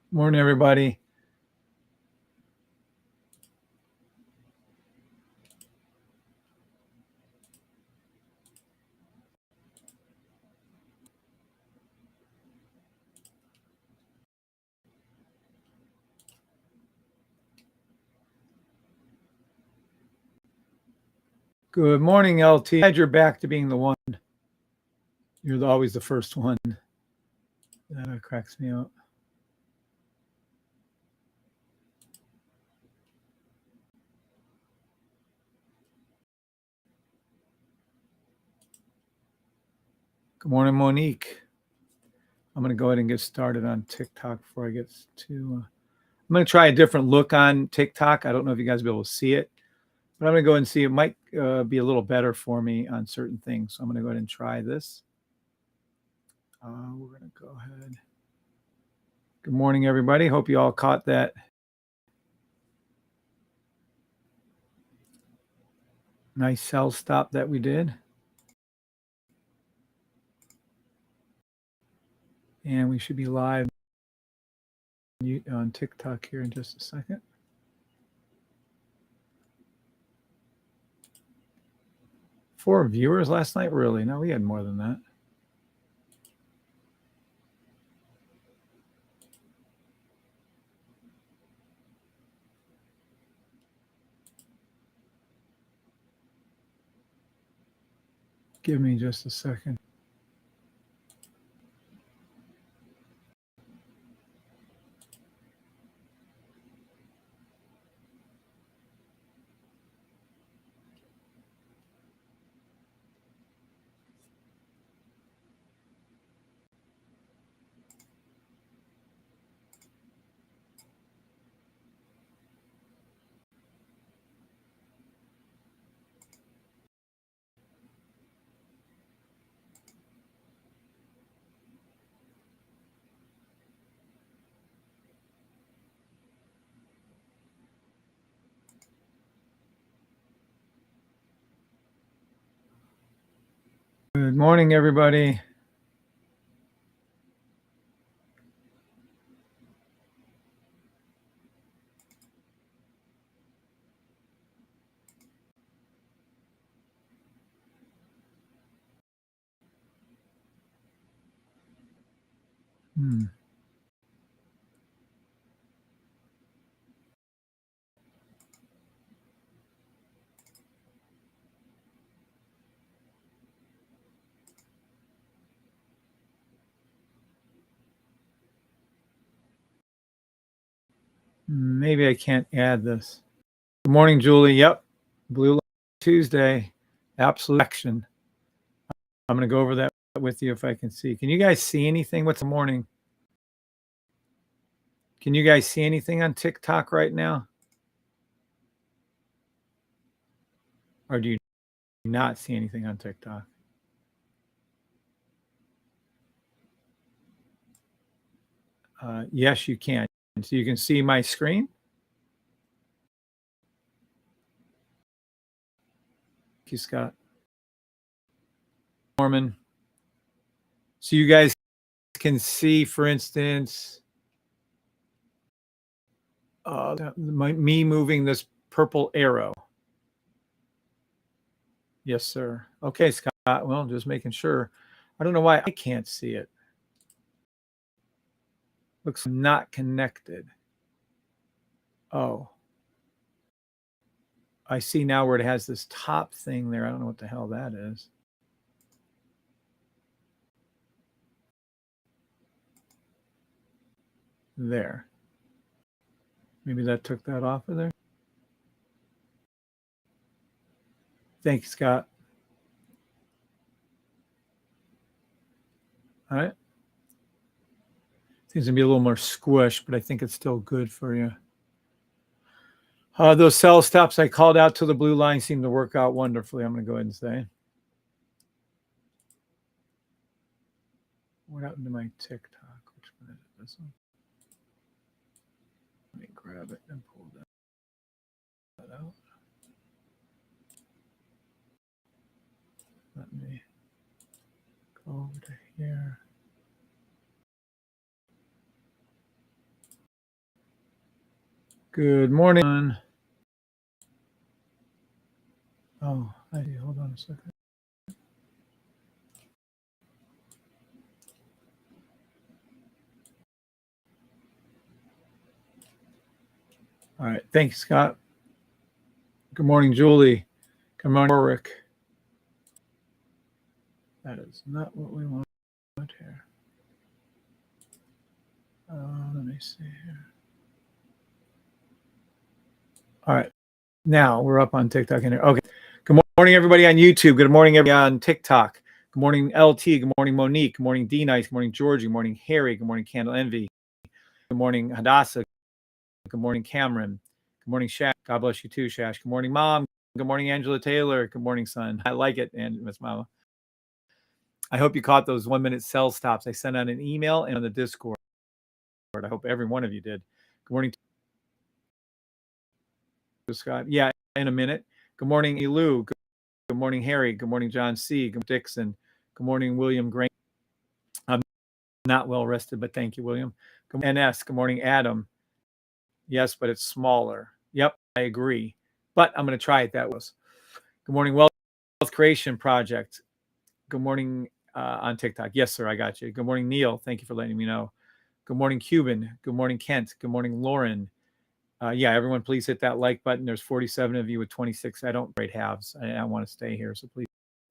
Morning, everybody. Good morning, LT. Glad you're back to being the one. You're always the first one. That cracks me up. Good morning, Monique. I'm going to go ahead and get started on TikTok before I get to... I'm going to try a different look on TikTok. I don't know if you guys will be able to see it, but I'm going to go ahead and see. It might be a little better for me on certain things. So I'm going to go ahead and try this. We're going to go ahead. Good morning, everybody. Hope you all caught that. Nice sell stop that we did. And we should be live on TikTok here in just a second. Four viewers last night? Really? No, we had more than that. Give me just a second. Good morning, everybody. Maybe I can't add this. Good morning, Julie. Yep. Blue Line Tuesday. Absolute action. I'm going to go over that with you if I can see. Can you guys see anything? What's the morning? Can you guys see anything on TikTok right now? Or do you not see anything on TikTok? Yes, you can. So you can see my screen. Thank you, Scott. Norman. So you guys can see, for instance, me moving this purple arrow. Yes, sir. Okay, Scott. Well, just making sure. I don't know why I can't see it. Looks not connected. Oh. I see now where it has this top thing there. I don't know what the hell that is. There. Maybe that took that off of there. Thank you, Scott. All right. Seems to be a little more squish, but I think it's still good for you. Those sell stops I called out to the blue line seem to work out wonderfully, I'm going to go ahead and say. What happened to my TikTok? Which one is it? This one? Let me grab it and pull that out. Let me go over to here. Good morning. Oh, hold on a second. All right. Thanks, Scott. Good morning, Julie. Good morning, Warwick. That is not what we want here. Let me see here. All right. Now we're up on TikTok in here. Okay. Good morning, everybody on YouTube. Good morning, everybody on TikTok. Good morning, LT. Good morning, Monique. Good morning, D Nice. Good morning, Georgie. Good morning, Harry. Good morning, Candle Envy. Good morning, Hadassah. Good morning, Cameron. Good morning, Shash. God bless you too, Shash. Good morning, Mom. Good morning, Angela Taylor. Good morning, son. I like it, and Miss Mama. I hope you caught those 1 minute sell stops. I sent out an email and on the Discord. I hope every one of you did. Good morning, Scott. Yeah, in a minute. Good morning, Elu. Good morning, Harry. Good morning, John C. Good morning, Dixon. Good morning, William Grant. I'm not well rested, but thank you, William. Good morning, NS. Good morning, Adam. Yes, but it's smaller. Yep, I agree. But I'm going to try it that way. Good morning, Wealth Creation Project. Good morning on TikTok. Yes, sir, I got you. Good morning, Neil. Thank you for letting me know. Good morning, Cuban. Good morning, Kent. Good morning, Lauren. Yeah, everyone, please hit that like button. There's 47 of you with 26. I don't grade halves. I want to stay here, so please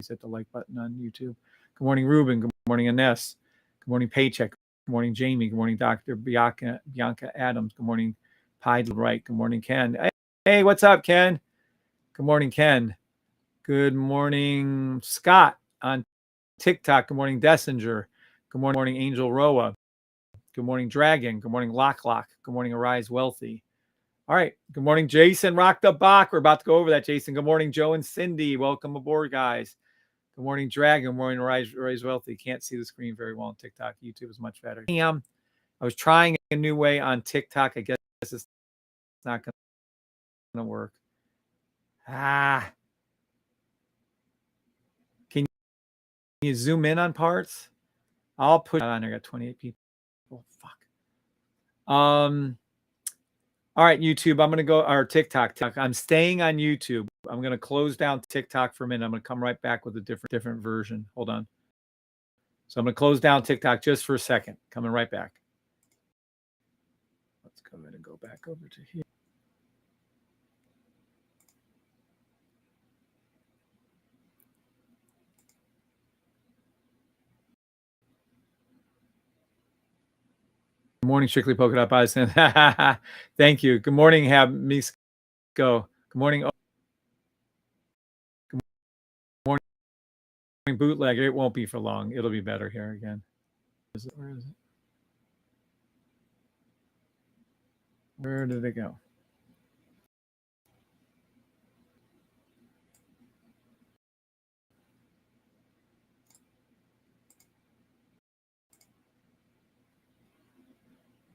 hit the like button on YouTube. Good morning, Ruben. Good morning, Ines. Good morning, Paycheck. Good morning, Jamie. Good morning, Dr. Bianca Adams. Good morning, Pied Right. Good morning, Ken. Hey, what's up, Ken? Good morning, Ken. Good morning, Scott on TikTok. Good morning, Dessinger. Good morning, Angel Roa. Good morning, Dragon. Good morning, Lock. Good morning, Arise Wealthy. All right. Good morning, Jason. Rock the Bach. We're about to go over that, Jason. Good morning, Joe and Cindy. Welcome aboard, guys. Good morning, Dragon. Good morning, Rise Wealthy. Can't see the screen very well on TikTok. YouTube is much better. I was trying a new way on TikTok. I guess it's not going to work. Can you zoom in on parts? I'll put on there. I got 28 people. Oh, fuck. All right, YouTube. I'm going to go, or TikTok. I'm staying on YouTube. I'm going to close down TikTok for a minute. I'm going to come right back with a different version. Hold on. So I'm going to close down TikTok just for a second. Coming right back. Let's go ahead and go back over to here. Good morning, Strictly Polka Dot Bison. Thank you. Good morning, Have Misko. Good morning. Good morning, Bootleg. It won't be for long. It'll be better here again. Where is it? Where did it go?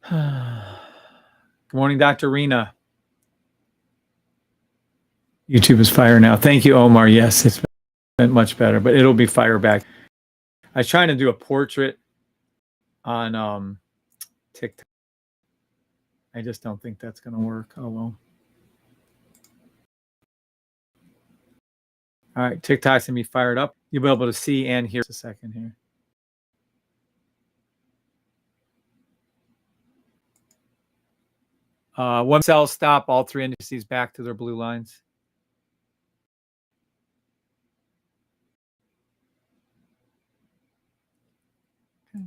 Good morning, Dr. Rena. YouTube is fire now. Thank you, Omar. Yes, it's been much better, but it'll be fire back. I was trying to do a portrait on TikTok. I just don't think that's going to work. Oh, well. All right, TikTok's going to be fired up. You'll be able to see and hear. A second here. One sell stop, all three indices back to their blue lines. Okay.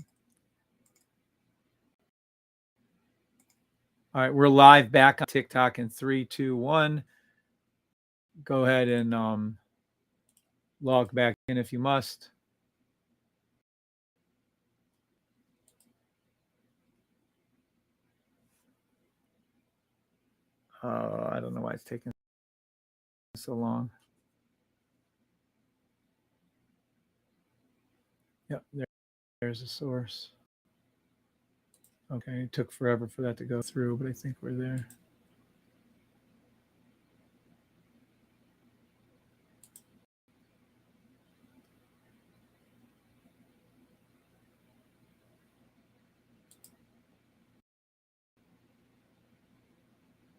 All right, we're live back on TikTok in 3, 2, 1. Go ahead and log back in if you must. I don't know why it's taking so long. Yep, there's a source. Okay, it took forever for that to go through, but I think we're there.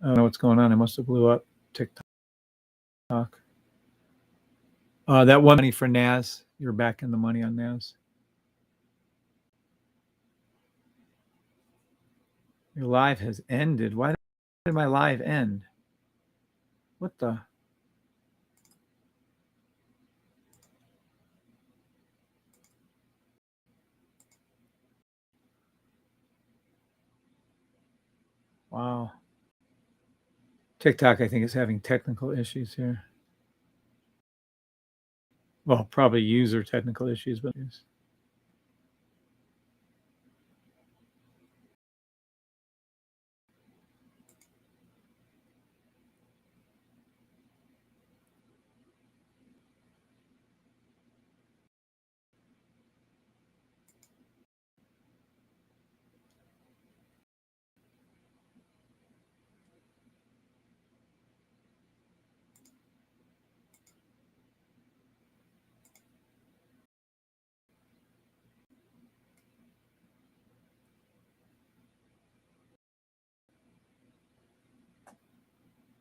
I don't know what's going on. I must have blew up TikTok. That one money for NAS. You're back in the money on NAS. Your live has ended. Why did my live end? What the? Wow. TikTok, I think, is having technical issues here. Well, probably user technical issues, but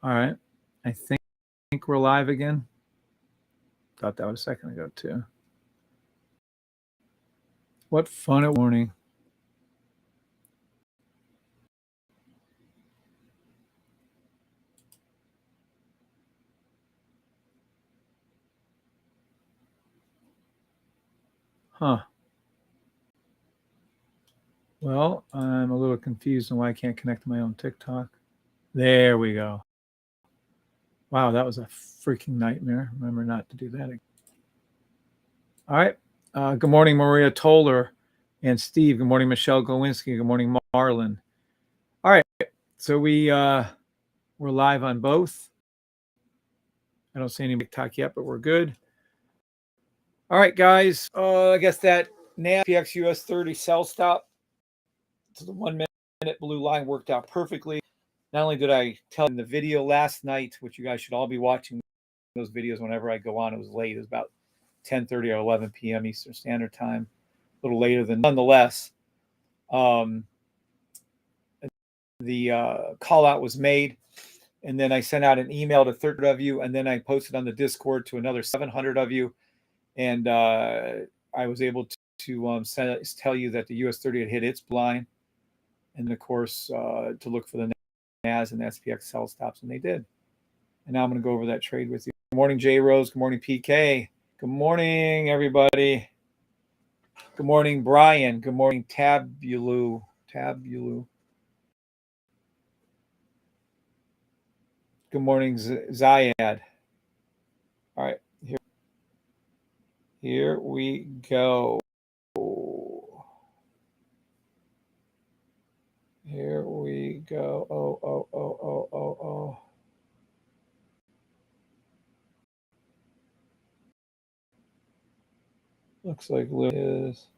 all right. I think we're live again. Thought that was a second ago too. What fun at morning. Huh. Well, I'm a little confused on why I can't connect to my own TikTok. There we go. Wow, that was a freaking nightmare. Remember not to do that again. All right. Good morning, Maria Toler and Steve. Good morning, Michelle Glowinski. Good morning, Marlon. All right. So we're live on both. I don't see any TikTok yet, but we're good. All right, guys. I guess that NASPX US 30 sell stop to the 1 minute blue line worked out perfectly. Not only did I tell in the video last night, which you guys should all be watching those videos whenever I go on. It was late. It was about 10:30 or 11 p.m. Eastern Standard Time. A little later than nonetheless. The call out was made, and then I sent out an email to 30 of you, and then I posted on the Discord to another 700 of you, and I was able to tell you that the US 30 had hit its blind, and of course to look for the NAS and SPX sell stops, and they did. And now I'm going to go over that trade with you. Good morning, J Rose. Good morning, PK. Good morning, everybody. Good morning, Brian. Good morning, Tabulu. Good morning, Zayad. All right, here we go. Here we go. Oh. Looks like Lou is.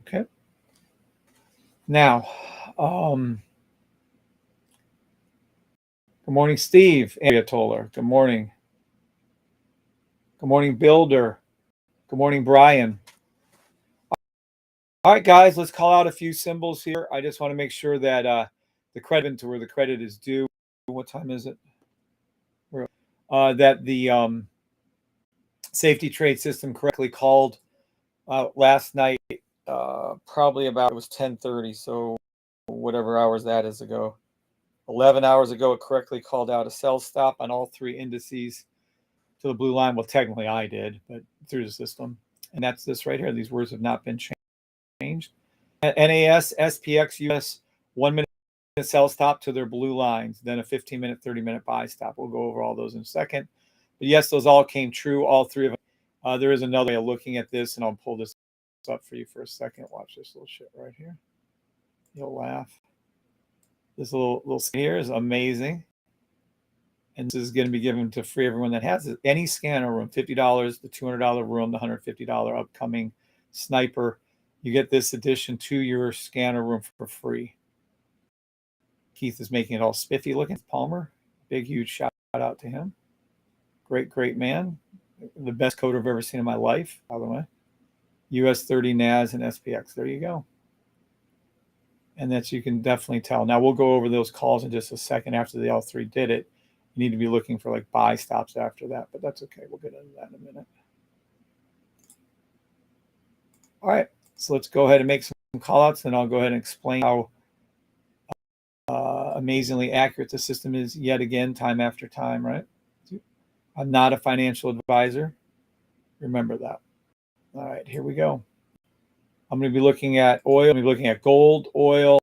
Okay. Now, good morning, Steve. Maria Toler. Good morning. Good morning, Builder. Good morning, Brian. All right, guys, let's call out a few symbols here. I just want to make sure that the credit to where the credit is due. What time is it? That the safety trade system correctly called last night, probably about, it was 10:30, so whatever hours that is ago. 11 hours ago, it correctly called out a sell stop on all three indices to the blue line. Well, technically I did, but through the system. And that's this right here. These words have not been changed. NAS, SPX, US, 1 minute sell stop to their blue lines, then a 15-minute, 30-minute buy stop. We'll go over all those in a second. But yes, those all came true, all three of them. There is another way of looking at this, and I'll pull this up for you for a second. Watch this little shit right here. You'll laugh. This little here is amazing. And this is going to be given to free everyone that has it. Any scanner room, $50, the $200 room, the $150 upcoming sniper. You get this addition to your scanner room for free. Keith is making it all spiffy looking. Palmer, big, huge shout out to him. Great man. The best coder I've ever seen in my life, by the way. US 30 NAS and SPX. There you go. And that's, you can definitely tell. Now we'll go over those calls in just a second after the L3 did it. You need to be looking for like buy stops after that, but that's okay. We'll get into that in a minute. All right, so let's go ahead and make some call outs, and I'll go ahead and explain how amazingly accurate the system is yet again, time after time, right? I'm not a financial advisor. Remember that. All right, here we go. I'm going to be looking at oil. I'm going to be looking at gold, oil,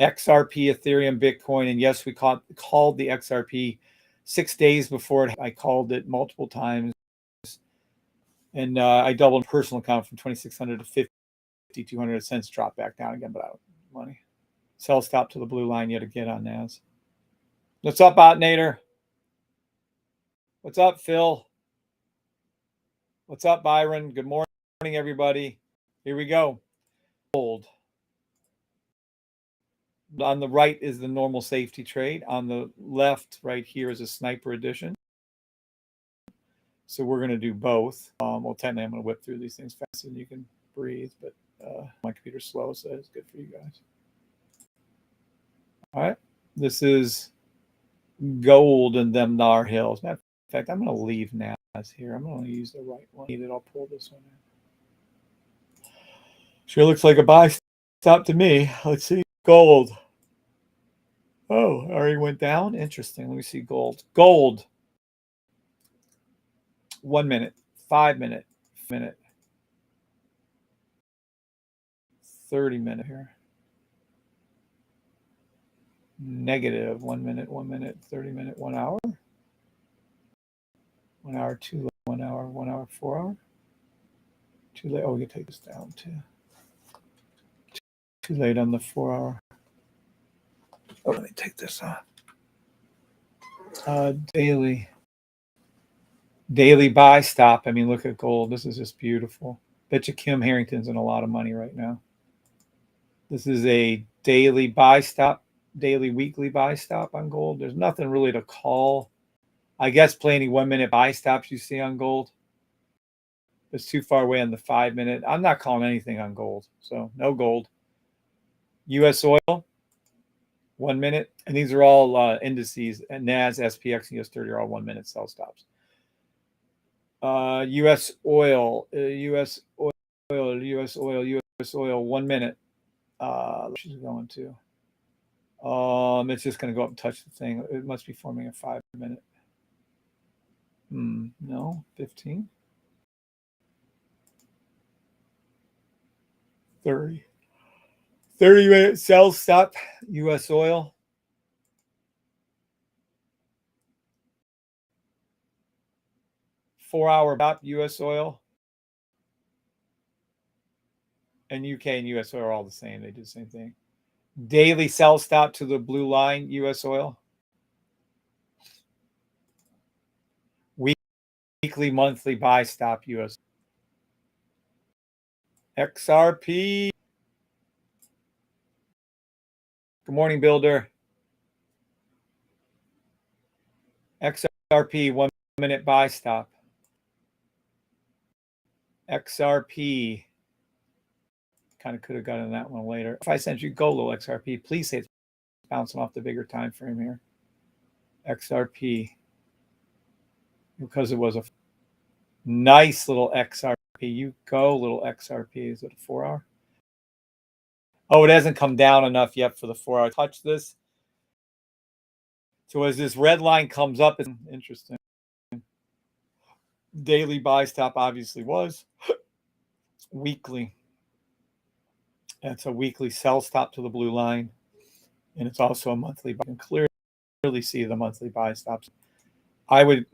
XRP, Ethereum, Bitcoin. And yes, we called the XRP 6 days before it. I called it multiple times. And I doubled personal account from 2,600 to 5,200 cents, dropped back down again, but I don't have money. Sell stop to the blue line yet again on NAS. What's up, Otnator? What's up, Phil? What's up, Byron? Good morning, everybody. Here we go. Gold. On the right is the normal safety trade. On the left, right here, is a sniper edition. So we're going to do both. Well, technically, I'm going to whip through these things faster than you can breathe, but my computer's slow, so it's good for you guys. All right. This is gold and them Nar Hills. Matter of fact, I'm going to leave NAS here. I'm going to use the right one. I'll pull this one in. Sure looks like a buy stop to me. Let's see. Gold. Oh, already went down. Interesting. Let me see gold. Gold. 1 minute, 5 minute, 30 minute here. Negative 1 minute, 1 minute, 30 minute, 1 hour. 1 hour, 2 late, 1 hour, 1 hour, 4 hour. Too late. Oh, we can take this down too. Too late on the 4 hour. Oh, let me take this off. Daily buy stop. I mean, look at gold. This is just beautiful. Bet you Kim Harrington's in a lot of money right now. This is a daily buy stop, daily, weekly buy stop on gold. There's nothing really to call. I guess play any 1 minute buy stops you see on gold. It's too far away on the 5 minute. I'm not calling anything on gold. So no gold. US oil, 1 minute. And these are all indices. And NAS, SPX, and US 30 are all 1 minute sell stops. US oil, 1 minute. She's going to. It's just going to go up and touch the thing. It must be forming a 5 minute. No, 15. 30. 30 minute sell stop, US oil. Four-hour stop, US oil. And UK and US oil are all the same. They do the same thing. Daily sell stop to the blue line, US oil. Weekly, monthly buy stop, US. XRP. Good morning, Builder. XRP, 1 minute buy stop. XRP. Kind of could have gotten that one later. If I sent you gold little XRP, please say it's bouncing off the bigger time frame here. XRP. Because it was a nice little XRP. You go, little XRP. Is it a 4 hour? Oh, it hasn't come down enough yet for the 4 hour. Touch this. So as this red line comes up, it's interesting. Daily buy stop obviously was. Weekly. That's a weekly sell stop to the blue line. And it's also a monthly buy. You can clearly see the monthly buy stops. I would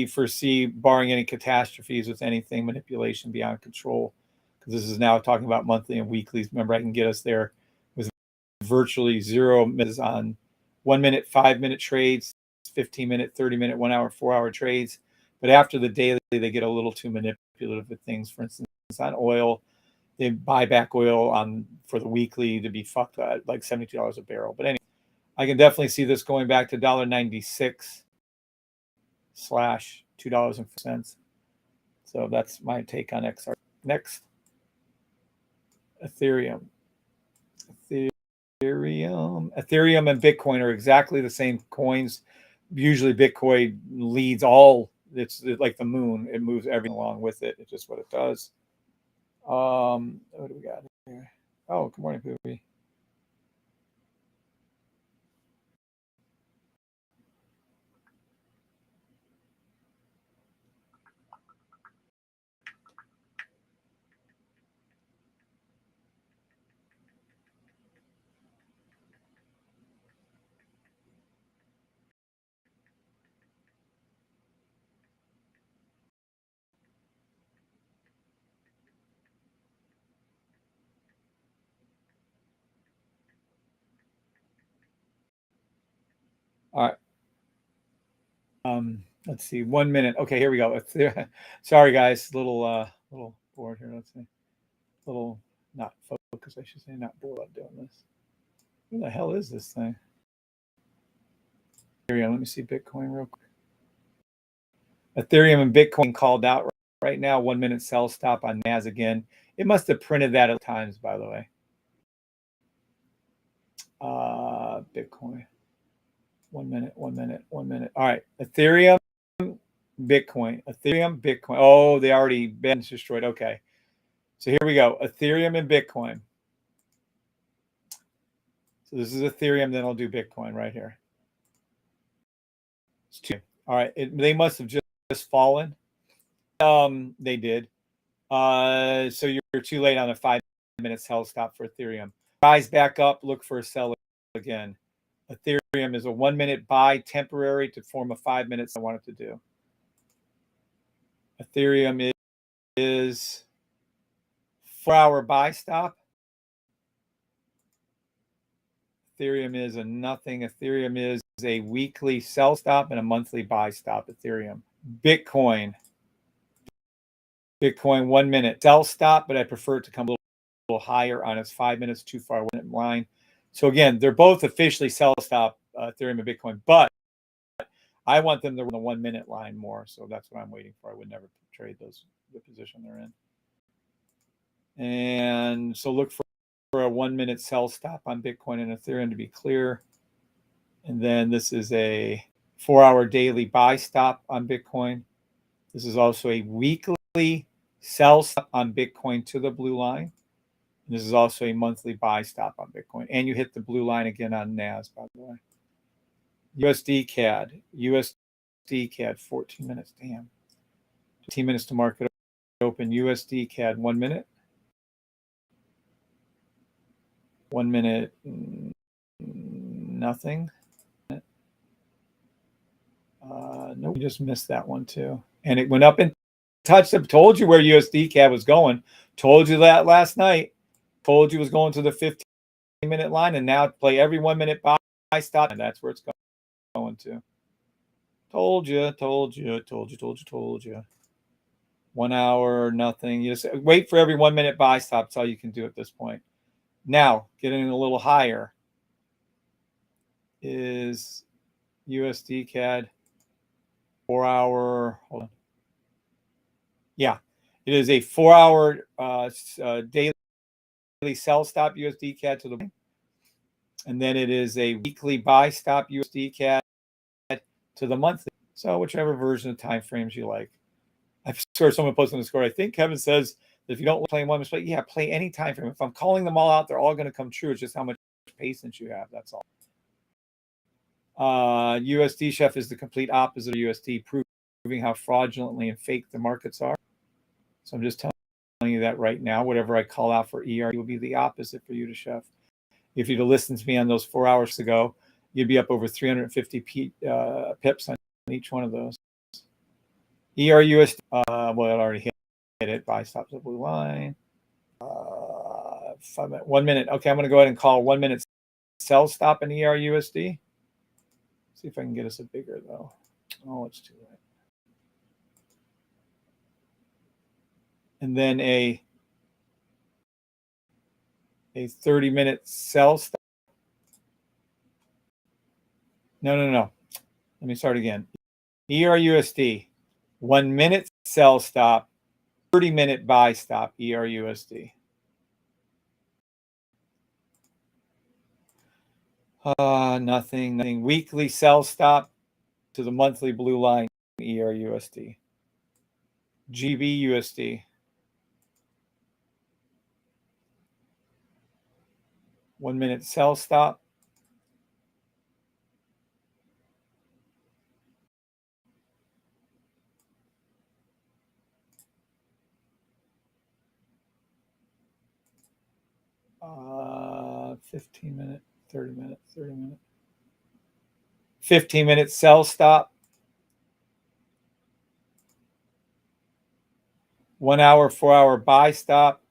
foresee, barring any catastrophes with anything, manipulation beyond control, because this is now talking about monthly and weeklies. Remember, I can get us there with virtually 0 minutes on 1 minute, 5 minute trades, 15 minute, 30 minute, 1 hour, 4 hour trades. But after the daily, they get a little too manipulative with things. For instance, on oil, they buy back oil for the weekly to be fucked at like $72 a barrel. But anyway, I can definitely see this going back to $1.96 / $2.04. So that's my take on XR. Next. Ethereum. Ethereum and Bitcoin are exactly the same coins. Usually Bitcoin leads all. It's like the moon. It moves everything along with it. It's just what it does. What do we got here? Oh, good morning, Poopy. All right. Let's see. 1 minute. Okay, here we go. Sorry, guys. Little bored here. Let's see. Little not focus. I should say not bored about doing this. Who the hell is this thing? Ethereum. Let me see Bitcoin real quick. Ethereum and Bitcoin called out right now. 1 minute sell stop on NAS again. It must have printed that at times, by the way. Bitcoin. 1 minute. All right. Ethereum, Bitcoin. Ethereum, Bitcoin. Oh, they already been destroyed. Okay. So here we go. Ethereum and Bitcoin. So this is Ethereum, then I'll do Bitcoin right here. It's two. All right. They must have just fallen. They did. So you're too late on a 5 minute sell stop for Ethereum. Rise back up, look for a sell again. Ethereum is a 1 minute buy temporary to form a 5 minutes. I wanted to do. Ethereum is 4 hour buy stop. Ethereum is a nothing. Ethereum is a weekly sell stop and a monthly buy stop. Ethereum. Bitcoin 1 minute sell stop, but I prefer it to come a little higher on its 5 minutes too far line. So again, they're both officially sell stop, Ethereum and Bitcoin, but I want them to run the 1 minute line more. So that's what I'm waiting for. I would never trade the position they're in. And so look for a 1 minute sell stop on Bitcoin and Ethereum to be clear. And then this is a 4 hour daily buy stop on Bitcoin. This is also a weekly sell stop on Bitcoin to the blue line. And this is also a monthly buy stop on Bitcoin. And you hit the blue line again on NAS, by the way. USD CAD, 14 minutes. Damn. 15 minutes to market open. USD CAD, 1 minute. 1 minute, nothing. No, we just missed that one too. And it went up and touched it. Told you where USD CAD was going. Told you that last night. Told you it was going to the 15 minute line, and now play every 1 minute buy stop, and that's where it's going to. Told you. 1 hour, nothing. You just wait for every 1 minute buy stop. That's all you can do at this point. Now, getting a little higher is USD CAD 4 hour. Hold on. Yeah, it is a 4 hour daily sell stop USD CAD to the, and then it is a weekly buy stop USD CAD to the monthly. So whichever version of time frames you like. I saw someone posting on the score. I think Kevin says that if you don't play one, play, yeah, play any time frame. If I'm calling them all out, they're all going to come true. It's just how much patience you have. That's all. USD Chef is the complete opposite of USD, proving how fraudulently and fake the markets are. So I'm just telling you that right now. Whatever I call out for ER will be the opposite for you to Chef. If you'd have listened to me on those 4 hours ago, you'd be up over 350 pips on each one of those. ERUSD, well, it already hit it. Buy stops the blue line. 1 minute. Okay, I'm going to go ahead and call 1 minute sell stop in ERUSD. See if I can get us a bigger, though. Oh, it's too late. And then a 30 minute sell stop. No. Let me start again. ERUSD, 1 minute sell stop, 30-minute buy stop, ERUSD. Nothing. Weekly sell stop to the monthly blue line, ERUSD. GBUSD. 1 minute sell stop. Uh, 15 minute, 30 minute, 30 minute. 15-minute sell stop. 1 hour, 4 hour buy stop.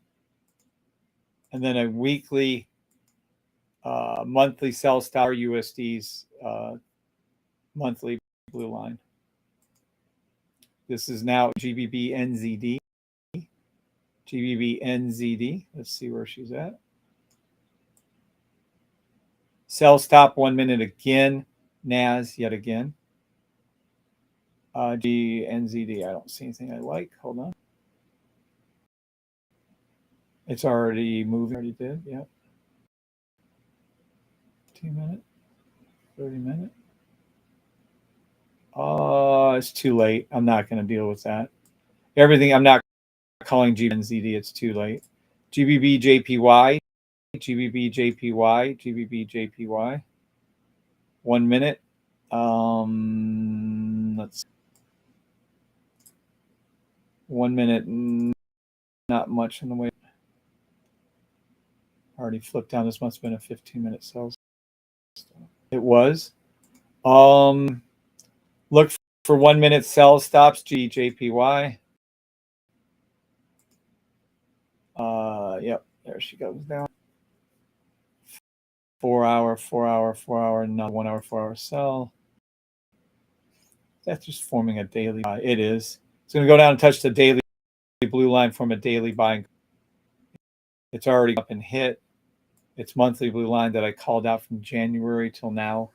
And then a weekly monthly sell stop, USD's monthly blue line. This is now GBB NZD. GBB NZD. Let's see where she's at. Sell stop 1 minute again. NAS yet again. GNZD. I don't see anything I like. Hold on. It's already moving. Already did. Yep. 15 minute. 30 minute. Oh, it's too late. I'm not going to deal with that. Everything. I'm not calling GNZD. It's too late. GBB JPY. GBB JPY. GBB JPY. 1 minute. Let's. 1 minute. Not much in the way. Already flipped down. This must have been a 15-minute sell. It was. Look for 1 minute sell stops. GJPY. Yep. There she goes down. 4 hour, 4 hour, 4 hour, not 1 hour, 4 hour sell. That's just forming a daily buy. It is. It's going to go down and touch the daily blue line, from a daily buy. It's already up and hit. It's monthly blue line that I called out from January till now.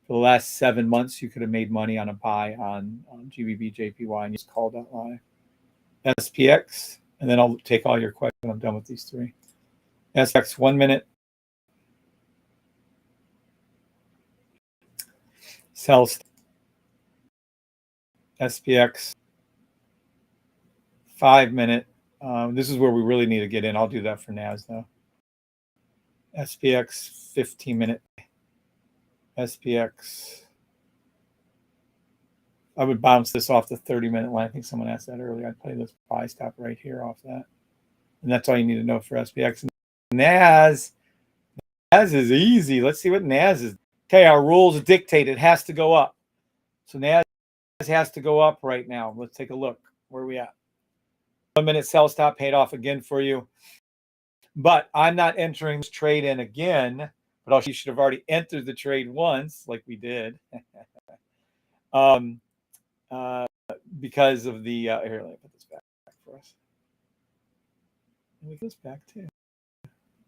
For the last 7 months, you could have made money on a buy on GBB JPY, and you just called that line. SPX, and then I'll take all your questions when I'm done with these three. SPX 1 minute. Sell. SPX 5 minute. This is where we really need to get in. I'll do that for NAS though. SPX 15 minute. SPX. I would bounce this off the 30-minute line. I think someone asked that earlier. I'd play this buy stop right here off that. And that's all you need to know for SPX. NAS. NAS is easy. Let's see what NAS is. Okay, our rules dictate it has to go up. So NAS has to go up right now. Let's take a look. Where are we at? 1 minute sell stop paid off again for you. But I'm not entering this trade in again. But you should have already entered the trade once, like we did. Because of the here, let me put this back for us. Move this back too.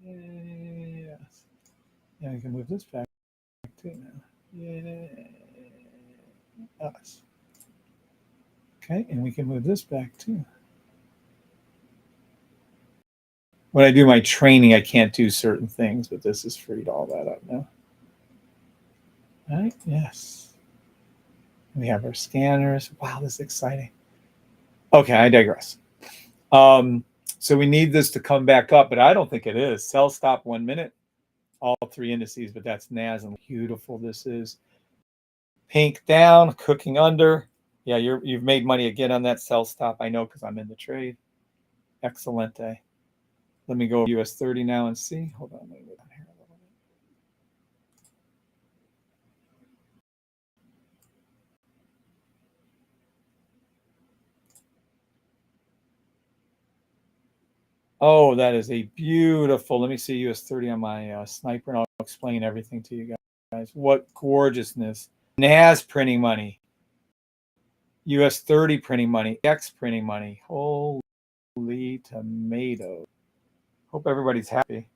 Yes. Yeah, we can move this back too now. Yeah. Us. Okay, and we can move this back too. When I do my training, I can't do certain things, but this has freed all that up now. All right, yes. We have our scanners. Wow, this is exciting. Okay, I digress. So we need this to come back up, but I don't think it is. Sell stop 1 minute, all three indices, but that's NAS, and beautiful this is. Pink down, cooking under. Yeah, you've made money again on that sell stop. I know because I'm in the trade. Excellent day. Let me go US 30 now and see. Hold on, let me go down here a little bit. Oh, that is a beautiful. Let me see US 30 on my sniper, and I'll explain everything to you guys. What gorgeousness. NAS printing money. US 30 printing money. X printing money. Holy tomato. Hope everybody's happy.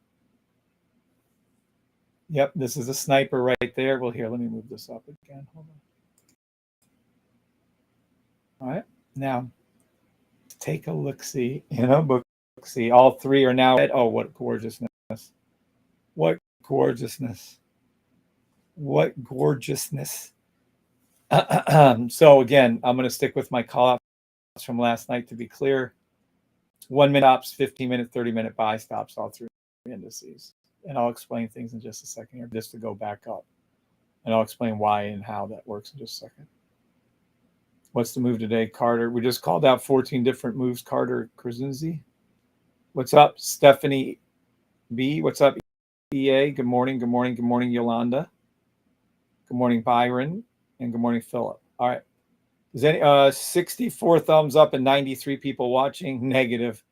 Yep, this is a sniper right there. Well, here, let me move this up again. Hold on. All right. Now, take a look-see, book-see. All three are now red. Oh, what gorgeousness. What gorgeousness. What gorgeousness. So again, I'm going to stick with my call-outs from last night to be clear. 1 minute stops, 15-minute, 30-minute buy stops, all three indices. And I'll explain things in just a second here, just to go back up. And I'll explain why and how that works in just a second. What's the move today, Carter? We just called out 14 different moves, Carter Krasinski. What's up, Stephanie B? What's up, EA? Good morning, good morning, good morning, Yolanda. Good morning, Byron. And good morning, Philip. All right. Is any 64 thumbs up and 93 people watching? Negative.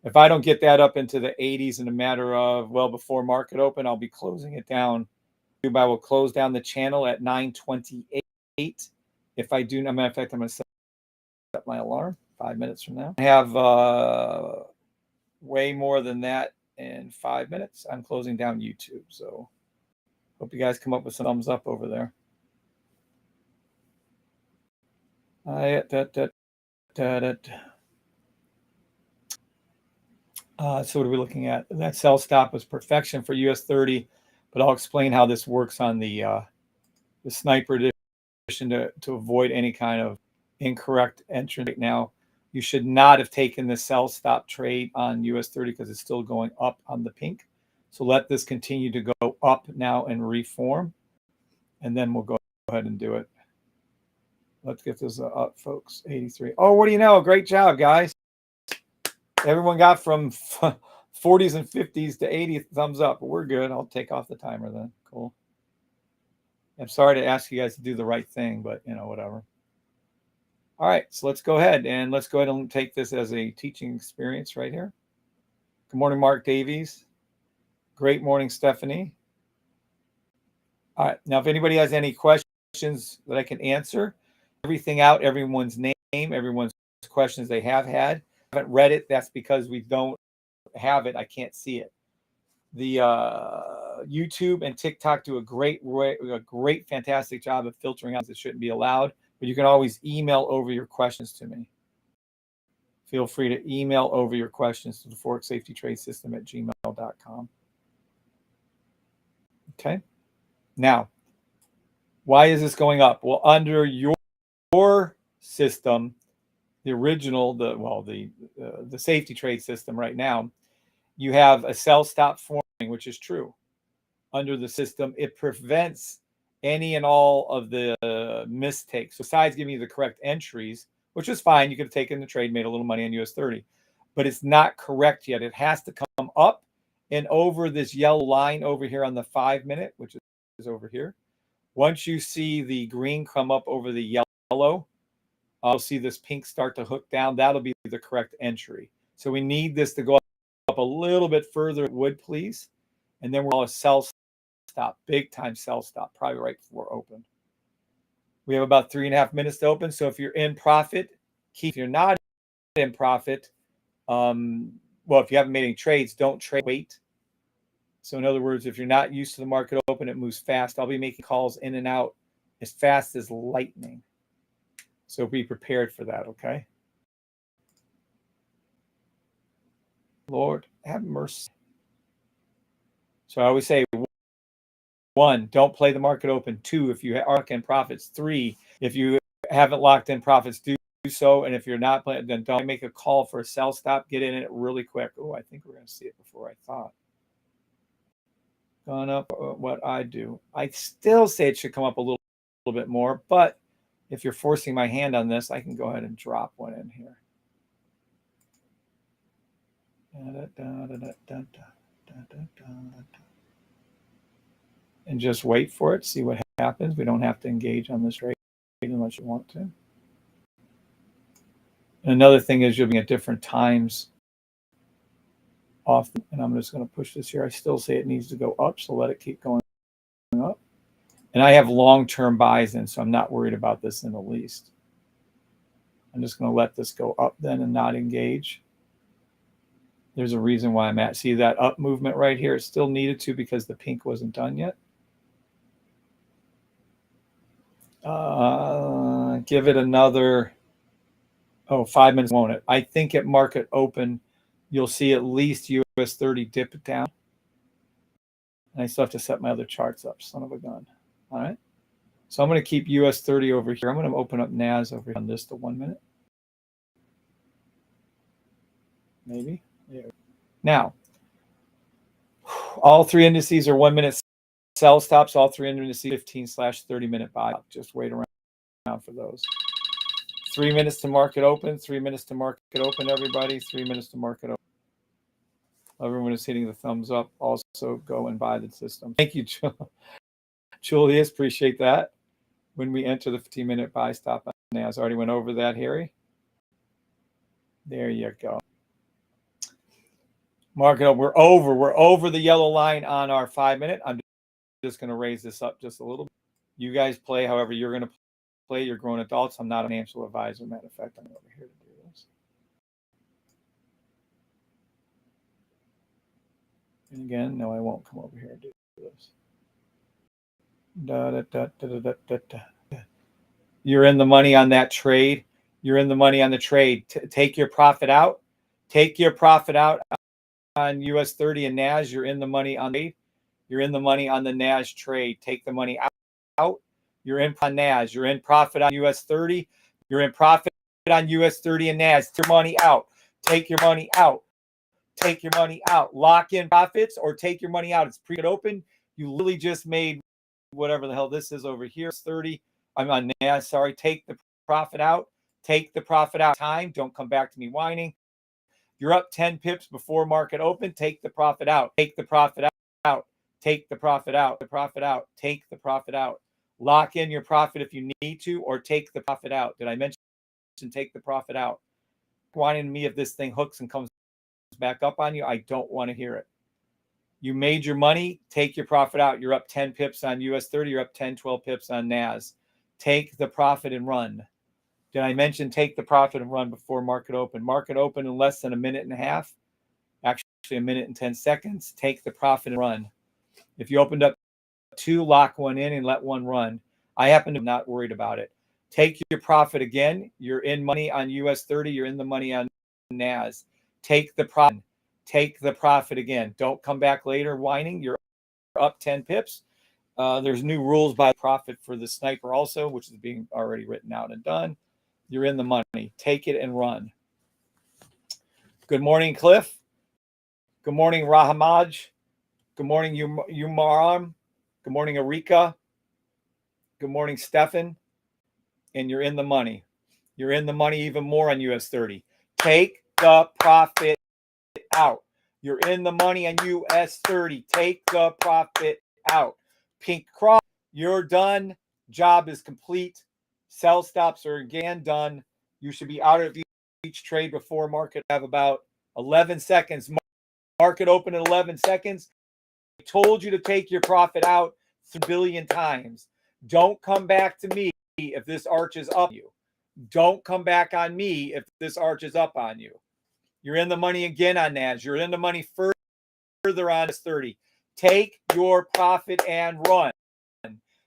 If I don't get that up into the 80s in a matter of, well, before market open, I'll be closing it down. I will close down the channel at 9:28. If I do, matter of fact, I'm going to set my alarm 5 minutes from now. I have way more than that in 5 minutes. I'm closing down YouTube. So hope you guys come up with some thumbs up over there. So what are we looking at? That sell stop was perfection for US 30, but I'll explain how this works on the sniper edition to avoid any kind of incorrect entry. Right now, you should not have taken the sell stop trade on US 30 because it's still going up on the pink. So let this continue to go up now and reform, and then we'll go ahead and do it. Let's get this up, folks. 83. Oh, what do you know? Great job, guys. Everyone got from 40s and 50s to 80 thumbs up. We're good. I'll take off the timer then. Cool. I'm sorry to ask you guys to do the right thing, but, whatever. All right, so let's go ahead and take this as a teaching experience right here. Good morning, Mark Davies. Great morning, Stephanie. All right, now if anybody has any questions that I can answer, everything out, everyone's name, everyone's questions they have had. I haven't read it. That's because we don't have it. I can't see it. The YouTube and TikTok do a great, fantastic job of filtering out that shouldn't be allowed. But you can always email over your questions to me. Feel free to email over your questions to the Forex Safety Trade System at gmail.com. Okay. Now, why is this going up? Well, under your system, the original, the safety trade system right now, you have a sell stop forming, which is true. Under the system, it prevents any and all of the mistakes. Besides giving you the correct entries, which is fine, you could have taken the trade, made a little money on US 30, but it's not correct yet. It has to come up and over this yellow line over here on the 5 minute, which is over here. Once you see the green come up over the yellow, I'll see this pink start to hook down. That'll be the correct entry. So we need this to go up a little bit further, would please. And then we're all a sell stop, big time sell stop, probably right before open. We have about 3.5 minutes to open. So if you're in profit, keep. If you're not in profit, well, if you haven't made any trades, don't trade, wait. So in other words, if you're not used to the market open, it moves fast. I'll be making calls in and out as fast as lightning. So be prepared for that, okay? Lord, have mercy. So I always say, 1, don't play the market open. 2, if you are locked in profits. 3, if you haven't locked in profits, do so. And if you're not playing, then don't make a call for a sell stop. Get in it really quick. Oh, I think we're going to see it before I thought. Gone up what I do. I still say it should come up a little bit more, but if you're forcing my hand on this, I can go ahead and drop one in here. And just wait for it, see what happens. We don't have to engage on this trade unless you want to. And another thing is you'll be at different times off, and I'm just going to push this here. I still say it needs to go up, so let it keep going up. And I have long-term buys in, so I'm not worried about this in the least. I'm just going to let this go up then and not engage. There's a reason why I'm at. See that up movement right here? It still needed to because the pink wasn't done yet. Give it another Oh, 5 minutes won't it? I think at market open, you'll see at least US 30 dip it down. And I still have to set my other charts up, son of a gun. All right. So I'm going to keep US 30 over here. I'm going to open up NAS over here on this to 1 minute. Maybe. There. Now, all three indices are 1 minute sell stops. All three indices 15/30 minute buy. Just wait around for those. 3 minutes to market open. 3 minutes to market open, everybody. 3 minutes to market open. Everyone is hitting the thumbs up. Also, go and buy the system. Thank you, Julius. Appreciate that. When we enter the 15-minute buy stop on NAS, already went over that, Harry. There you go. Market up. We're over the yellow line on our 5 minute. I'm just going to raise this up just a little bit. You guys play however you're going to play. You're grown adults. I'm not a financial advisor. Matter of fact, I'm over here to do this. And again, no, I won't come over here and do this. You're in the money on that trade. You're in the money on the trade. Take your profit out. Take your profit out on US 30 and NAS. You're in the money on the. You're in the money on the NAS trade. Take the money out. You're in on NAS. You're in profit on US 30. You're in profit on US 30 and NAS. Take your money out. Take your money out. Take your money out. Lock in profits or take your money out. It's pre-open. You literally just made whatever the hell this is over here. It's 30. I'm on NAS. Sorry. Take the profit out. Take the profit out. Time. Don't come back to me whining. You're up 10 pips before market open. Take the profit out. Take the profit out. Take the profit out. The profit out. Take the profit out. Lock in your profit if you need to, or take the profit out. Did I mention take the profit out? Whining me if this thing hooks and comes back up on you. I don't want to hear it. You made your money. Take your profit out. You're up 10 pips on US 30. You're up 10, 12 pips on NAS. Take the profit and run. Did I mention take the profit and run before market open? Market open in less than a minute and a half. Actually, a minute and 10 seconds. Take the profit and run. If you opened up 2, lock 1 in and let 1 run. I happen to be not worried about it. Take your profit again. You're in money on US 30. You're in the money on NAS. Take the profit. Take the profit again. Don't come back later whining. You're up 10 pips. There's new rules by profit for the sniper also, which is being already written out and done. You're in the money. Take it and run. Good morning, Cliff. Good morning, Rahamaj. Good morning, Umaram. Good morning, Arika. Good morning, Stefan. And you're in the money. You're in the money even more on US 30. Take the profit out. You're in the money on US 30. Take the profit out. Pink cross. You're done. Job is complete. Sell stops are again done. You should be out of each trade before market. Have about 11 seconds. Market open in 11 seconds. I told you to take your profit out 3 billion times. Don't come back to me if this arches up on you. Don't come back on me if this arches up on you. You're in the money again on NAS. You're in the money further on this 30. Take your profit and run.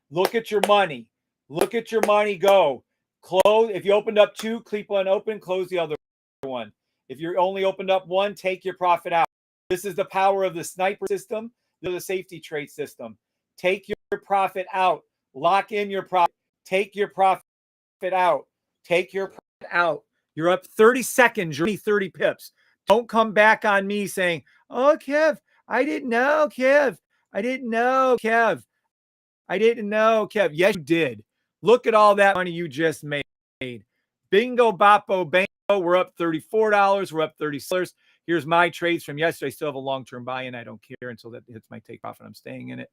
Look at your money. Look at your money go. Close. If you opened up 2, keep one open, close the other one. If you only opened up 1, take your profit out. This is the power of the sniper system, the safety trade system. Take your profit out. Lock in your profit. Take your profit out. Take your profit out. You're up 30 seconds. You're 30 pips. Don't come back on me saying, oh, Kev, I didn't know, Kev. I didn't know, Kev. I didn't know, Kev. Yes, you did. Look at all that money you just made. Bingo, boppo, bango. We're up $34. We're up $30. Here's my trades from yesterday. I still have a long-term buy-in. I don't care until that hits my take profit. I'm staying in it.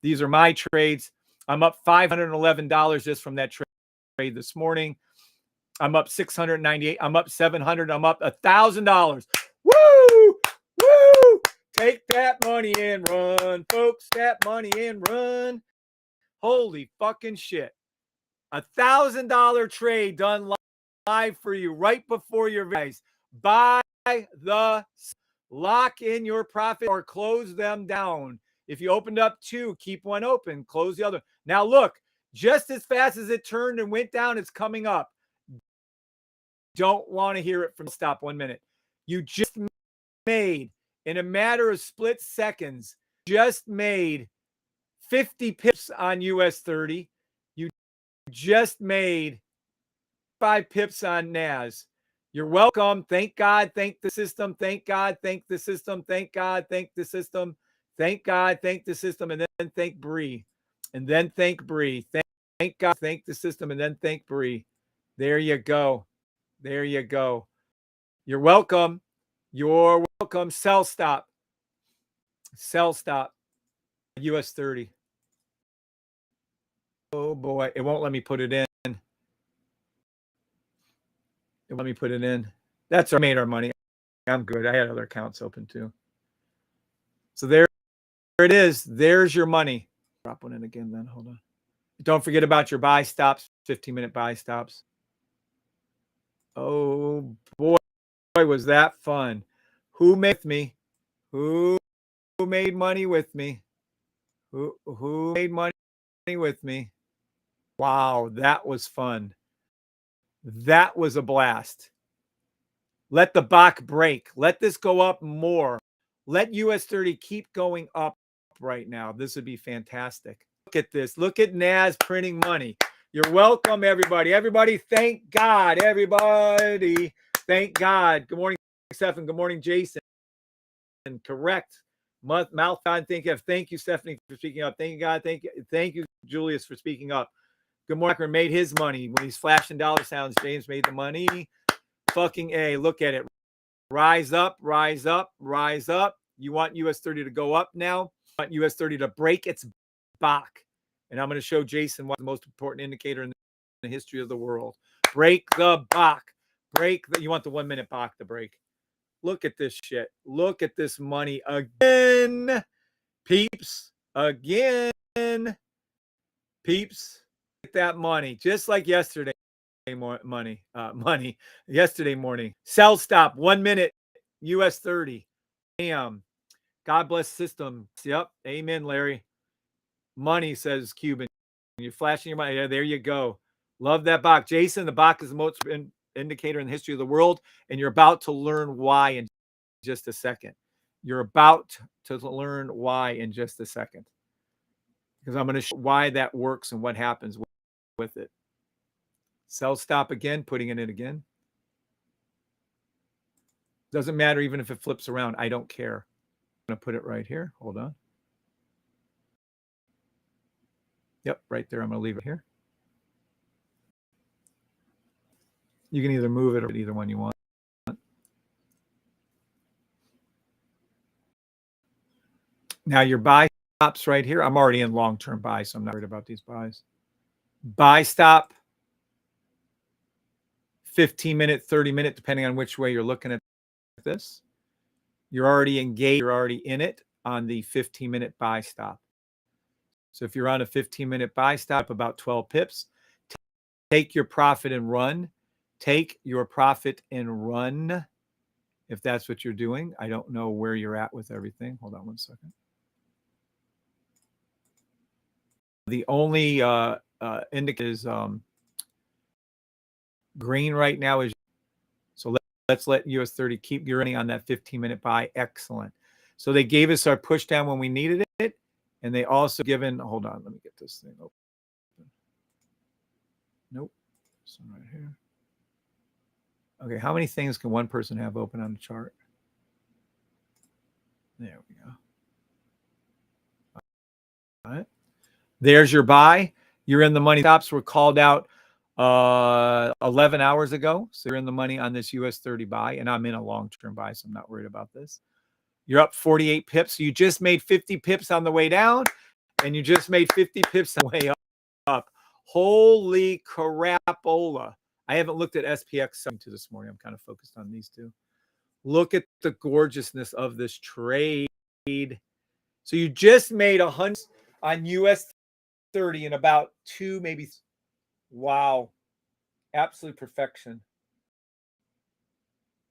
These are my trades. I'm up $511 just from that trade this morning. I'm up $698. I'm up $700. I'm up $1,000. Woo! Woo! Take that money and run, folks. That money and run. Holy fucking shit. $1,000 trade done live for you right before your eyes. Buy the, lock in your profit or close them down. If you opened up 2, keep 1 open, close the other. Now look, just as fast as it turned and went down, it's coming up. don't want to hear it from stop 1 minute. You just made, in a matter of split seconds, just made 50 pips on US 30. You just made 5 pips on NAS. You're welcome. Thank God. Thank the system. Thank God. Thank the system. Thank God. Thank the system. Thank God. Thank the system. And then thank Bri. And then thank Bri. Thank God. Thank the system. And then thank Bri. There you go. There you go. You're welcome. You're welcome. Sell stop. Sell stop. US 30. Oh boy. It won't let me put it in. It won't let me put it in. That's our made our money. I'm good. I had other accounts open too. So there it is. There's your money. Drop one in again then. Hold on. Don't forget about your buy stops, 15-minute buy stops. Oh boy, was that fun. Who made me? Who made money with me? Who made money with me? Wow, that was fun. That was a blast. Let the Bach break. Let this go up more. Let US 30 keep going up right now. This would be fantastic. Look at this. Look at NAS printing money. You're welcome, everybody. Everybody, thank God. Everybody, thank God. Good morning, Stephen. Good morning, Jason. And correct. Mouth on. Thank you, Stephanie, for speaking up. Thank you, God. Thank you, Julius, for speaking up. Good morning. Made his money when he's flashing dollar sounds. James made the money. Fucking A. Look at it. Rise up, rise up, rise up. You want US 30 to go up now. You want US 30 to break its Bach. And I'm going to show Jason what's the most important indicator in the history of the world. Break the Bach. You want the 1 minute Bach to break. Look at this shit. Look at this money again. Peeps. Again. Peeps. Get that money. Just like yesterday. Money yesterday morning. Sell stop 1 minute US 30. Damn. God bless system. Yep. Amen, Larry. Money, says Cuban. You're flashing your money. Yeah, there you go. Love that Bach. Jason, the Bach is the most indicator in the history of the world, and you're about to learn why in just a second. You're about to learn why in just a second. Because I'm going to show why that works and what happens with it. Sell stop again, putting it in again. Doesn't matter even if it flips around. I don't care. I'm going to put it right here. Hold on. Yep, right there. I'm going to leave it here. You can either move it or either one you want. Now your buy stops right here. I'm already in long-term buy, so I'm not worried about these buys. Buy stop, 15-minute, 30-minute, depending on which way you're looking at this. You're already engaged. You're already in it on the 15-minute buy stop. So if you're on a 15-minute buy stop, about 12 pips, take your profit and run. Take your profit and run if that's what you're doing. I don't know where you're at with everything. Hold on 1 second. The only indicator is green right now is, so let's let US 30 keep running on that 15-minute buy. Excellent. So they gave us our push down when we needed it, and they also given, hold on, let me get this thing open. Nope. This one right here. Okay, how many things can one person have open on the chart? There we go. All right. There's your buy. You're in the money. Stops were called out 11 hours ago. So you're in the money on this US 30 buy, and I'm in a long-term buy, so I'm not worried about this. You're up 48 pips. So you just made 50 pips on the way down, and you just made 50 pips on the way up. Holy crapola. I haven't looked at SPX this morning. I'm kind of focused on these two. Look at the gorgeousness of this trade. So you just made 100 on US 30 in about 2, maybe. Wow. Absolute perfection.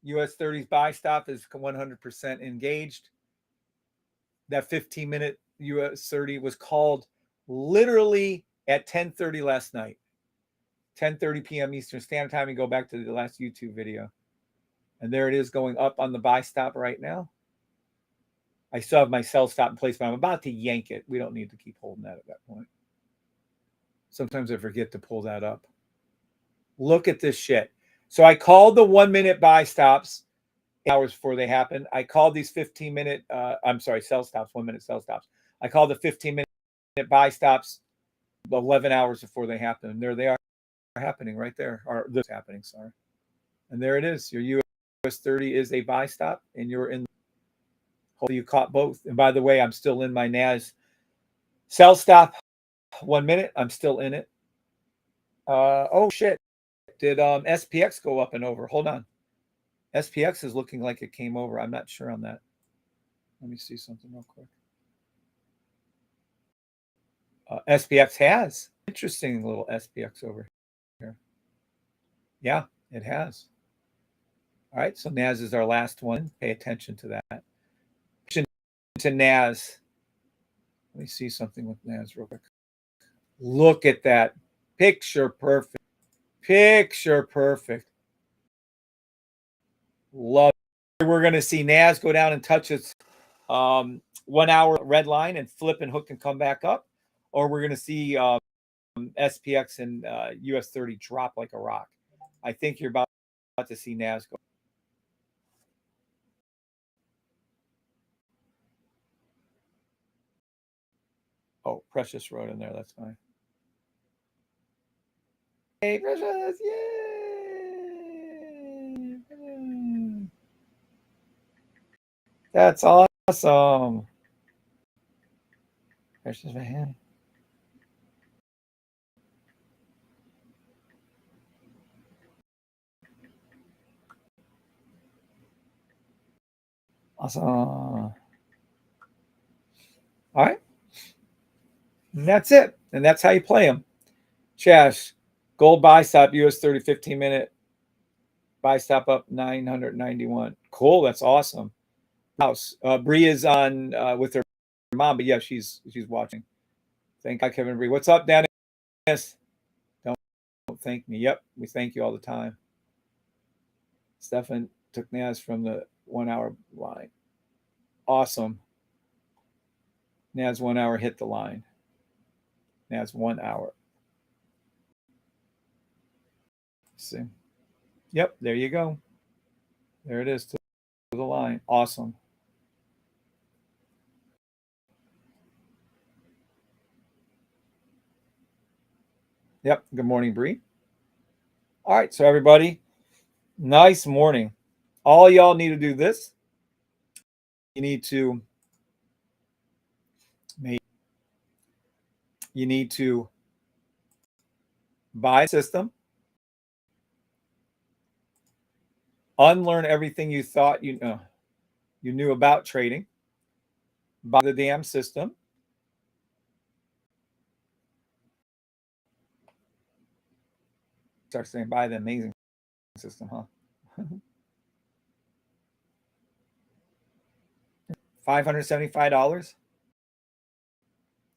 US 30's buy stop is 100% engaged. That 15-minute US 30 was called literally at 10:30 last night. 10:30 p.m. Eastern Standard Time, and go back to the last YouTube video. And there it is going up on the buy stop right now. I still have my sell stop in place, but I'm about to yank it. We don't need to keep holding that at that point. Sometimes I forget to pull that up. Look at this shit. So I called the 1 minute buy stops hours before they happen. I called these 15-minute, sell stops, 1 minute sell stops. I called the 15-minute buy stops 11 hours before they happen. And there they are happening right there. Or this is happening, sorry. And there it is. Your US 30 is a buy stop, and you're in. Hopefully you caught both. And by the way, I'm still in my NAS sell stop 1 minute. I'm still in it. Oh, shit. Did SPX go up and over? Hold on. SPX is looking like it came over. I'm not sure on that. Let me see something real quick. SPX has. Interesting little SPX over here. Yeah, it has. All right, so NAS is our last one. Pay attention to that. To NAS. Let me see something with NAS real quick. Look at that. Picture perfect. Picture perfect. Love it. We're going to see NAS go down and touch its 1 hour red line and flip and hook and come back up. Or we're going to see SPX and US 30 drop like a rock. I think you're about to see NAS go. Oh, Precious wrote in there. That's fine. Hey, Precious. Yay. That's awesome. Precious, man. Awesome. All right. And that's it. And that's how you play them. Chash, gold buy stop, US 30, 15-minute buy stop up 991. Cool. That's awesome. House. Bri is on with her mom, but yeah, she's watching. Thank God, Kevin Bri. What's up, Dennis? Don't thank me. Yep, we thank you all the time. Stefan took NAS from the 1 hour line. Awesome. NAS 1 hour hit the line. NAS 1 hour. Let's see. Yep, there you go. There it is to the line. Awesome. Yep. Good morning, Bri. All right, so everybody, nice morning. All y'all need to do this. You need to buy a system, unlearn everything you thought you knew about trading, buy the damn system, start saying buy the amazing system, huh? $575,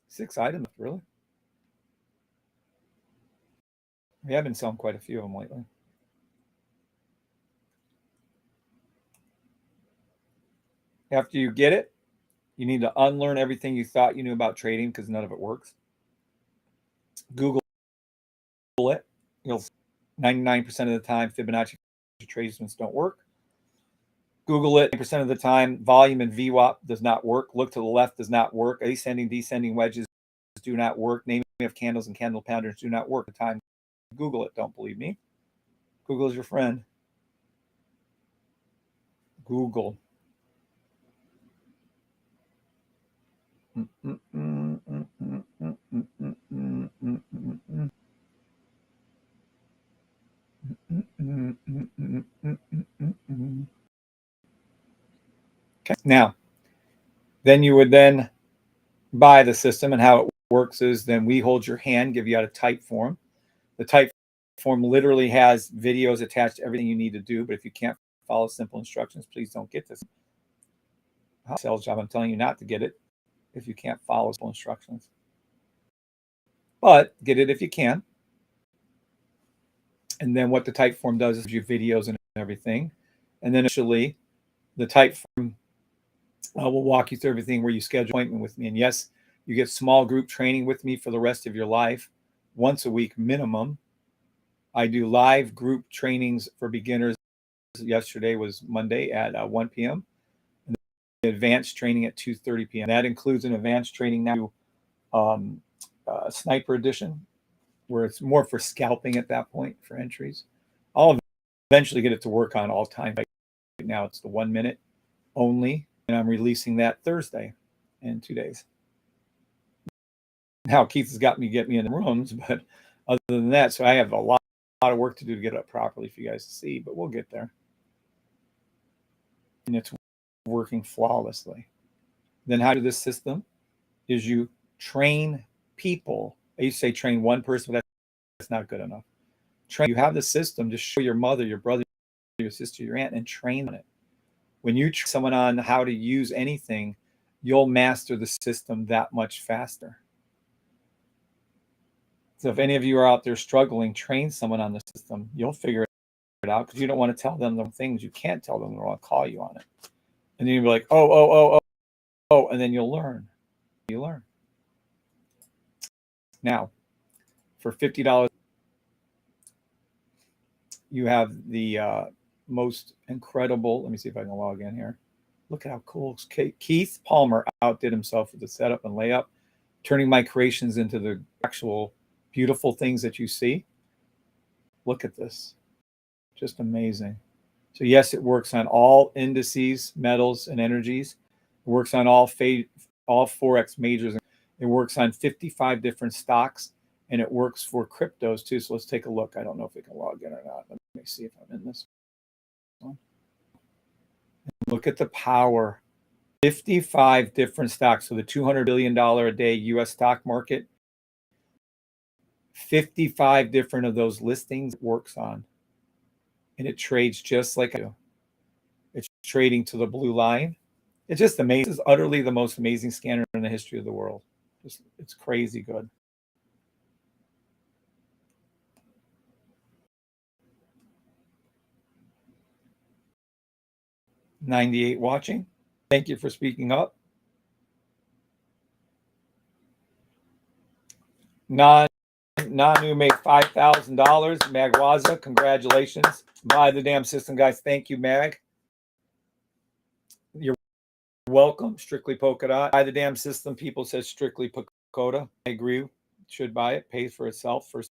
6 items, really? We have been selling quite a few of them lately. After you get it, you need to unlearn everything you thought you knew about trading because none of it works. Google it. You'll 99% of the time Fibonacci retracements don't work. Google it. 90% of the time, volume and VWAP does not work. Look to the left does not work. Ascending, descending wedges do not work. Naming of candles and candle pounders do not work. The time, Google it. Don't believe me. Google is your friend. Google. Okay. Now, then you would then buy the system, and how it works is then we hold your hand, give you out a type form. The type form literally has videos attached to everything you need to do, but if you can't follow simple instructions, please don't get this. Sales job, I'm telling you not to get it if you can't follow simple instructions. But get it if you can. And then what the type form does is give you videos and everything. And then initially, the type form will walk you through everything where you schedule an appointment with me. And yes, you get small group training with me for the rest of your life, once a week minimum. I do live group trainings for beginners. Yesterday was Monday at 1 p.m. and advanced training at 2:30 p.m. That includes an advanced training now, sniper edition, where it's more for scalping at that point for entries. I'll eventually get it to work on all time. Right now it's the 1 minute only, and I'm releasing that Thursday in 2 days. Now Keith has got me get me in the rooms, but other than that, so I have a lot of work to do to get it up properly for you guys to see, but we'll get there. And it's working flawlessly. Then how to do this system is you train people. I used to say train one person, but that's not good enough. You have the system, just show your mother, your brother, your sister, your aunt, and train on it. When you train someone on how to use anything, you'll master the system that much faster. So if any of you are out there struggling, train someone on the system. You'll figure it out, because you don't want to tell them the things you can't tell them. They'll call you on it. And then you'll be like, oh, and then you'll learn. You learn. Now, for $50, you have the most incredible, let me see if I can log in here. Look at how cool. Keith Palmer outdid himself with the setup and layup, turning my creations into the actual beautiful things that you see. Look at this. Just amazing. So yes, it works on all indices, metals, and energies. It works on all Forex majors. It works on 55 different stocks, and it works for cryptos too. So let's take a look. I don't know if we can log in or not. Let me see if I'm in this one. Look at the power. 55 different stocks. So the $200 billion a day US stock market, 55 different of those listings it works on. And it trades just like I do. It's trading to the blue line. It's just amazing. This is utterly the most amazing scanner in the history of the world. It's crazy good. $98 watching. Thank you for speaking up. Nanu made $5,000. Magwaza, congratulations. Buy the damn system, guys. Thank you, Mag. You're welcome. Strictly polka dot. Buy the damn system. People said strictly Pagoda. I agree. Should buy it. Pays for itself. First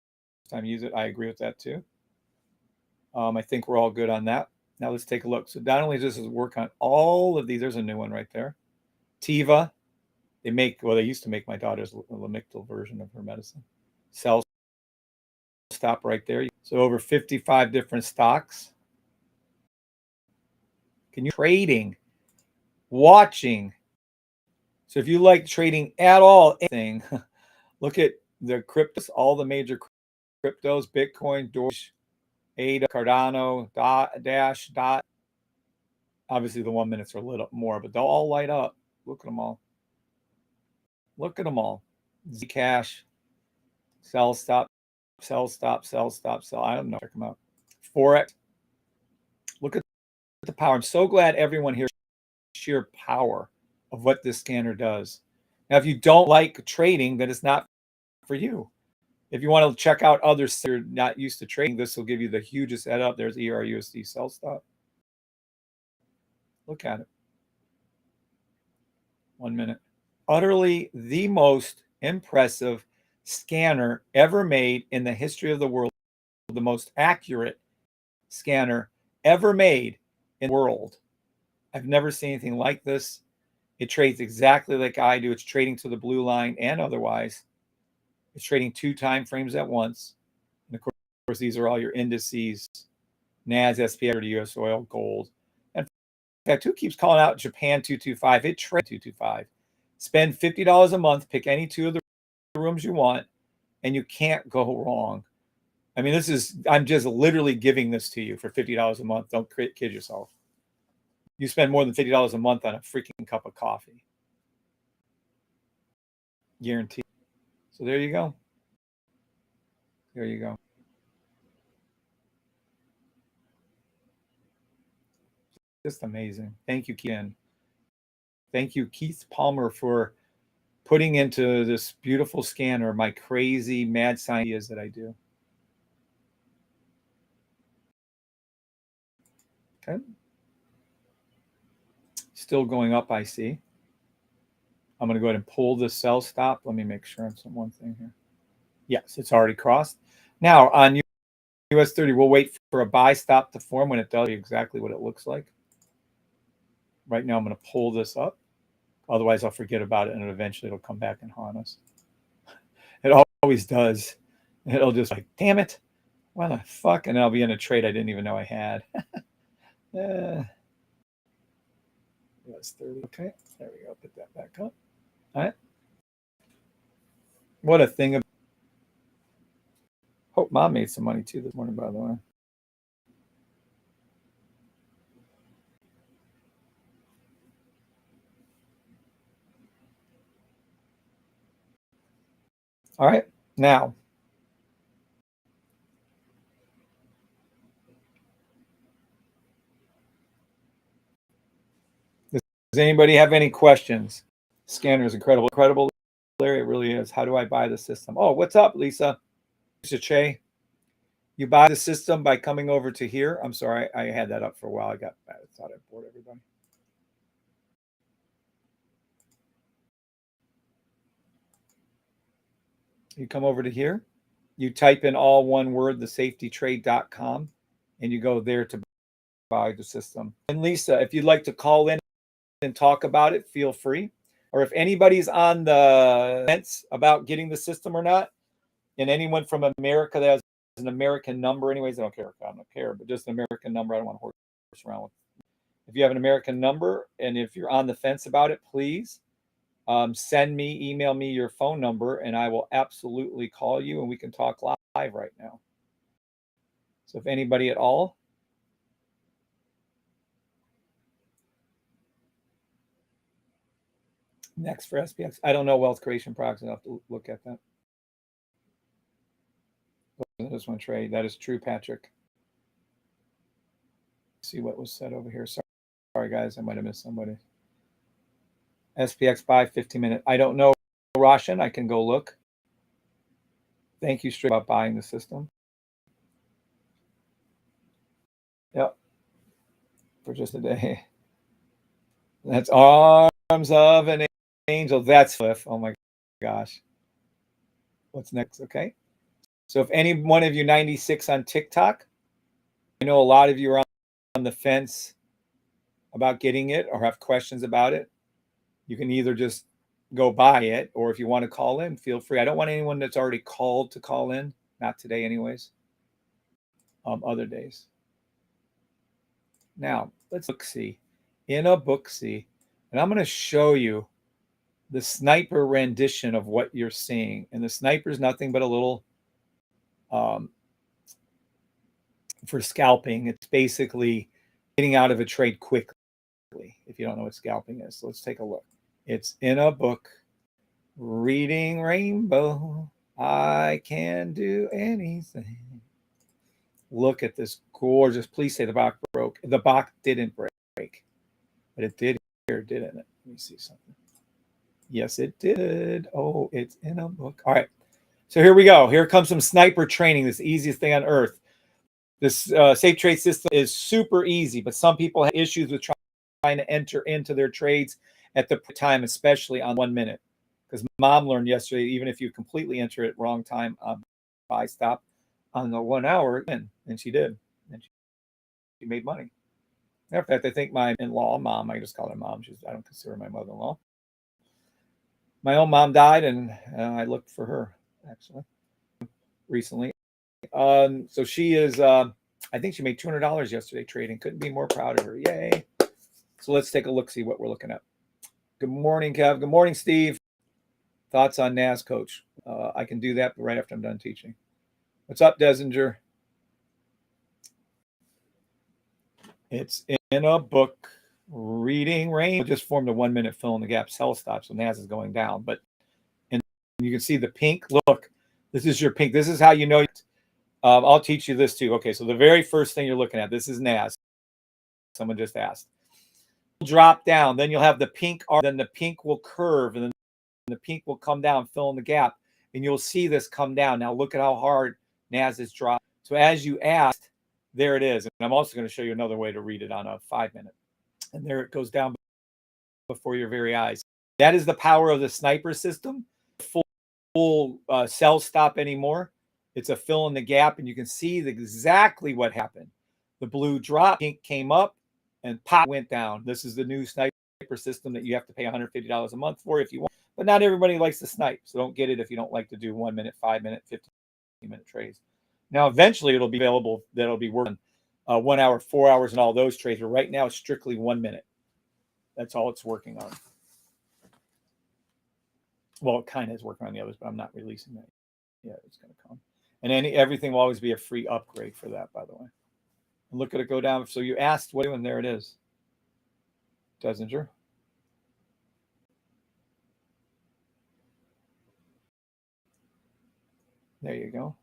time use it. I agree with that too. I think we're all good on that. Now let's take a look. So not only does this work on all of these, there's a new one right there. Tiva. They used to make my daughter's Lamictal version of her medicine. Cell stop right there. So over 55 different stocks. Can you trading, watching? So if you like trading at all, anything, look at the cryptos, all the major cryptos, Bitcoin, Doge, ADA, Cardano, Dash, Dot. Obviously the 1 minutes are lit up more, but they'll all light up. Look at them all. Look at them all. Zcash, sell, stop, sell, stop, sell, stop, sell. I don't know. Check them out. Forex. Look at the power. I'm so glad everyone here sheer power of what this scanner does. Now, if you don't like trading, then it's not for you. If you want to check out others that are not used to trading, this will give you the hugest head up. There's ERUSD sell stop. Look at it. 1 minute. Utterly the most impressive scanner ever made in the history of the world. The most accurate scanner ever made in the world. I've never seen anything like this. It trades exactly like I do. It's trading to the blue line and otherwise. It's trading 2 time frames at once. And of course, these are all your indices, NAS, SPX, US oil, gold. And in fact, who keeps calling out Japan 225? It trades 225. Spend $50 a month, pick any 2 of the rooms you want, and you can't go wrong. I mean, I'm just literally giving this to you for $50 a month. Don't kid yourself. You spend more than $50 a month on a freaking cup of coffee. Guaranteed. So there you go. There you go. Just amazing. Thank you, Ken. Thank you, Keith Palmer, for putting into this beautiful scanner my crazy mad science ideas that I do. Okay. Still going up, I see. I'm going to go ahead and pull the sell stop. Let me make sure I'm on one thing here. Yes, it's already crossed. Now on US 30, we'll wait for a buy stop to form. When it does, exactly what it looks like. Right now, I'm going to pull this up. Otherwise, I'll forget about it, and eventually it'll come back and haunt us. It always does. It'll just like, damn it. What the fuck? And I'll be in a trade I didn't even know I had. US 30. Okay, there we go. Put that back up. All right. What a thing. Hope Mom made some money too this morning, by the way. All right, now. Does anybody have any questions? Scanner is incredible. Incredible, Larry. It really is. How do I buy the system? Oh, what's up, Lisa? Lisa Che. You buy the system by coming over to here. I'm sorry, I had that up for a while. I thought I bored everybody. You come over to here. You type in all one word, thesafetytrade.com, and you go there to buy the system. And Lisa, if you'd like to call in and talk about it, feel free. Or if anybody's on the fence about getting the system or not, and anyone from America that has an American number, anyways, I don't care. I don't care, but just an American number. I don't want to horse around with. If you have an American number, and if you're on the fence about it, please send me, email me your phone number, and I will absolutely call you, and we can talk live right now. So if anybody at all. Next for SPX. I don't know wealth creation products. I'll have to look at that. This one trade. That is true, Patrick. See what was said over here. Sorry, guys. I might have missed somebody. SPX buy 15-minute. I don't know, Roshan. I can go look. Thank you, straight about buying the system. Yep. For just a day. That's arms of an angel. That's Cliff. Oh my gosh. What's next? Okay. So if any one of you 96 on TikTok, I know a lot of you are on the fence about getting it or have questions about it. You can either just go buy it, or if you want to call in, feel free. I don't want anyone that's already called to call in. Not today anyways. Other days. Now, let's look see. In a book see. And I'm going to show you the sniper rendition of what you're seeing. And the sniper is nothing but a little for scalping. It's basically getting out of a trade quickly, if you don't know what scalping is. So let's take a look. It's in a book, Reading Rainbow. I can do anything. Look at this gorgeous. Please say the box broke. The box didn't break, but it did here, didn't it? Let me see something. Yes, it did. Oh, it's in a book. All right. So here we go. Here comes some sniper training. This easiest thing on earth. This safe trade system is super easy, but some people have issues with trying to enter into their trades at the time, especially on 1 minute. Because Mom learned yesterday, even if you completely enter it wrong time on buy stop on the 1 hour, and she did. And she made money. Matter of fact, I think my in-law, Mom, I just call her Mom. I don't consider her my mother-in-law. My own mom died, and I looked for her, actually, recently. So she is, I think she made $200 yesterday trading. Couldn't be more proud of her. Yay. So let's take a look, see what we're looking at. Good morning, Kev. Good morning, Steve. Thoughts on NAS, Coach? I can do that right after I'm done teaching. What's up, Desinger? It's in a book, Reading Rain. Just formed a 1 minute fill in the gap sell stop, so NAS is going down. But and you can see the pink. Look, this is your pink. This is how you know. I'll teach you this too. Okay, so the very first thing you're looking at, this is NAS. Someone just asked. drop down. Then you'll have the pink arc. Then the pink will curve, and then the pink will come down, fill in the gap, and you'll see this come down. Now look at how hard NAS is dropped. So as you asked, there it is. And I'm also going to show you another way to read it on a 5-minute. And there it goes down before your very eyes. That is the power of the sniper system. Full sell stop anymore. It's a fill in the gap, and you can see exactly what happened. The blue dropped, pink came up, and pop went down. This is the new sniper system that you have to pay $150 a month for if you want. But not everybody likes to snipe, so don't get it if you don't like to do 1 minute, 5 minute, 15-minute trades. Now, eventually, it'll be available that it'll be working 1 hour, 4 hours, and all those trades. But right now, it's strictly 1 minute. That's all it's working on. Well, it kind of is working on the others, but I'm not releasing that. Yeah, it's going to come. And everything will always be a free upgrade for that, by the way. And look at it go down. So you asked what, and there it is. Desinger. There you go.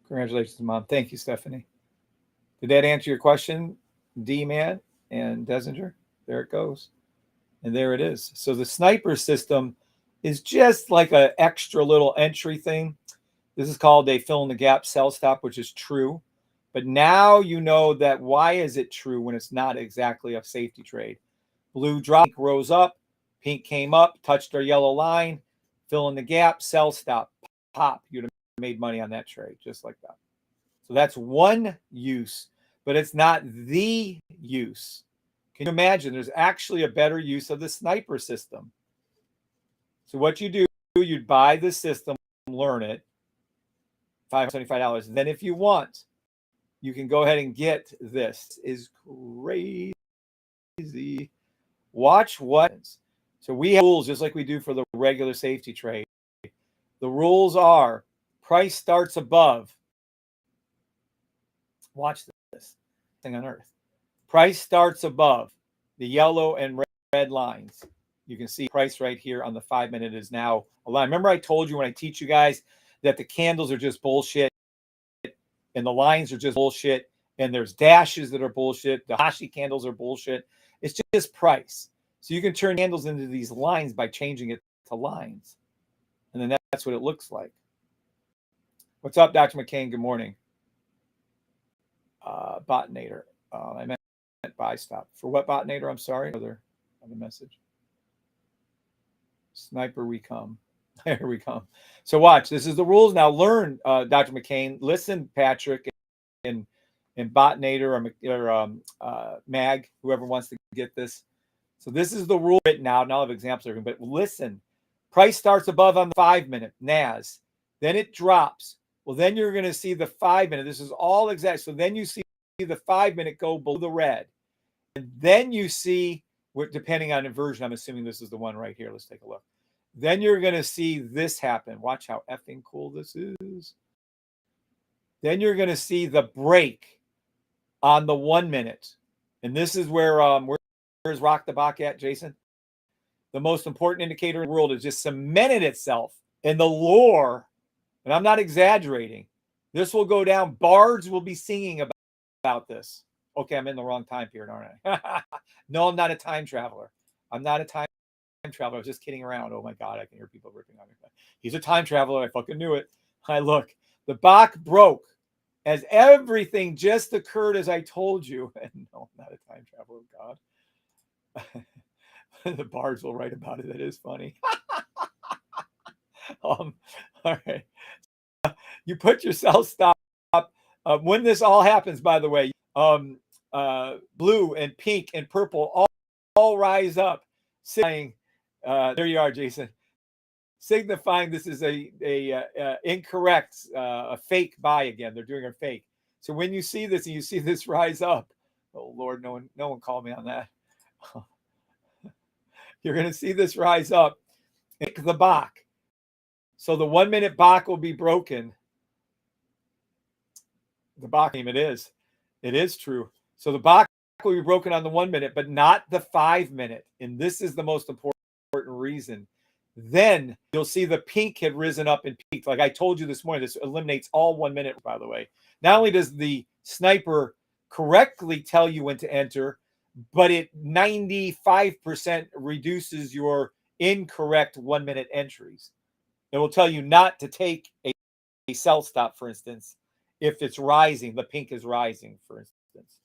Congratulations, Mom. Thank you, Stephanie. Did that answer your question, D-Man and Desinger? There it goes. And there it is. So the sniper system is just like an extra little entry thing. This is called a fill in the gap sell stop, which is true. But now you know that why is it true when it's not exactly a safety trade? Blue drop, rose up, pink came up, touched our yellow line, fill in the gap, sell stop, pop. You'd have made money on that trade just like that. So that's one use, but it's not the use. Can you imagine? There's actually a better use of the sniper system. So what you do, you'd buy the system, learn it, $575. Then if you want, you can go ahead and get this. Is crazy. Watch what. So we have rules just like we do for the regular safety trade. The rules are price starts above. Watch this thing on earth. Price starts above the yellow and red lines. You can see price right here on the 5-minute is now aligned. Remember I told you when I teach you guys that the candles are just bullshit and the lines are just bullshit and there's dashes that are bullshit. The Hashi candles are bullshit. It's just price. So you can turn candles into these lines by changing it to lines. And then that's what it looks like. What's up, Dr. McCain? Good morning. Botnator. I meant buy stop. For what botnator? I'm sorry. Other message. Sniper we come. Here we come. So watch. This is the rules. Now learn, Dr. McCain. Listen, Patrick and botnator or Mag, whoever wants to get this. So this is the rule written out. Now I have examples, but listen. Price starts above on the 5-minute NAS. Then it drops. Well, then you're going to see the 5-minute. This is all exact. So then you see the 5-minute go below the red. And then you see, depending on inversion, I'm assuming this is the one right here. Let's take a look. Then you're going to see this happen. Watch how effing cool this is. Then you're going to see the break on the 1-minute. And this is where, where's Rock the Bach at, Jason? The most important indicator in the world has just cemented itself in the lore. And I'm not exaggerating. This will go down. Bards will be singing about this. Okay, I'm in the wrong time period, aren't I? No, I'm not a time traveler. I'm not a time traveler. I was just kidding around. Oh my God, I can hear people ripping on me. He's a time traveler. I fucking knew it. I look. The Bach broke as everything just occurred as I told you. And no, I'm not a time traveler. God. The bards will write about it. That is funny. All right. You put your sell stop. When this all happens, by the way, blue and pink and purple all rise up, saying, there you are, Jason, signifying this is a incorrect, a fake buy again. They're doing a fake. So when you see this and you see this rise up, oh Lord, no one called me on that. You're going to see this rise up. Pick the Bach. So the 1-minute Bach will be broken. The Bach name, it is true. So the Bach will be broken on the 1-minute, but not the 5-minute. And this is the most important reason. Then you'll see the pink had risen up and peaked. Like I told you this morning, this eliminates all 1 minute, by the way. Not only does the sniper correctly tell you when to enter, but it 95% reduces your incorrect 1 minute entries. It will tell you not to take a sell stop, for instance, if it's rising, the pink is rising, for instance.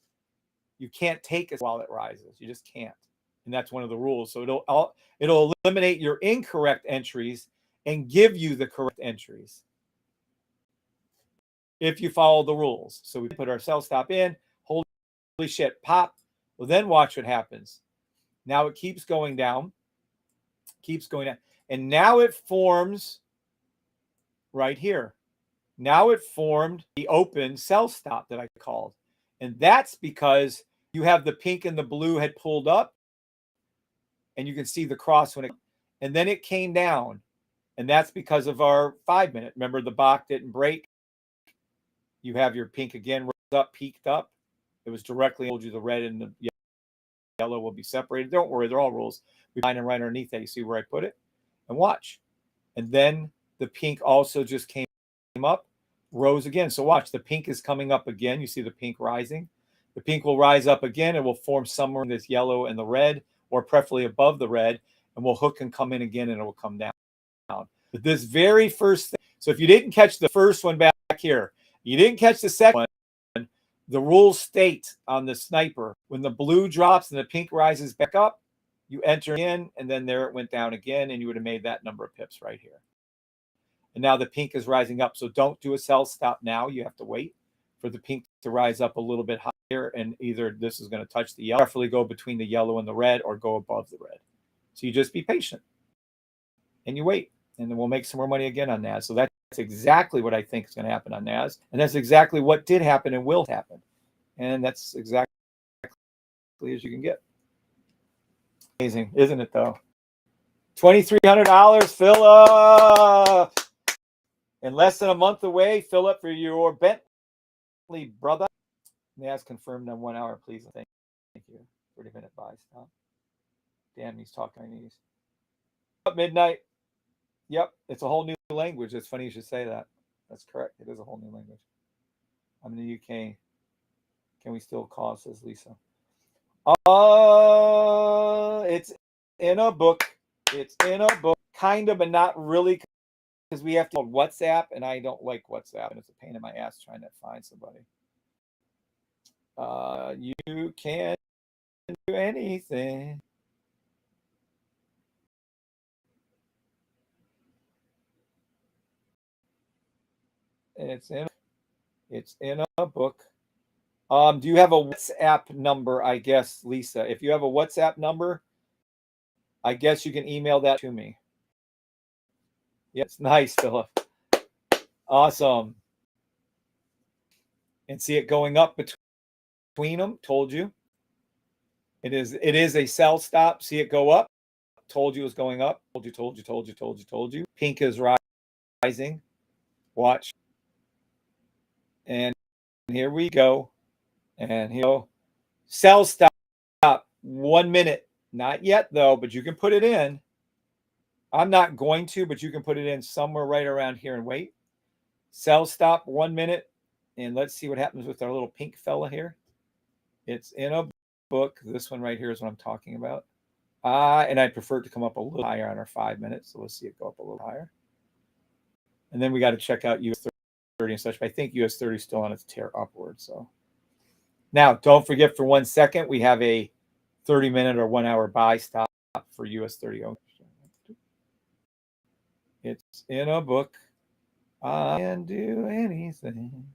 You can't take it while it rises. You just can't. And that's one of the rules. So it'll eliminate your incorrect entries and give you the correct entries if you follow the rules. So we put our sell stop in, holy shit, pop. Well, then watch what happens. Now it keeps going down, and now it forms right here. Now it formed the open sell stop that I called. And that's because you have the pink and the blue had pulled up, and you can see the cross when it, and then it came down. And that's because of our 5 minute. Remember, the Bach didn't break. You have your pink again, rose up, peaked up. It was directly told you the red and the yellow will be separated. Don't worry, they're all rules. We find them right underneath that. You see where I put it? And watch. And then the pink also just came up, rose again. So watch, the pink is coming up again. You see the pink rising. The pink will rise up again. It will form somewhere in this yellow and the red, or preferably above the red, and will hook and come in again, and it will come down. But this very first thing, so if you didn't catch the first one back here, you didn't catch the second one, the rules state on the sniper, when the blue drops and the pink rises back up, you enter in, and then there it went down again, and you would have made that number of pips right here. And now the pink is rising up. So don't do a sell stop now. You have to wait for the pink to rise up a little bit higher, and either this is going to touch the yellow, preferably go between the yellow and the red, or go above the red. So you just be patient and you wait, and then we'll make some more money again on NAS. So that's exactly what I think is going to happen on NAS. And that's exactly what did happen and will happen. And that's exactly as you can get. Amazing, isn't it, though? $2,300, Philip. In less than a month away, Philip, for your Bentley, brother. NAS confirmed on 1 hour, please. Thank you. 30-minute buy stop. Damn, he's talking Chinese. Midnight. Yep, it's a whole new language. It's funny you should say that. That's correct. It is a whole new language. I'm in the UK. Can we still call, says Lisa. It's in a book. It's in a book. Kind of, but not really, because we have to WhatsApp, and I don't like WhatsApp, and it's a pain in my ass trying to find somebody. You can't do anything. It's in a book. Do you have a WhatsApp number? I guess, Lisa, if you have a WhatsApp number, I guess you can email that to me. Yes, nice, Philip. Awesome. And see it going up between them. Told you. It is a sell stop. See it go up. Told you it's going up. Told you. Pink is rising. Watch. And here we go. And here we go. Sell stop. 1 minute. Not yet, though, but you can put it in. I'm not going to, but you can put it in somewhere right around here and wait. Sell stop 1 minute. And let's see what happens with our little pink fella here. It's in a book. This one right here is what I'm talking about. And I'd prefer it to come up a little higher on our 5 minutes. So let's see it go up a little higher. And then we got to check out US 30 and such. But I think US 30 is still on its tear upward. So now don't forget, for 1 second, we have a 30-minute or 1 hour buy stop for US 30. It's in a book. I can do anything.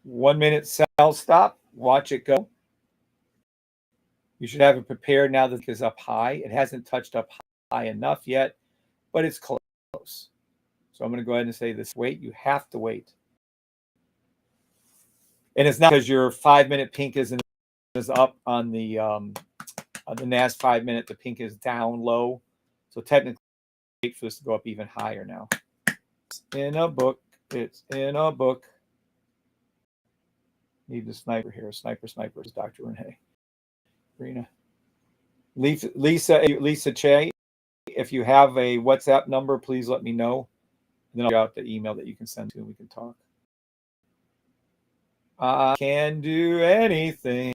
1 minute sell stop. Watch it go. You should have it prepared now that it is up high. It hasn't touched up high enough yet, but it's close. So I'm going to go ahead and say this. Wait. You have to wait. And it's not because your 5 minute pink is up on the NAS 5 minute. The pink is down low. So technically, wait for this to go up even higher now. It's in a book. It's in a book. Need the sniper here. Sniper is Dr. Renee. Rena. Lisa Che, if you have a WhatsApp number, please let me know. And then I'll get out the email that you can send to, and we can talk. I can do anything.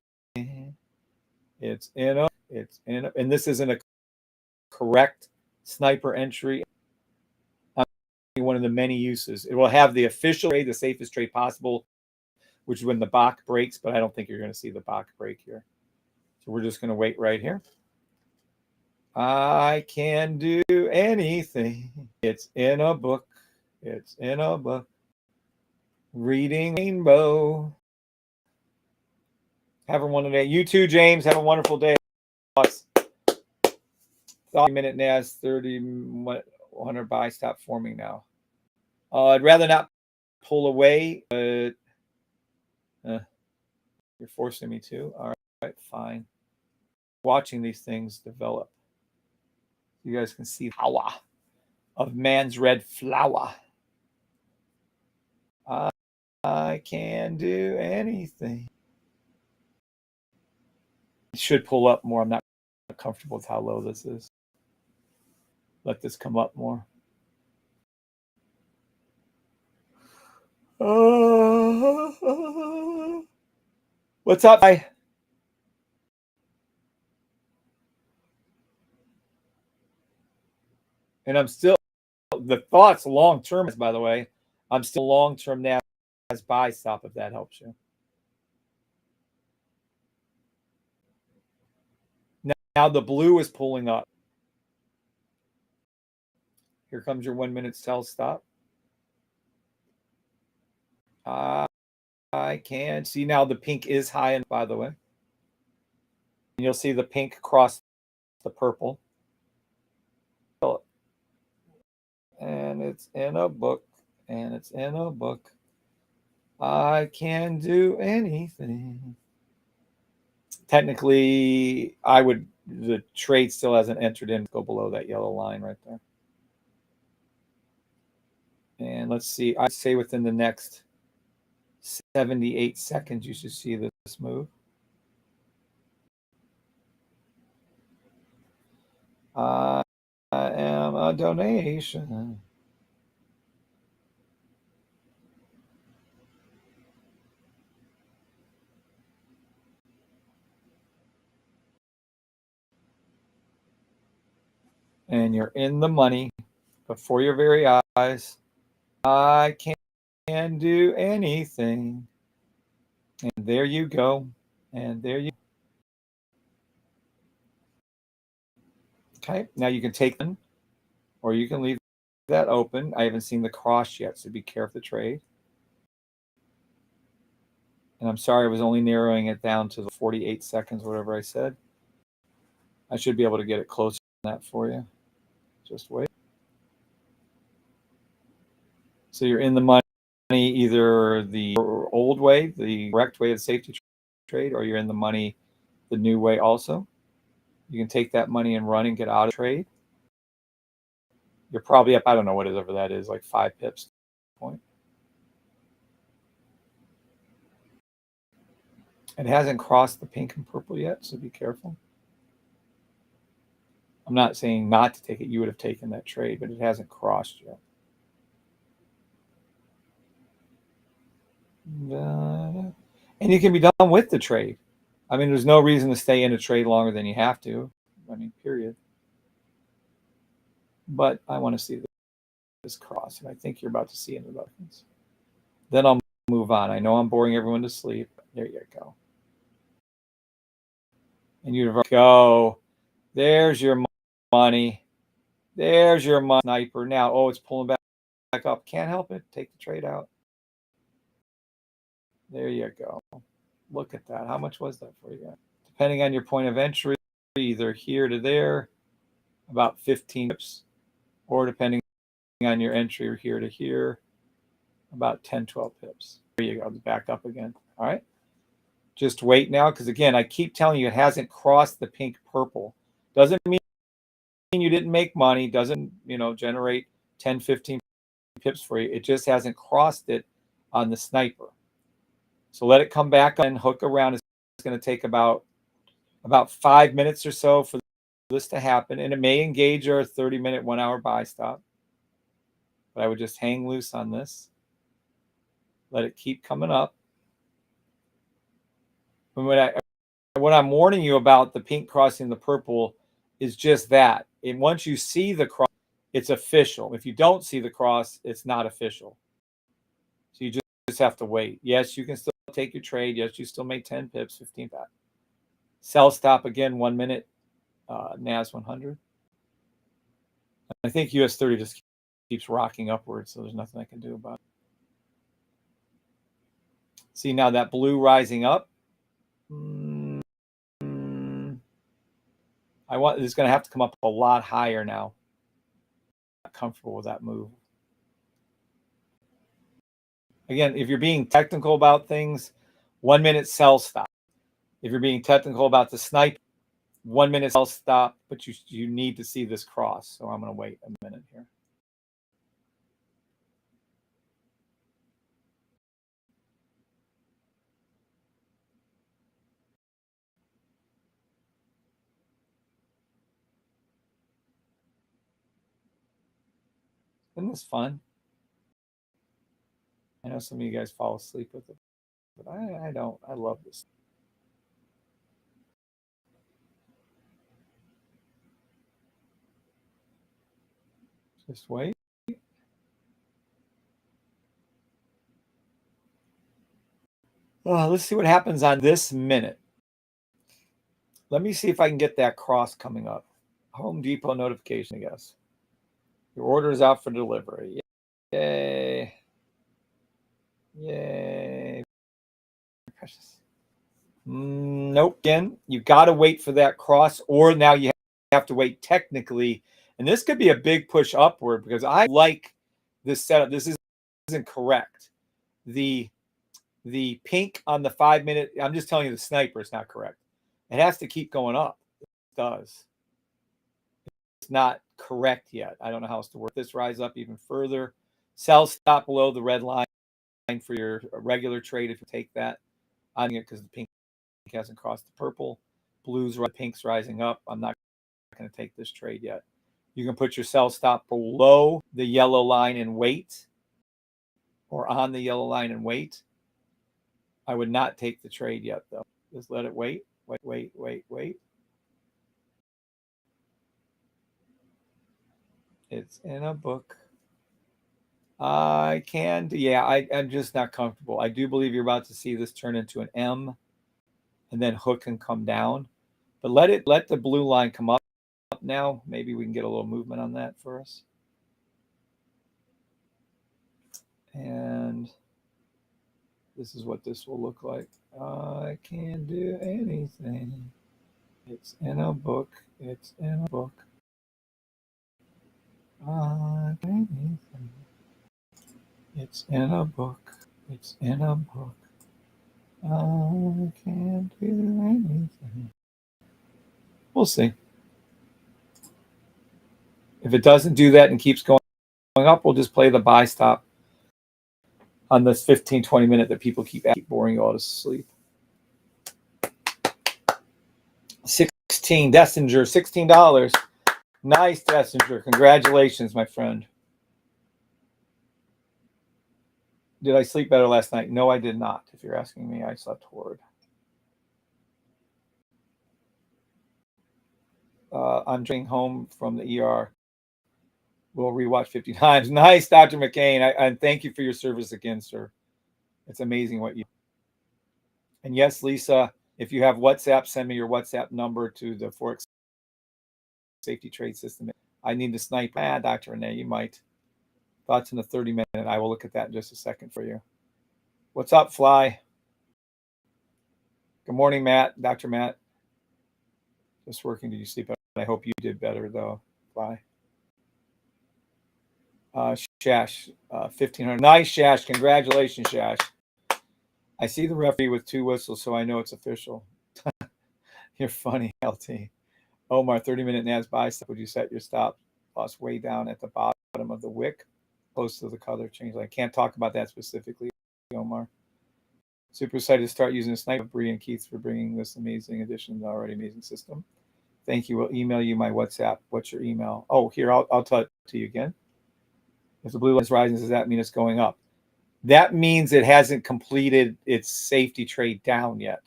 It's in a, and this isn't a correct sniper entry. One of the many uses. It will have the official trade, the safest trade possible, which is when the Bach breaks, but I don't think you're going to see the Bach break here. So we're just going to wait right here. I can do anything. It's in a book. It's in a book. Reading Rainbow. Have a wonderful day. You too, James. Have a wonderful day. 30-minute NAS, 100 buy. Stop forming now. I'd rather not pull away, but you're forcing me to. All right, fine. Watching these things develop. You guys can see power of man's red flower. I can do anything. It should pull up more. I'm not comfortable with how low this is. Let this come up more. What's up, guy? And I'm still, the thoughts long-term, by the way, I'm still long-term NAS buy stop, if that helps you. Now the blue is pulling up. Here comes your 1 minute sell stop. I can see now the pink is high, and by the way, you'll see the pink cross the purple. And it's in a book, and it's in a book. I can do anything. Technically, the trade still hasn't entered in. Go below that yellow line right there. And let's see, I'd say within the next 78 seconds, you should see this move. I am a donation. And you're in the money before your very eyes. I can do anything. And there you go. And there you go. Okay, now you can take them, or you can leave that open. I haven't seen the cross yet, so be careful of the trade. And I'm sorry, I was only narrowing it down to the 48 seconds, whatever I said. I should be able to get it closer than that for you. Just wait. So you're in the money either the old way, the correct way of safety trade, or you're in the money the new way also. You can take that money and run and get out of trade. You're probably up, I don't know whatever that is, like 5 pips point. It hasn't crossed the pink and purple yet, so be careful. I'm not saying not to take it. You would have taken that trade, but it hasn't crossed yet. And you can be done with the trade. I mean, there's no reason to stay in a trade longer than you have to. I mean, period. But I want to see this cross, and I think you're about to see it in the buttons. Then I'll move on. I know I'm boring everyone to sleep. There you go. And you go. There's your money. There's your money, sniper. Now, oh, it's pulling back up. Can't help it. Take the trade out. There you go. Look at that. How much was that for you? Depending on your point of entry, either here to there, about 15 pips, or depending on your entry, or here to here, about 10, 12 pips. There you go. Back up again. All right. Just wait now, because again, I keep telling you, it hasn't crossed the pink purple. Doesn't mean you didn't make money. Doesn't, generate 10, 15 pips for you. It just hasn't crossed it on the sniper. So let it come back and hook around. It's going to take about 5 minutes or so for this to happen, and it may engage our 30-minute, 1 hour buy stop. But I would just hang loose on this. Let it keep coming up. What I'm warning you about the pink crossing the purple is just that. And once you see the cross, it's official. If you don't see the cross, it's not official. So you just have to wait. Yes, you can still take your trade. Yes, you still make 10 pips, 15 back. Sell stop again, 1 minute, NAS 100. I think US 30 just keeps rocking upwards, so there's nothing I can do about it. See now that blue rising up. It's going to have to come up a lot higher now. I'm not comfortable with that move. Again, if you're being technical about things, 1 minute sell stop. If you're being technical about the snipe, 1 minute sell stop, but you need to see this cross. So I'm going to wait a minute here. Isn't this fun? I know some of you guys fall asleep with it, but I don't. I love this. Just wait. Let's see what happens on this minute. Let me see if I can get that cross coming up. Home Depot notification, I guess. Your order is out for delivery. Yay. Yay. Precious. Nope. Again, you got to wait for that cross, or now you have to wait technically. And this could be a big push upward because I like this setup. This isn't correct. The pink on the 5 minute, I'm just telling you the sniper is not correct. It has to keep going up. It does. It's not correct yet. I don't know how else to work this. Rise up even further. Sell stop below the red line for your regular trade if you take that on it because the pink hasn't crossed the purple. Pink's rising up. I'm not going to take this trade yet. You can put your sell stop below the yellow line and wait, or on the yellow line and wait. I would not take the trade yet, though. Just let it wait. Wait. It's in a book. I can, I'm just not comfortable. I do believe you're about to see this turn into an M, and then hook can come down. But let the blue line come up now. Maybe we can get a little movement on that for us. And this is what this will look like. I can't do anything. It's in a book. It's in a book. Anything. It's in a book. It's in a book. I can't do anything. We'll see. If it doesn't do that and keeps going up, we'll just play the buy stop on this 15, 20 minute that people keep boring you all to sleep. 16, Dessinger, $16. Nice, Dessinger. Congratulations, my friend. Did I sleep better last night? No, I did not. If you're asking me, I slept horrid. I'm driving home from the ER. We'll rewatch 50 times. Nice, Dr. McCain. And thank you for your service again, sir. It's amazing what you. And yes, Lisa, if you have WhatsApp, send me your WhatsApp number to the Forex Safety Trade System. I need to snipe. Dr. Renee, you might. Thoughts in the 30 minute. I will look at that in just a second for you. What's up, Fly? Good morning, Matt. Dr. Matt. Just working. Did you sleep better? I hope you did better, though, Fly. Shash, 1,500. Nice, Shash. Congratulations, Shash. I see the referee with 2 whistles, so I know it's official. You're funny, LT. Omar, 30-minute NAS buy stop. Would you set your stop loss way down at the bottom of the wick, close to the color change? I can't talk about that specifically, Omar. Super excited to start using the sniper. Bri and Keith for bringing this amazing addition to the already amazing system. Thank you. We'll email you my WhatsApp. What's your email? Oh, here, I'll tell it to you again. If the blue line is rising, does that mean it's going up? That means it hasn't completed its safety trade down yet.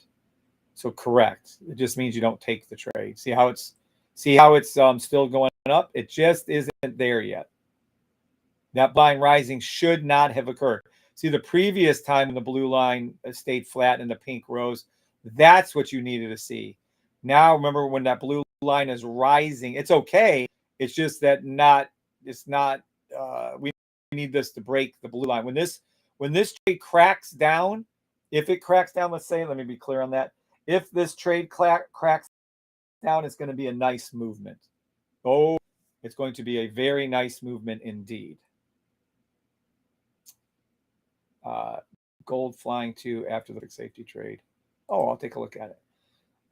So correct. It just means you don't take the trade. See how it's still going up? It just isn't there yet. That line rising should not have occurred. See, the previous time when the blue line stayed flat and the pink rose, that's what you needed to see. Now, remember when that blue line is rising, it's okay. It's just that we need this to break the blue line. When this trade cracks down, if it cracks down, let's say, let me be clear on that. If this trade cracks down, it's going to be a nice movement. Oh, it's going to be a very nice movement indeed. Gold flying to after the safety trade. Oh, I'll take a look at it.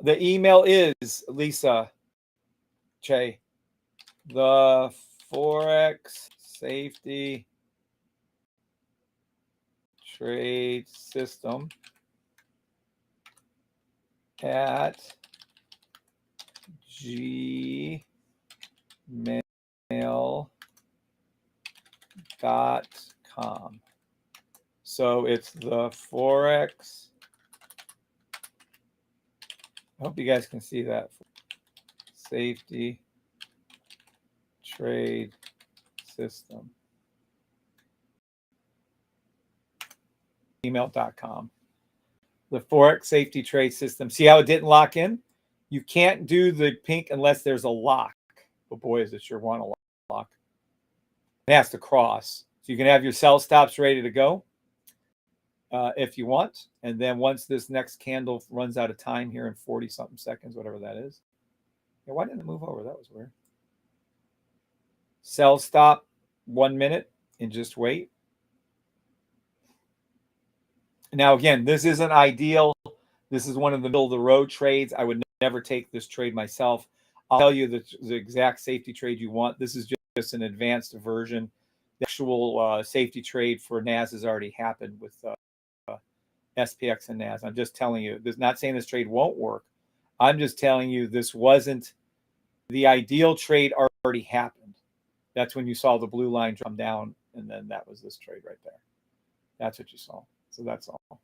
The email is Lisa Che, the Forex safety trade system at gmail.com. So it's the Forex. I hope you guys can see that. Safety trade system. Email.com. The Forex safety trade system. See how it didn't lock in? You can't do the pink unless there's a lock. But boy, is it sure want a lock. It has to cross. So you can have your sell stops ready to go if you want. And then once this next candle runs out of time here in 40-something seconds, whatever that is. Yeah, why didn't it move over? That was weird. Sell stop 1 minute and just wait. Now, again, this isn't ideal. This is one of the middle of the road trades. I would never take this trade myself. I'll tell you the exact safety trade you want. This is just an advanced version. The actual safety trade for NAS has already happened with SPX and NAS. I'm just telling you, this not saying this trade won't work. I'm just telling you this wasn't the ideal trade already happened. That's when you saw the blue line come down, and then that was this trade right there. That's what you saw. So that's all.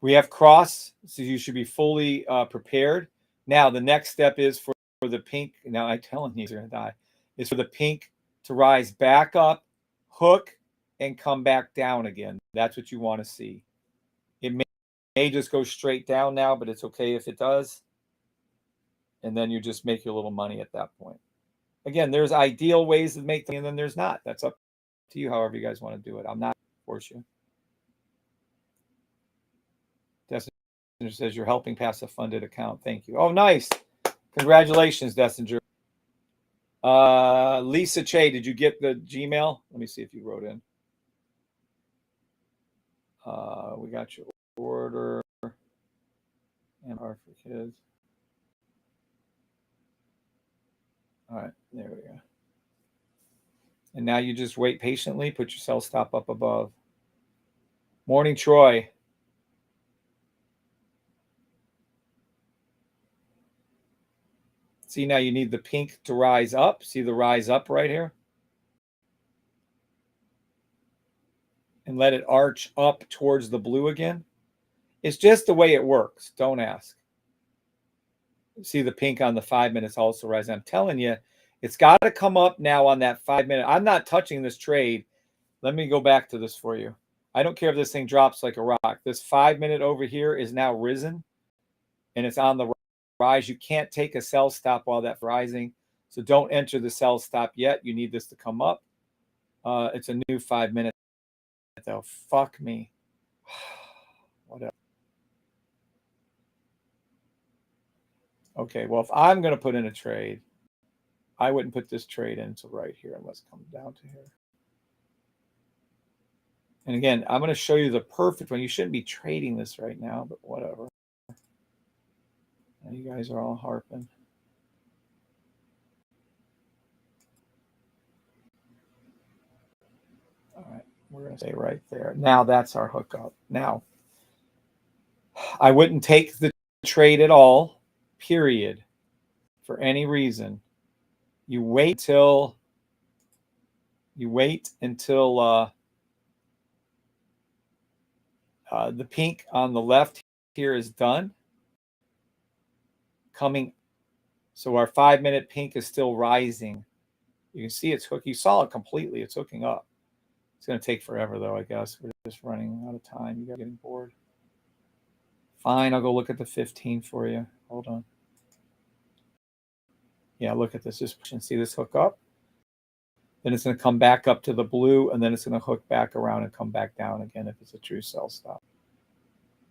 We have cross, so you should be fully prepared. Now, the next step is for the pink. Now, I'm telling you, you're going to die. Is for the pink to rise back up, hook, and come back down again. That's what you want to see. It may just go straight down now, but it's okay if it does. And then you just make your little money at that point. Again, there's ideal ways to make them, and then there's not. That's up to you, however you guys want to do it. I'm not force you. Dessinger says you're helping pass a funded account. Thank you. Oh, nice. Congratulations, Dessinger. Lisa Che, did you get the Gmail? Let me see if you wrote in. We got your order. And hard for kids. All right, there we go. And now you just wait patiently. Put your sell stop up above. Morning, Troy. See, now you need the pink to rise up. See the rise up right here? And let it arch up towards the blue again. It's just the way it works. Don't ask. See the pink on the 5 minutes also rise. I'm telling you, it's got to come up now on that 5 minute. I'm not touching this trade. Let me go back to this for you. I don't care if this thing drops like a rock. This 5 minute over here is now risen, and it's on the rise. You can't take a sell stop while that's rising. So don't enter the sell stop yet. You need this to come up. It's a new 5 minute though. Fuck me. Whatever. Okay, well, if I'm going to put in a trade, I wouldn't put this trade into right here unless it comes down to here. And again, I'm going to show you the perfect one. You shouldn't be trading this right now, but whatever. And you guys are all harping. All right, we're going to stay right there. Now that's our hookup. Now, I wouldn't take the trade at all, period, for any reason. You wait until the pink on the left here is done. Coming, so our 5-minute pink is still rising. You can see it's hook. You saw it completely. It's hooking up. It's going to take forever, though, I guess. We're just running out of time. You guys are getting bored. Fine, I'll go look at the 15 for you. Hold on. Yeah, look at this. Just push and see this hook up. Then it's going to come back up to the blue, and then it's going to hook back around and come back down again if it's a true sell stop.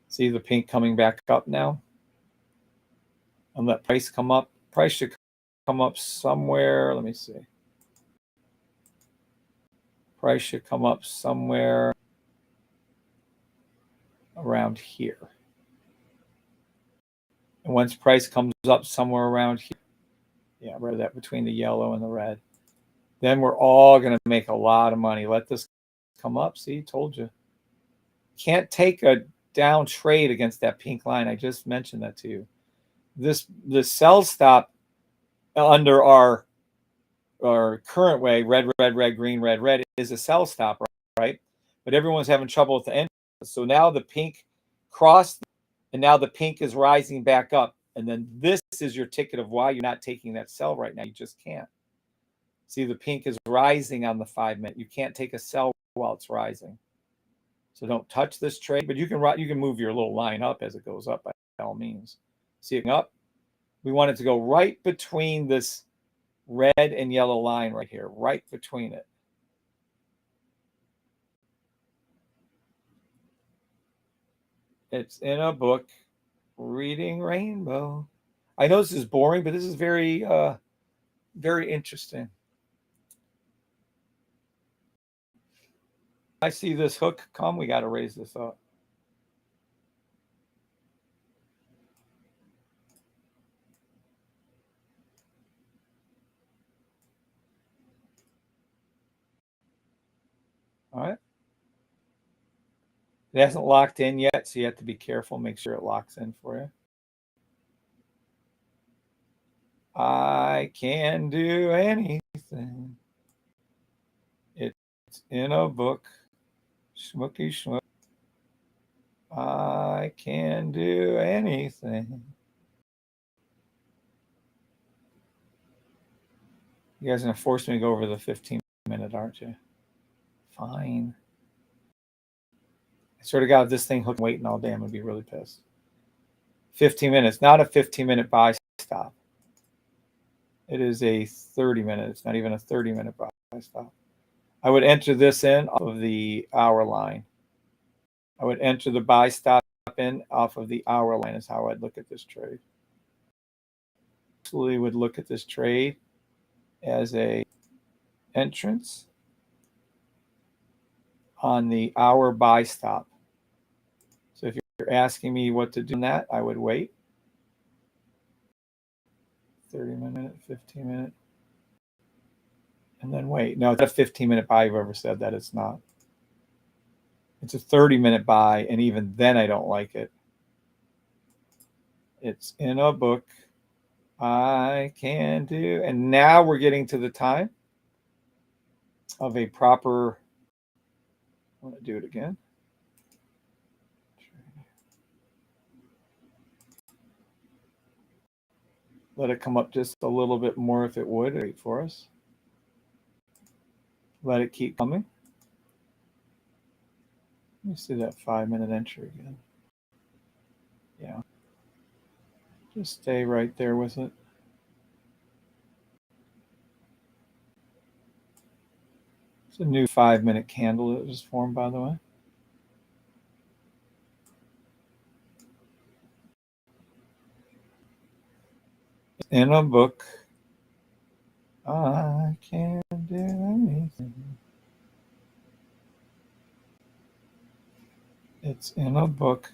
See the pink coming back up now? And let price come up. Price should come up somewhere. Let me see. Price should come up somewhere around here. And once price comes up somewhere around here, yeah, right that between the yellow and the red, then we're all going to make a lot of money. Let this come up. See, told you. Can't take a down trade against that pink line. I just mentioned that to you. The sell stop under our current way, red, red, red, green, red, red, is a sell stop, right? But everyone's having trouble with the end. So now the pink crossed, and now the pink is rising back up. And then this is your ticket of why you're not taking that sell right now. You just can't. See, the pink is rising on the 5-minute. You can't take a sell while it's rising. So don't touch this trade, but you can move your little line up as it goes up by all means. See it up? We want it to go right between this red and yellow line right here, right between it. It's in a book, Reading Rainbow. I know this is boring, but this is very, very interesting. I see this hook come. We got to raise this up. All right. It hasn't locked in yet, so you have to be careful. Make sure it locks in for you. I can do anything. It's in a book. Schmooky schmook. I can do anything. You guys are going to force me to go over the 15-minute, aren't you? Fine. I swear to God, if this thing hooked waiting all day, I'm going to be really pissed. 15 minutes, not a 15-minute buy stop. It is a 30-minute. It's not even a 30-minute buy stop. I would enter this in off of the hour line. I would enter the buy stop in off of the hour line is how I'd look at this trade. Absolutely would look at this trade as a entrance on the hour buy stop. So if you're asking me what to do on that, I would wait. 30-minute, 15-minute, and then wait. No, it's not a 15-minute buy. You've ever said that? It's not. It's a 30-minute buy, and even then I don't like it. It's in a book. I can do. And now we're getting to the time of a proper. I want to do it again. Let it come up just a little bit more if it would. Wait for us. Let it keep coming. Let me see that 5-minute entry again. Yeah. Just stay right there with it. It's a new 5-minute candle that was formed, by the way. In a book, I can do anything. It's in a book.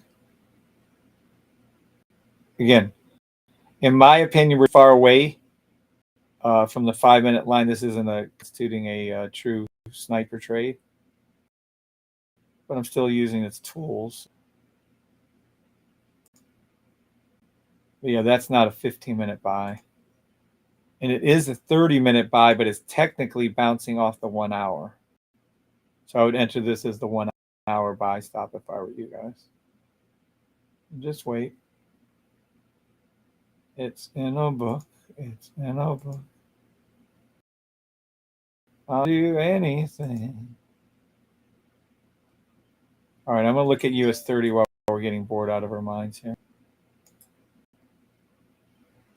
Again, in my opinion, we're far away from the 5-minute line. This isn't constituting a true sniper trade, but I'm still using its tools. But yeah, that's not a 15-minute buy. And it is a 30-minute buy, but it's technically bouncing off the 1 hour. So I would enter this as the 1 hour buy stop if I were you guys. Just wait. It's in a book. It's in a book. I'll do anything. All right, I'm going to look at US 30 while we're getting bored out of our minds here.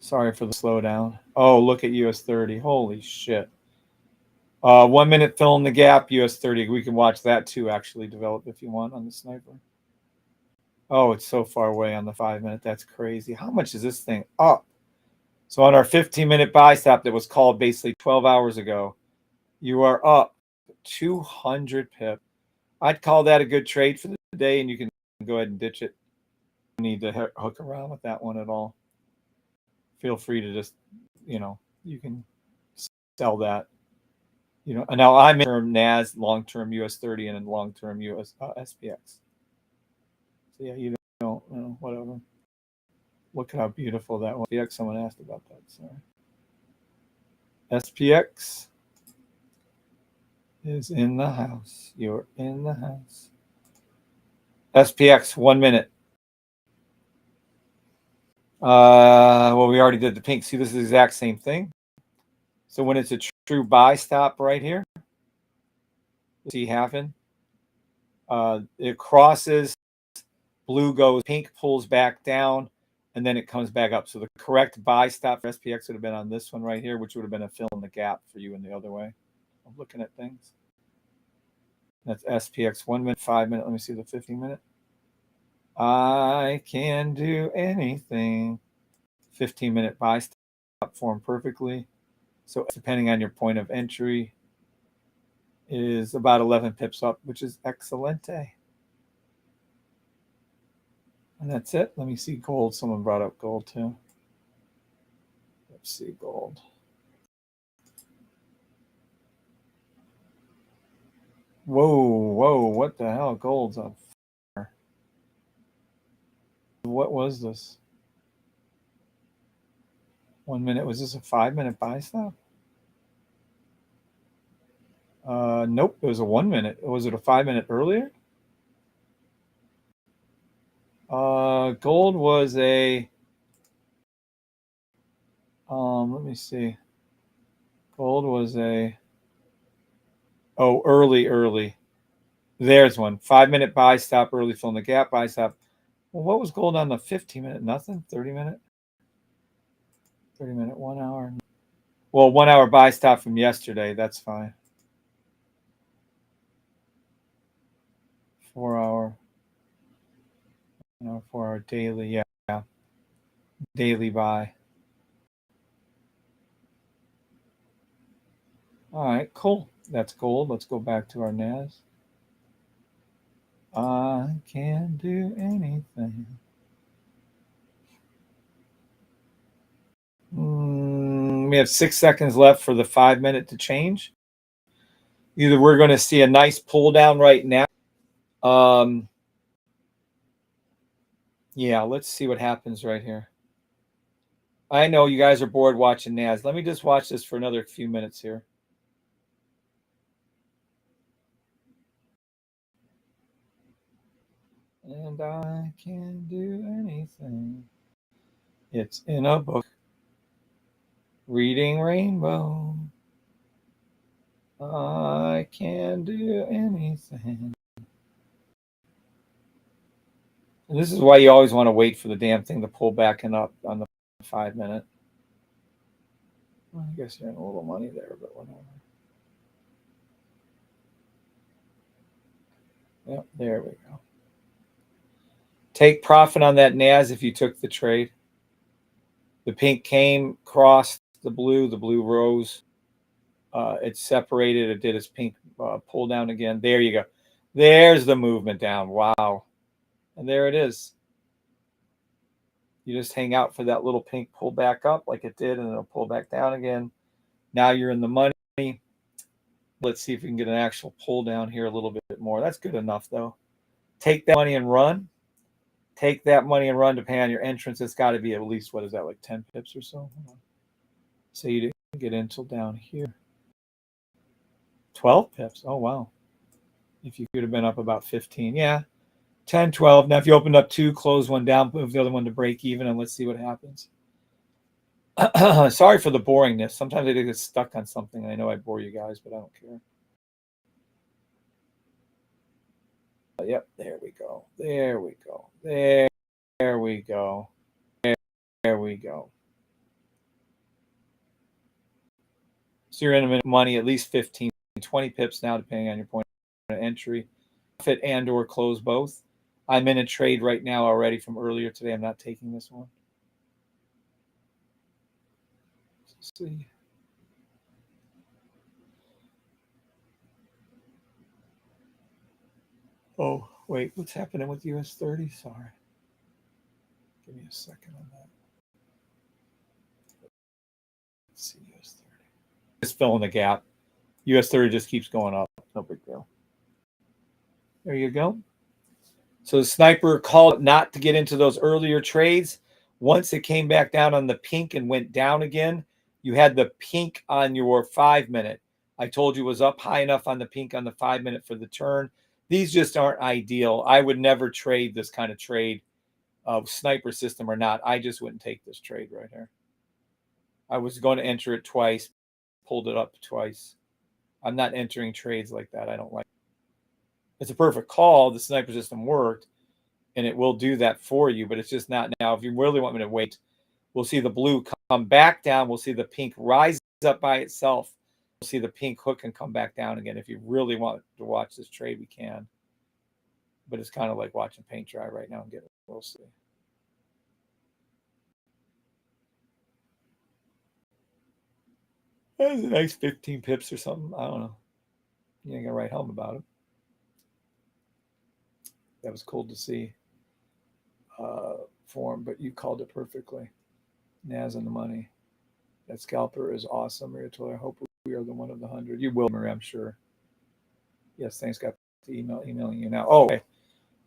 Sorry for the slowdown. Oh, look at US 30. Holy shit. 1 minute fill in the gap, US 30. We can watch that too, actually, develop if you want on the sniper. Oh, it's so far away on the 5 minute. That's crazy. How much is this thing up? So on our 15-minute buy stop that was called basically 12 hours ago, you are up 200 pip. I'd call that a good trade for the day, and you can go ahead and ditch it. You don't need to hook around with that one at all. Feel free to just, you can sell that. And now I'm in term NAS, long-term US 30, and long-term US SPX. So yeah, you don't, whatever. Look at how beautiful that was. SPX, someone asked about that. Sorry. SPX is in the house. You're in the house. SPX, 1 minute. Well, we already did the pink. See, this is the exact same thing. So when it's a true buy stop right here, see happen. It crosses, blue goes, pink pulls back down, and then it comes back up. So the correct buy stop for SPX would have been on this one right here, which would have been a fill in the gap for you in the other way. I'm looking at things. That's SPX 1 minute, 5 minute. Let me see the 15-minute. I can do anything. 15-minute buy stop form perfectly. So depending on your point of entry, is about 11 pips up, which is excelente. And that's it. Let me see gold. Someone brought up gold too. Let's see gold. Whoa, what the hell? Gold's on fire. What was this? 1 minute. Was this a 5 minute buy stop? Nope, it was a 1 minute. Was it a 5 minute earlier? Gold was a, let me see. Gold was a, early. There's one. 5 minute buy stop, early fill in the gap, buy stop. Well, what was gold on the 15 minute? Nothing. 30 minute? 30 minute, 1 hour. Well, 1 hour buy stop from yesterday. That's fine. 4 hour. 4 hour daily. Yeah. Daily buy. All right, cool. That's gold. Let's go back to our NAS. I can do anything. We have 6 seconds left for the 5 minute to change. Either we're going to see a nice pull down right now. Yeah, let's see what happens right here. I know you guys are bored watching NAS. Let me just watch this for another few minutes here. And I can do anything. It's in a book. Reading Rainbow. I can do anything. And this is why you always want to wait for the damn thing to pull back and up on the 5 minute. Well, I guess you're in a little money there, but whatever. Yep, there we go. Take profit on that NAS if you took the trade. The pink came, crossed the blue rose. It separated, it did its pink pull down again. There you go. There's the movement down. Wow. And there it is. You just hang out for that little pink pull back up like it did, and it'll pull back down again. Now you're in the money. Let's see if we can get an actual pull down here a little bit more. That's good enough, though. Take that money and run. Take that money and run, depending on your entrance. It's got to be at least, what is that, like 10 pips or so? So you didn't get in till down here. 12 pips. Oh, wow. If you could have been up about 15. Yeah. 10, 12. Now, if you opened up two, close one down, move the other one to break even, and let's see what happens. Sorry for the boringness. Sometimes I get stuck on something. I know I bore you guys, but I don't care. Yep, there we go. There we go. There we go. There we go. So you're in money at least 15, 20 pips now, depending on your point of entry. Profit and or close both. I'm in a trade right now already from earlier today. I'm not taking this one. Let's see. Oh, wait, what's happening with US 30? Sorry. Give me a second on that. Let's see, US 30. Just fill in the gap. US 30 just keeps going up. No big deal. There you go. So the sniper called not to get into those earlier trades. Once it came back down on the pink and went down again, you had the pink on your 5 minute. I told you it was up high enough on the pink on the 5 minute for the turn. These just aren't ideal. I would never trade this kind of trade of sniper system or not. I just wouldn't take this trade right here. I was going to enter it twice, pulled it up twice. I'm not entering trades like that. I don't like it. It's a perfect call. The sniper system worked, and it will do that for you, but it's just not now. If you really want me to wait, we'll see the blue come back down. We'll see the pink rise up by itself. We'll see the pink hook and come back down again. If you really want to watch this trade, we can. But it's kind of like watching paint dry right now and get it. We'll see. That's a nice 15 pips or something. I don't know. You ain't gonna write home about it. That was cool to see form, but you called it perfectly. Naz on the money. That scalper is awesome, Maria Toler. I hope we are the one of the 100. You will, Maria, I'm sure. Yes, thanks. Got the emailing you now. Oh, okay.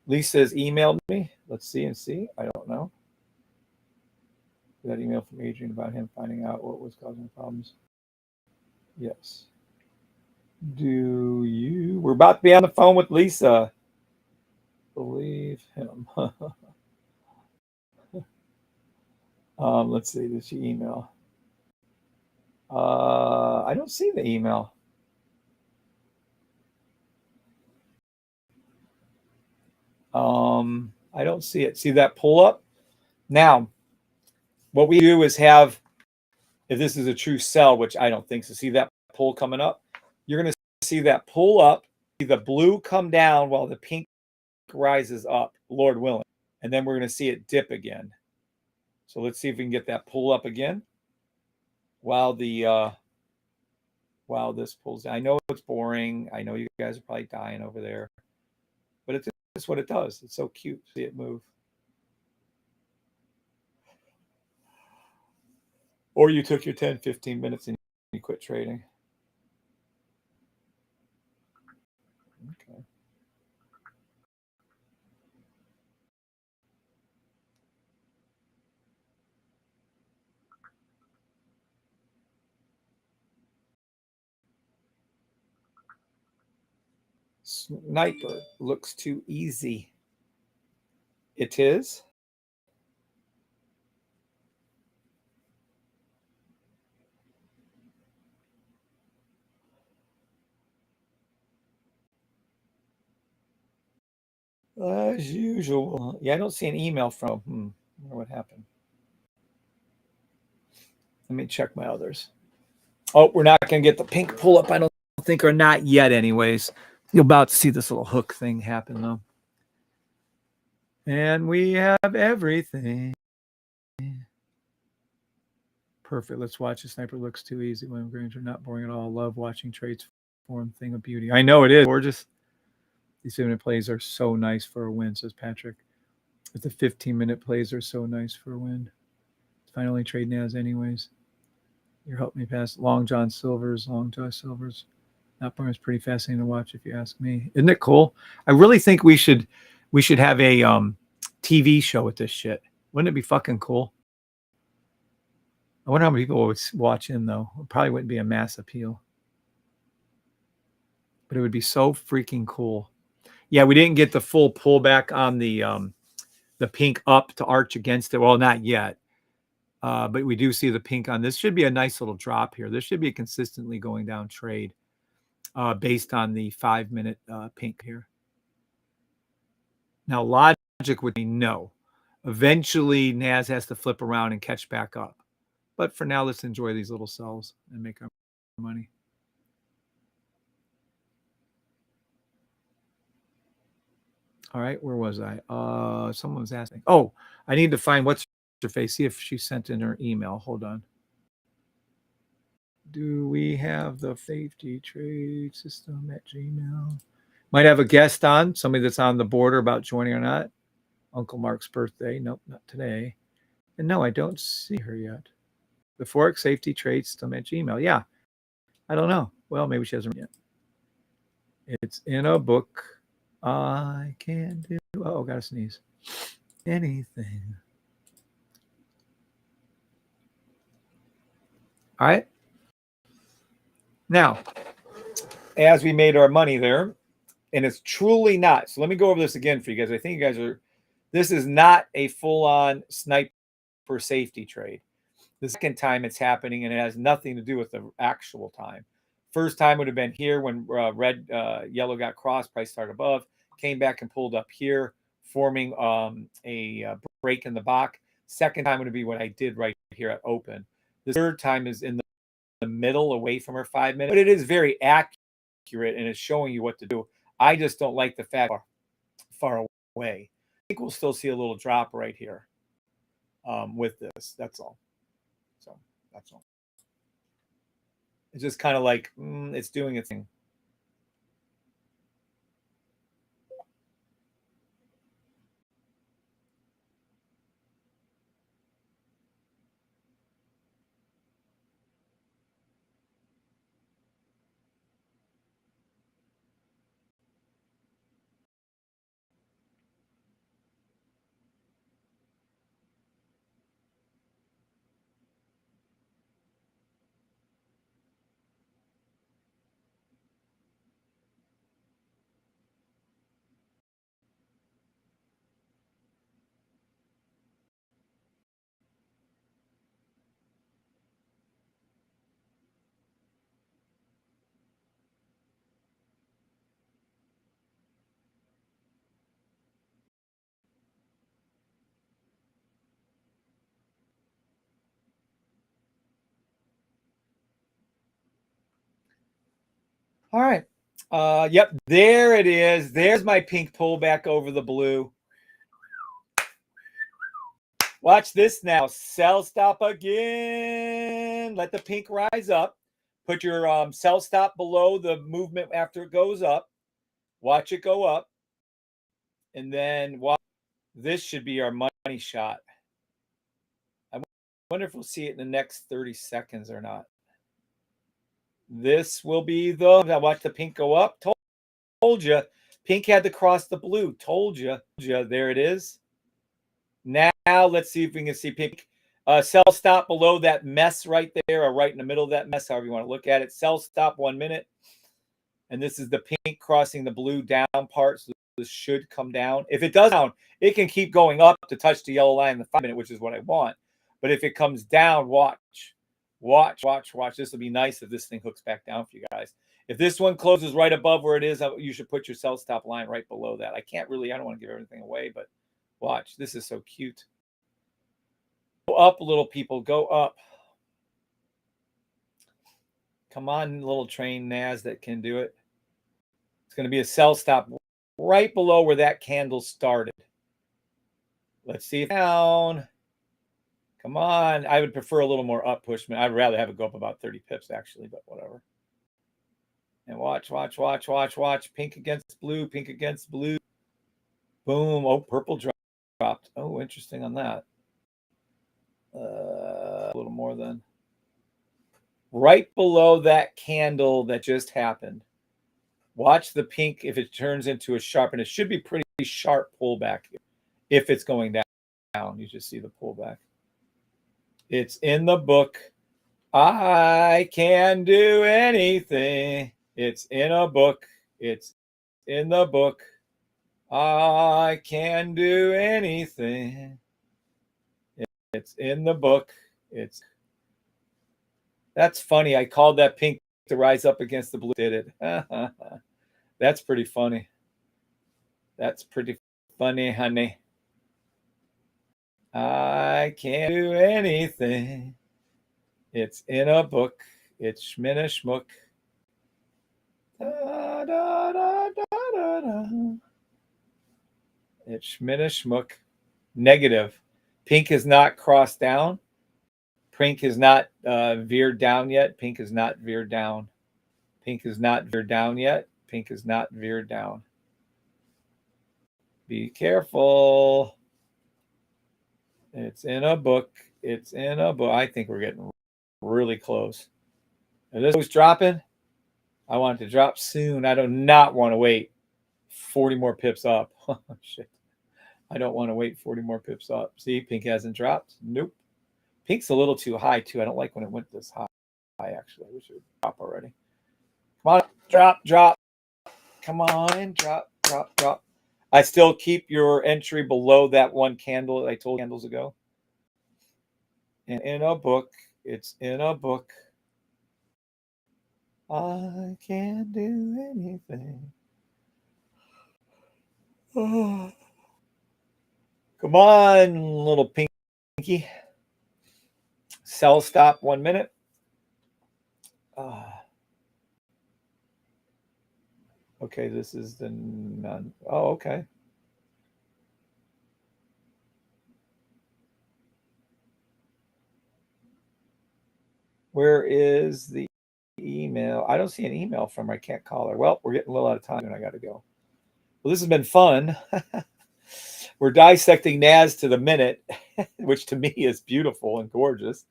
Lisa's emailed me. Let's see and see. I don't know. That email from Adrian about him finding out what was causing problems. Yes. Do you? We're about to be on the phone with Lisa. Believe him. Let's see. Did she email? I don't see the email. I don't see it. See that pull up? Now, what we do is have, if this is a true sell, which I don't think so, see that pull coming up? You're going to see that pull up, see the blue come down while the pink rises up, Lord willing. And then we're going to see it dip again. So let's see if we can get that pull up again while the while this pulls down. I know it's boring. I know you guys are probably dying over there, but it's just what it does. It's so cute to see it move. Or you took your 10, 15 minutes and you quit trading. Okay. Sniper looks too easy. It is. As usual. Yeah, I don't see an email from. I wonder what happened. Let me check my others. Oh, we're not going to get the pink pull up, I don't think, or not yet anyways. You're about to see this little hook thing happen, though. And we have everything. Perfect. Let's watch. The sniper looks too easy. William Granger, not boring at all. Love watching trades form. Thing of beauty. I know it is gorgeous. These 7-minute plays are so nice for a win, says Patrick. But the 15-minute plays are so nice for a win. Finally, trade Naz anyways. You're helping me pass Long John Silver's. That part is pretty fascinating to watch, if you ask me. Isn't it cool? I really think we should have a TV show with this shit. Wouldn't it be fucking cool? I wonder how many people would watch in, though. It probably wouldn't be a mass appeal. But it would be so freaking cool. Yeah, we didn't get the full pullback on the pink up to arch against it. Well, not yet. But we do see the pink on this. Should be a nice little drop here. This should be a consistently going down trade based on the 5-minute pink here. Now, logic would be no. Eventually, NAS has to flip around and catch back up. But for now, let's enjoy these little sells and make our money. All right, where was I? Someone was asking. Oh, I need to find what's her face. See if she sent in her email. Hold on. Do we have the safety trade system at Gmail? Might have a guest on, somebody that's on the border about joining or not. Uncle Mark's birthday. Nope, not today. And no, I don't see her yet. The Forex safety trade system at Gmail. Yeah, I don't know. Well, maybe she hasn't yet. It's in a book. I can do. Oh, gotta sneeze. Anything. All right. Now, as we made our money there, and it's truly not. So let me go over this again for you guys. I think you guys are. This is not a full-on sniper safety trade. The second time it's happening, and it has nothing to do with the actual time. First time would have been here when yellow got crossed, price started above, came back and pulled up here, forming a break in the box. Second time would be what I did right here at open. The third time is in the middle, away from her 5 minutes, but it is very accurate and it's showing you what to do. I just don't like the fact far away. I think we'll still see a little drop right here with this. That's all. So that's all. It's just kind of like it's doing its thing. All right. Yep, there it is. There's my pink pullback over the blue. Watch this now. Sell stop again. Let the pink rise up. Put your sell stop below the movement after it goes up. Watch it go up. And then watch. This should be our money shot. I wonder if we'll see it in the next 30 seconds or not. This will be the. Now watch the pink go up. Told you. Pink had to cross the blue. Told you. There it is. Now let's see if we can see pink. Sell stop below that mess right there, or right in the middle of that mess, however you want to look at it. Sell stop 1 minute. And this is the pink crossing the blue down part. So this should come down. If it does down, it can keep going up to touch the yellow line in the 5 minute, which is what I want. But if it comes down, watch. This will be nice if this thing hooks back down for you guys. If this one closes right above where it is, you should put your sell stop line right below that. I don't want to give everything away, but watch. This is so cute. Go up, little people. Go up. Come on, little train NAS that can do it. It's going to be a sell stop right below where that candle started. Let's see it down. Come on. I would prefer a little more up push. I'd rather have it go up about 30 pips, actually, but whatever. And watch. Pink against blue. Pink against blue. Boom. Oh, purple dropped. Oh, interesting on that. A little more then. Right below that candle that just happened. Watch the pink if it turns into a sharp, and it should be pretty sharp pullback if it's going down. You just see the pullback. It's in the book. I can do anything. It's in a book. It's in the book. I can do anything. It's in the book. That's funny. I called that pink to rise up against the blue. Did it? That's pretty funny. That's pretty funny, honey. I can't do anything. It's in a book. It's schminna schmuck. Da, da, da, da, da, da. It's schminna schmuck. Negative. Pink is not crossed down. Pink is not veered down yet. Pink is not veered down. Pink is not veered down yet. Pink is not veered down. Be careful. It's in a book. It's in a book. I think we're getting really close. And this was dropping. I want it to drop soon. I do not want to wait 40 more pips up. Oh, shit. I don't want to wait 40 more pips up. See, pink hasn't dropped. Nope. Pink's a little too high, too. I don't like when it went this high, actually. I wish it would drop already. Come on. Drop, drop. Come on. Drop, drop, drop. I still keep your entry below that one candle that I told candles ago. And in a book. It's in a book. I can't do anything. Oh. Come on, little pinky. Sell stop 1 minute. Okay, this is the none. Oh, okay. Where is the email? I don't see an email from her. I can't call her. Well, we're getting a little out of time and I got to go. Well, this has been fun. We're dissecting NAS to the minute, which to me is beautiful and gorgeous.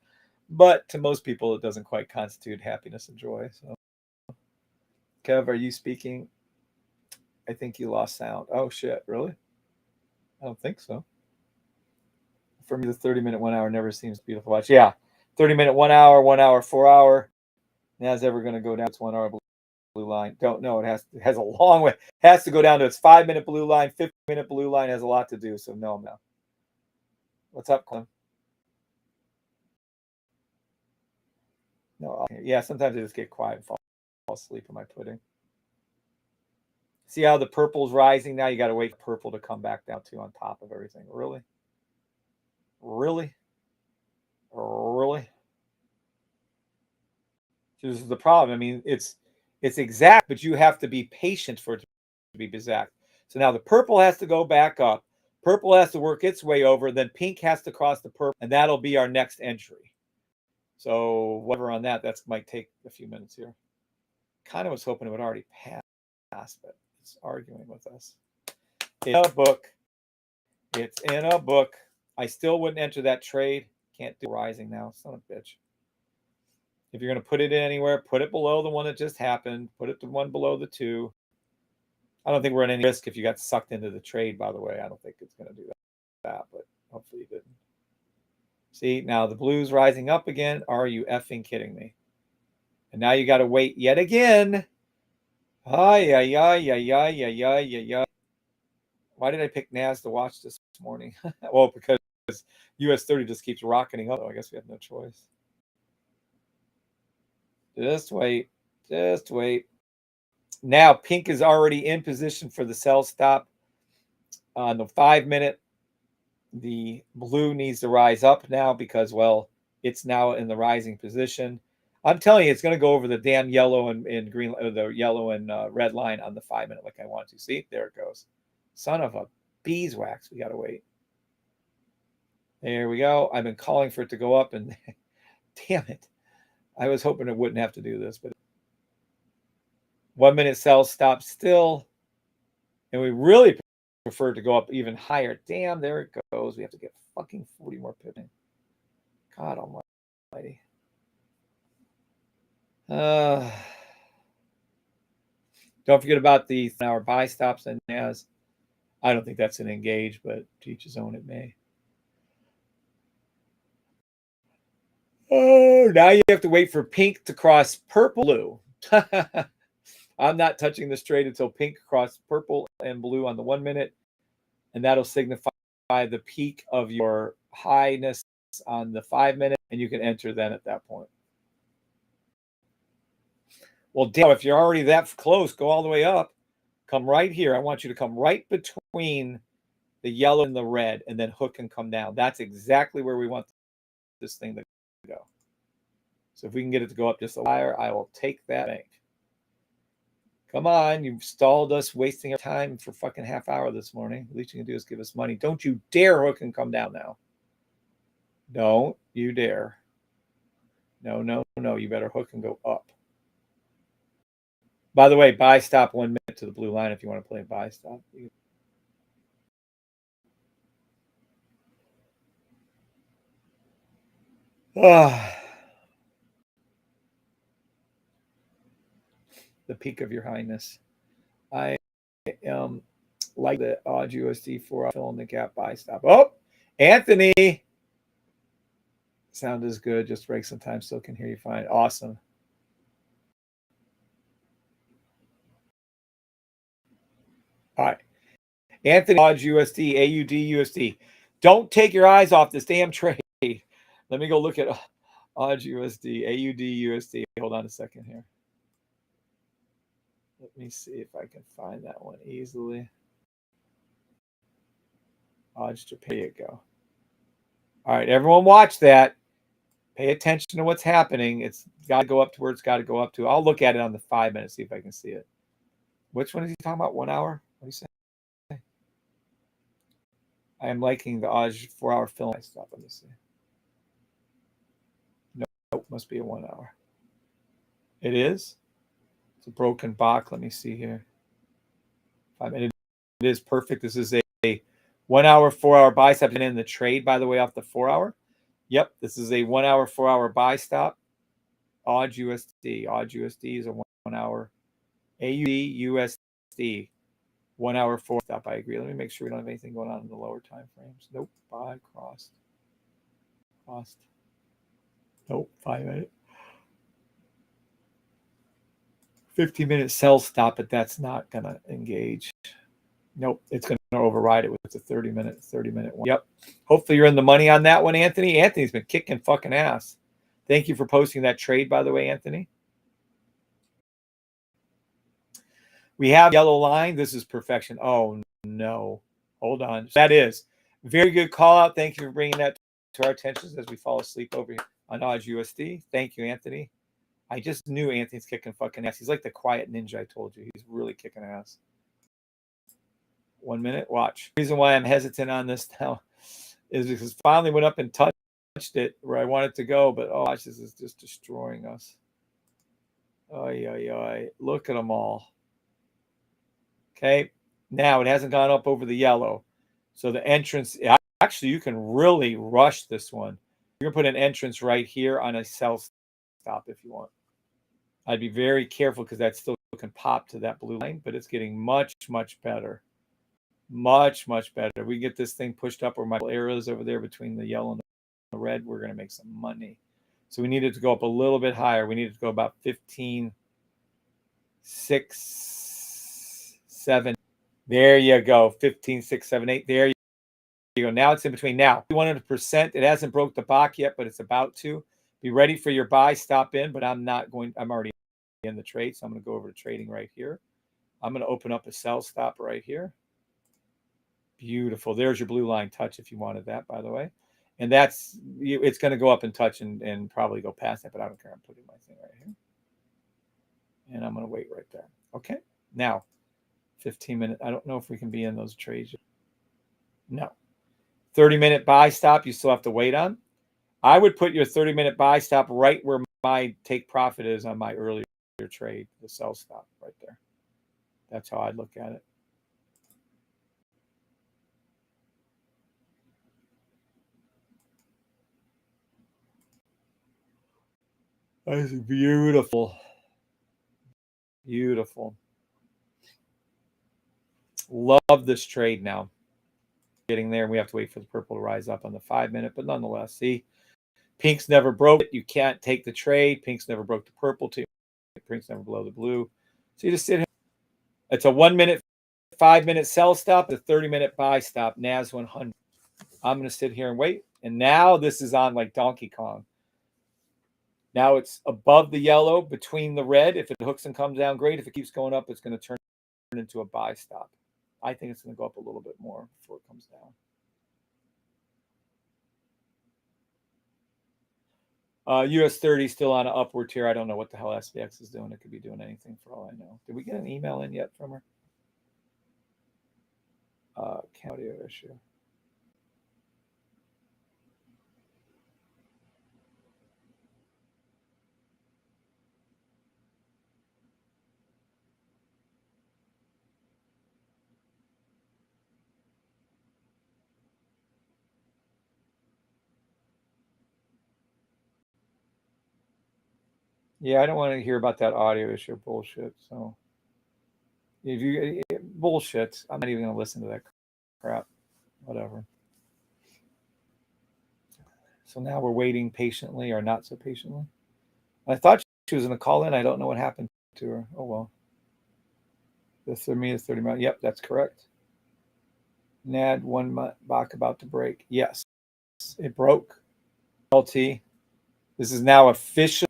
But to most people, it doesn't quite constitute happiness and joy. So, Kev, are you speaking? I think you lost sound. Oh, shit. Really? I don't think so. For me, the 30-minute 1 hour never seems beautiful to watch. Yeah. 30-minute 1 hour, 1 hour, 4 hour. NAS ever going to go down its 1 hour blue line? Don't know. It has a long way. It has to go down to its 5-minute blue line. 50-minute blue line has a lot to do. So no. What's up, Clem? No. Yeah, sometimes I just get quiet and fall asleep in my pudding. See how the purple's rising now? You got to wait for purple to come back down too on top of everything. Really? Really? Really? This is the problem. I mean, it's exact, but you have to be patient for it to be exact. So now the purple has to go back up. Purple has to work its way over. Then pink has to cross the purple, and that'll be our next entry. So whatever on that, might take a few minutes here. Kind of was hoping it would already pass, but it's arguing with us. In a book. It's in a book. I still wouldn't enter that trade. Can't do rising now. Son of a bitch. If you're going to put it in anywhere, put it below the one that just happened. Put it to one below the two. I don't think we're at any risk if you got sucked into the trade, by the way. I don't think it's going to do that, but hopefully you didn't. See, now the blue's rising up again. Are you effing kidding me? And now you got to wait yet again. Why did I pick NAS to watch this morning? Well, because US 30 just keeps rocketing up. I guess we have no choice. Just wait. Just wait. Now pink is already in position for the sell stop on the 5-minute. The blue needs to rise up now because, well, it's now in the rising position. I'm telling you, it's going to go over the damn yellow and green, the yellow and red line on the 5-minute like I want to. See, there it goes. Son of a beeswax. We got to wait. There we go. I've been calling for it to go up, and damn it. I was hoping it wouldn't have to do this, but 1 minute sell stop still. And we really prefer to go up even higher. Damn, there it goes. We have to get fucking 40 more pips. God almighty. Don't forget about the hour buy stops and NAS. I don't think that's an engage, but to each his own, it may. Oh, now you have to wait for pink to cross purple blue. I'm not touching this trade until pink cross purple and blue on the 1 minute, and that'll signify the peak of your highness on the 5 minute, and you can enter then at that point. Well, damn, if you're already that close, go all the way up. Come right here. I want you to come right between the yellow and the red, and then hook and come down. That's exactly where we want this thing to go. So if we can get it to go up just a higher, I will take that bank. Come on, you've stalled us, wasting our time for fucking half hour this morning. The least you can do is give us money. Don't you dare hook and come down now. Don't you dare. No, no, no. You better hook and go up. By the way, buy stop 1 minute to the blue line if you want to play buy stop. The peak of your highness. I like the odd USD for fill in the gap buy stop. Oh, Anthony. Sound is good. Just break some time. Still can hear you fine. Awesome. All right. Anthony, odd USD, AUD USD. Don't take your eyes off this damn trade. Let me go look at odd USD, AUD USD. Hold on a second here. Let me see if I can find that one easily. Odds Japan. There you go. All right, everyone watch that. Pay attention to what's happening. It's got to go up to where it's got to go up to. I'll look at it on the 5 minutes, see if I can see it. Which one is he talking about? 1 hour? What do you say? I am liking the odds 4 hour film. Stop. Let me see. Nope, must be a 1 hour. It is? It's a broken box. Let me see here. 5 minutes. It is perfect. This is a 1 hour, 4 hour buy stop. And in the trade, by the way, off the 4 hour. Yep, this is a 1 hour, 4 hour buy stop. Odd USD. Odd USD is a 1 hour. AUD USD. 1 hour, 4 stop. I agree. Let me make sure we don't have anything going on in the lower time frames. Nope. Buy crossed. Crossed. Nope. 5 minute. 15-minute sell stop, but that's not going to engage. Nope. It's going to override it with a 30-minute one. Yep. Hopefully you're in the money on that one, Anthony. Anthony's been kicking fucking ass. Thank you for posting that trade, by the way, Anthony. We have yellow line. This is perfection. Oh, no. Hold on. That is very good call out. Thank you for bringing that to our attention as we fall asleep over here on Odds USD. Thank you, Anthony. I just knew Anthony's kicking fucking ass. He's like the quiet ninja, I told you. He's really kicking ass. 1 minute. Watch. The reason why I'm hesitant on this now is because finally went up and touched it where I want it to go, but oh, watch, this is just destroying us. Oy, oy, oy. Look at them all. Okay. Now it hasn't gone up over the yellow. So the entrance, actually, you can really rush this one. You're going to put an entrance right here on a sell stop if you want. I'd be very careful because that still can pop to that blue line, but it's getting much, much better. Much, much better. We get this thing pushed up where my arrows over there between the yellow and the red, we're going to make some money. So we need it to go up a little bit higher. We need it to go about 15, 6, 7. There you go. 15, 6, 7, 8. There you go. Now it's in between. Now, 100%. It hasn't broke the box yet, but it's about to. Be ready for your buy, stop in, but I'm already in the trade. So I'm going to go over to trading right here. I'm going to open up a sell stop right here. Beautiful. There's your blue line touch if you wanted that, by the way. And it's going to go up and touch and probably go past that, but I don't care. I'm putting my thing right here. And I'm going to wait right there. Okay. Now, 15 minutes. I don't know if we can be in those trades. No. 30-minute buy stop, you still have to wait on. I would put your 30-minute buy stop right where my take profit is on my earlier trade, the sell stop right there. That's how I'd look at it. That's beautiful. Beautiful. Love this trade now. Getting there, and we have to wait for the purple to rise up on the 5 minute, but nonetheless, see, pink's never broke it. You can't take the trade. Pink's never broke the purple too. Pink's never below the blue. So you just sit here. It's a 1 minute, 5 minute sell stop, a 30-minute buy stop, NAS 100. I'm going to sit here and wait. And now this is on like Donkey Kong. Now it's above the yellow, between the red. If it hooks and comes down, great. If it keeps going up, it's going to turn into a buy stop. I think it's going to go up a little bit more before it comes down. US 30 still on an upward tier. I don't know what the hell SPX is doing. It could be doing anything for all I know. Did we get an email in yet from her? Audio issue. Yeah, I don't want to hear about that audio issue bullshit. So if you bullshit, I'm not even going to listen to that crap. Whatever. So now we're waiting patiently, or not so patiently. I thought she was going to call in. I don't know what happened to her. Oh well. The thermi is 30 miles. Yep, that's correct. NAD 1 Bach about to break. Yes, it broke. LT. This is now official.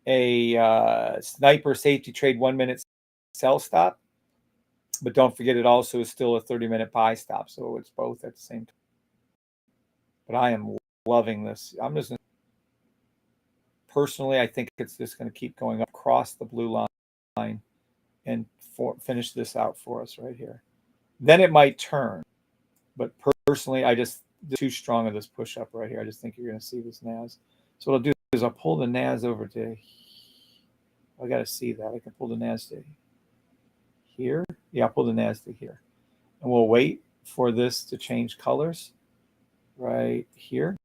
A sniper safety trade 1 minute sell stop. But don't forget, it also is still a 30-minute buy stop. So it's both at the same time. But I am loving this. I'm just personally, I think it's just going to keep going across the blue line and finish this out for us right here. Then it might turn. But personally, I just too strong of this push up right here. I just think you're going to see this NAS. So what I'll do is I'll pull the NAS over to. I got to see that. I can pull the NAS to here. Yeah, I'll pull the NAS to here. And we'll wait for this to change colors right here.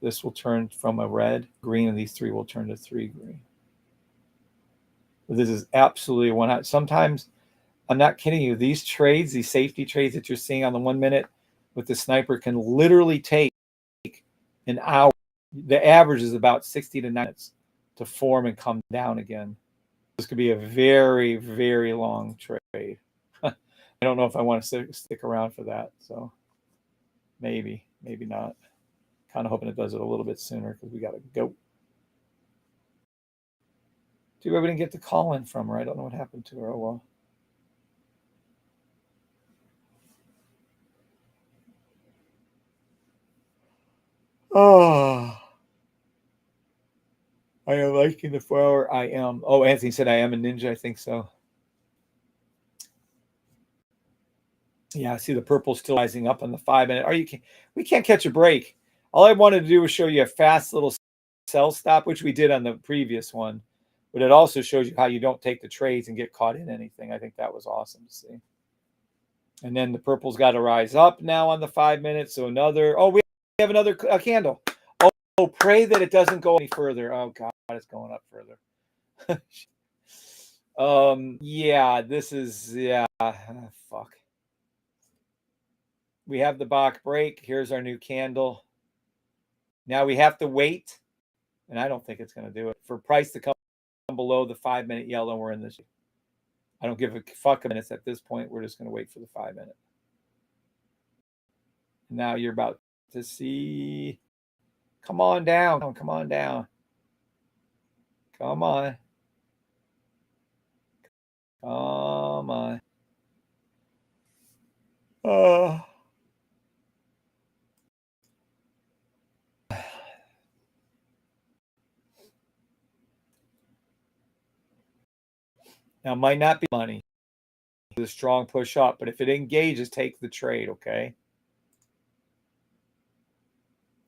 This will turn from a red, green, and these three will turn to 3 green. This is absolutely 100. Sometimes, I'm not kidding you, these trades, these safety trades that you're seeing on the 1 minute with the sniper can literally take an hour. The average is about 60 to 90 minutes to form and come down again. This could be a very, very long trade. I don't know if I want to stick around for that. So maybe not. Kind of hoping it does it a little bit sooner because we got to go. Too bad we didn't get the call in from her. I don't know what happened to her. Oh, well. Oh. I am liking the 4 hour. I am. Oh, Anthony said I am a ninja. I think so. Yeah, I see the purple still rising up on the 5 minute. We can't catch a break. All I wanted to do was show you a fast little sell stop, which we did on the previous one. But it also shows you how you don't take the trades and get caught in anything. I think that was awesome to see. And then the purple's got to rise up now on the 5 minutes. So another. Oh, we have another candle. Oh, pray that it doesn't go any further. Oh God, it's going up further. Yeah, this is fuck. We have the Bach break. Here's our new candle. Now we have to wait, and I don't think it's going to do it, for price to come below the 5 minute yellow. We're in this. I don't give a fuck a minute at this point. We're just going to wait for the 5 minute. Now you're about to see. Come on down. Come on down. Come on. Come on. Oh. Now, it might not be money. The strong push up, but if it engages, take the trade, okay?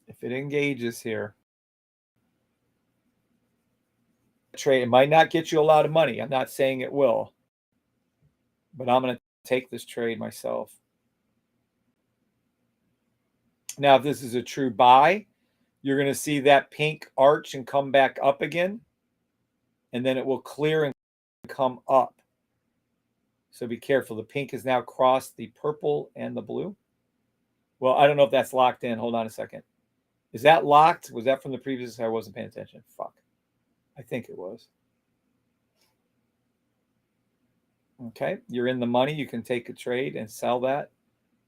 If it engages here, trade, it might not get you a lot of money. I'm not saying it will, but I'm going to take this trade myself. Now, if this is a true buy, you're going to see that pink arch and come back up again, and then it will clear and come up. So be careful. The pink has now crossed the purple and the blue. Well, I don't know if that's locked in. Hold on a second. Is that locked? Was that from the previous? I wasn't paying attention. Fuck. I think it was. Okay, you're in the money. You can take a trade and sell that,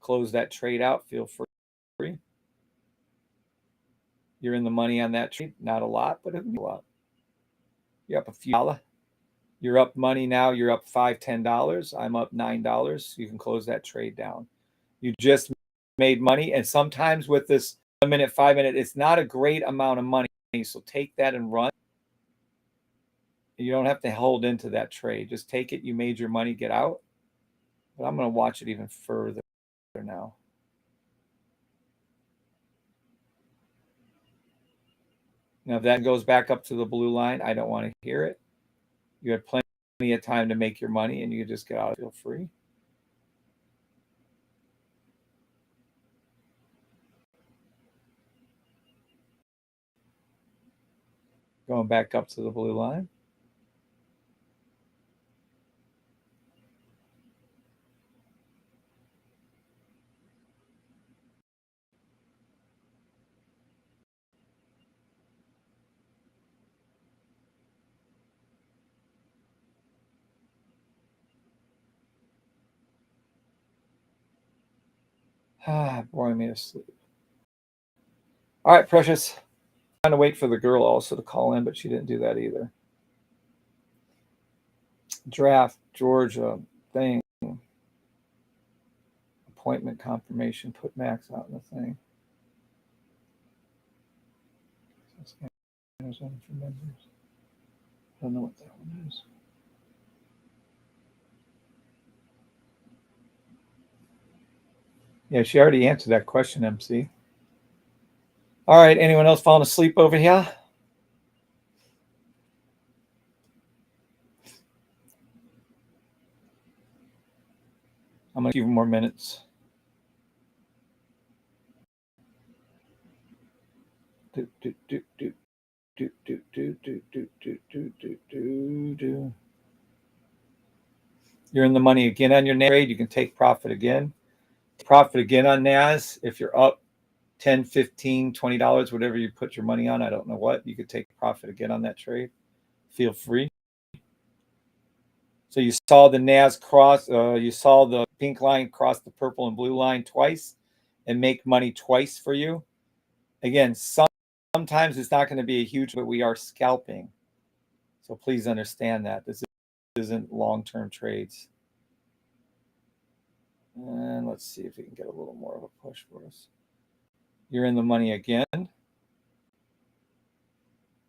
close that trade out. Feel free. You're in the money on that trade. Not a lot, but it'll be a lot. You're up a few dollars. You're up money now. You're up $5, $10. I'm up $9. You can close that trade down. You just made money. And sometimes with this 1 minute, 5 minute, it's not a great amount of money. So take that and run. You don't have to hold into that trade. Just take it. You made your money, get out. But I'm going to watch it even further now. Now, if that goes back up to the blue line, I don't want to hear it. You had plenty of time to make your money, and you just get out. Feel free. Going back up to the blue line. Boring me to sleep. All right, Precious. I'm trying to wait for the girl also to call in, but she didn't do that either. Draft, Georgia, thing. Appointment confirmation. Put Max out in the thing. I don't know what that one is. Yeah, she already answered that question, MC. All right, anyone else falling asleep over here? I'm going to give you more minutes. You're in the money again on your trade. You can take profit again. Profit again on NAS. If you're up $10, $15, $20, whatever you put your money on, I don't know what, you could take profit again on that trade. Feel free. So you saw the NAS cross, you saw the pink line cross the purple and blue line twice and make money twice for you. Again, sometimes it's not going to be a huge, but we are scalping. So please understand that. This isn't long-term trades. And let's see if we can get a little more of a push for us. You're in the money again.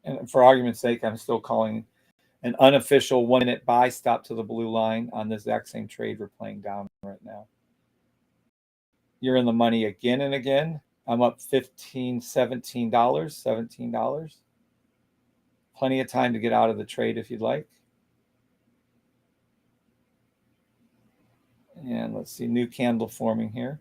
And for argument's sake, I'm still calling an unofficial 1 minute buy stop to the blue line on the exact same trade we're playing down right now. You're in the money again and again. I'm up $15, $17. Plenty of time to get out of the trade if you'd like. And let's see, new candle forming here.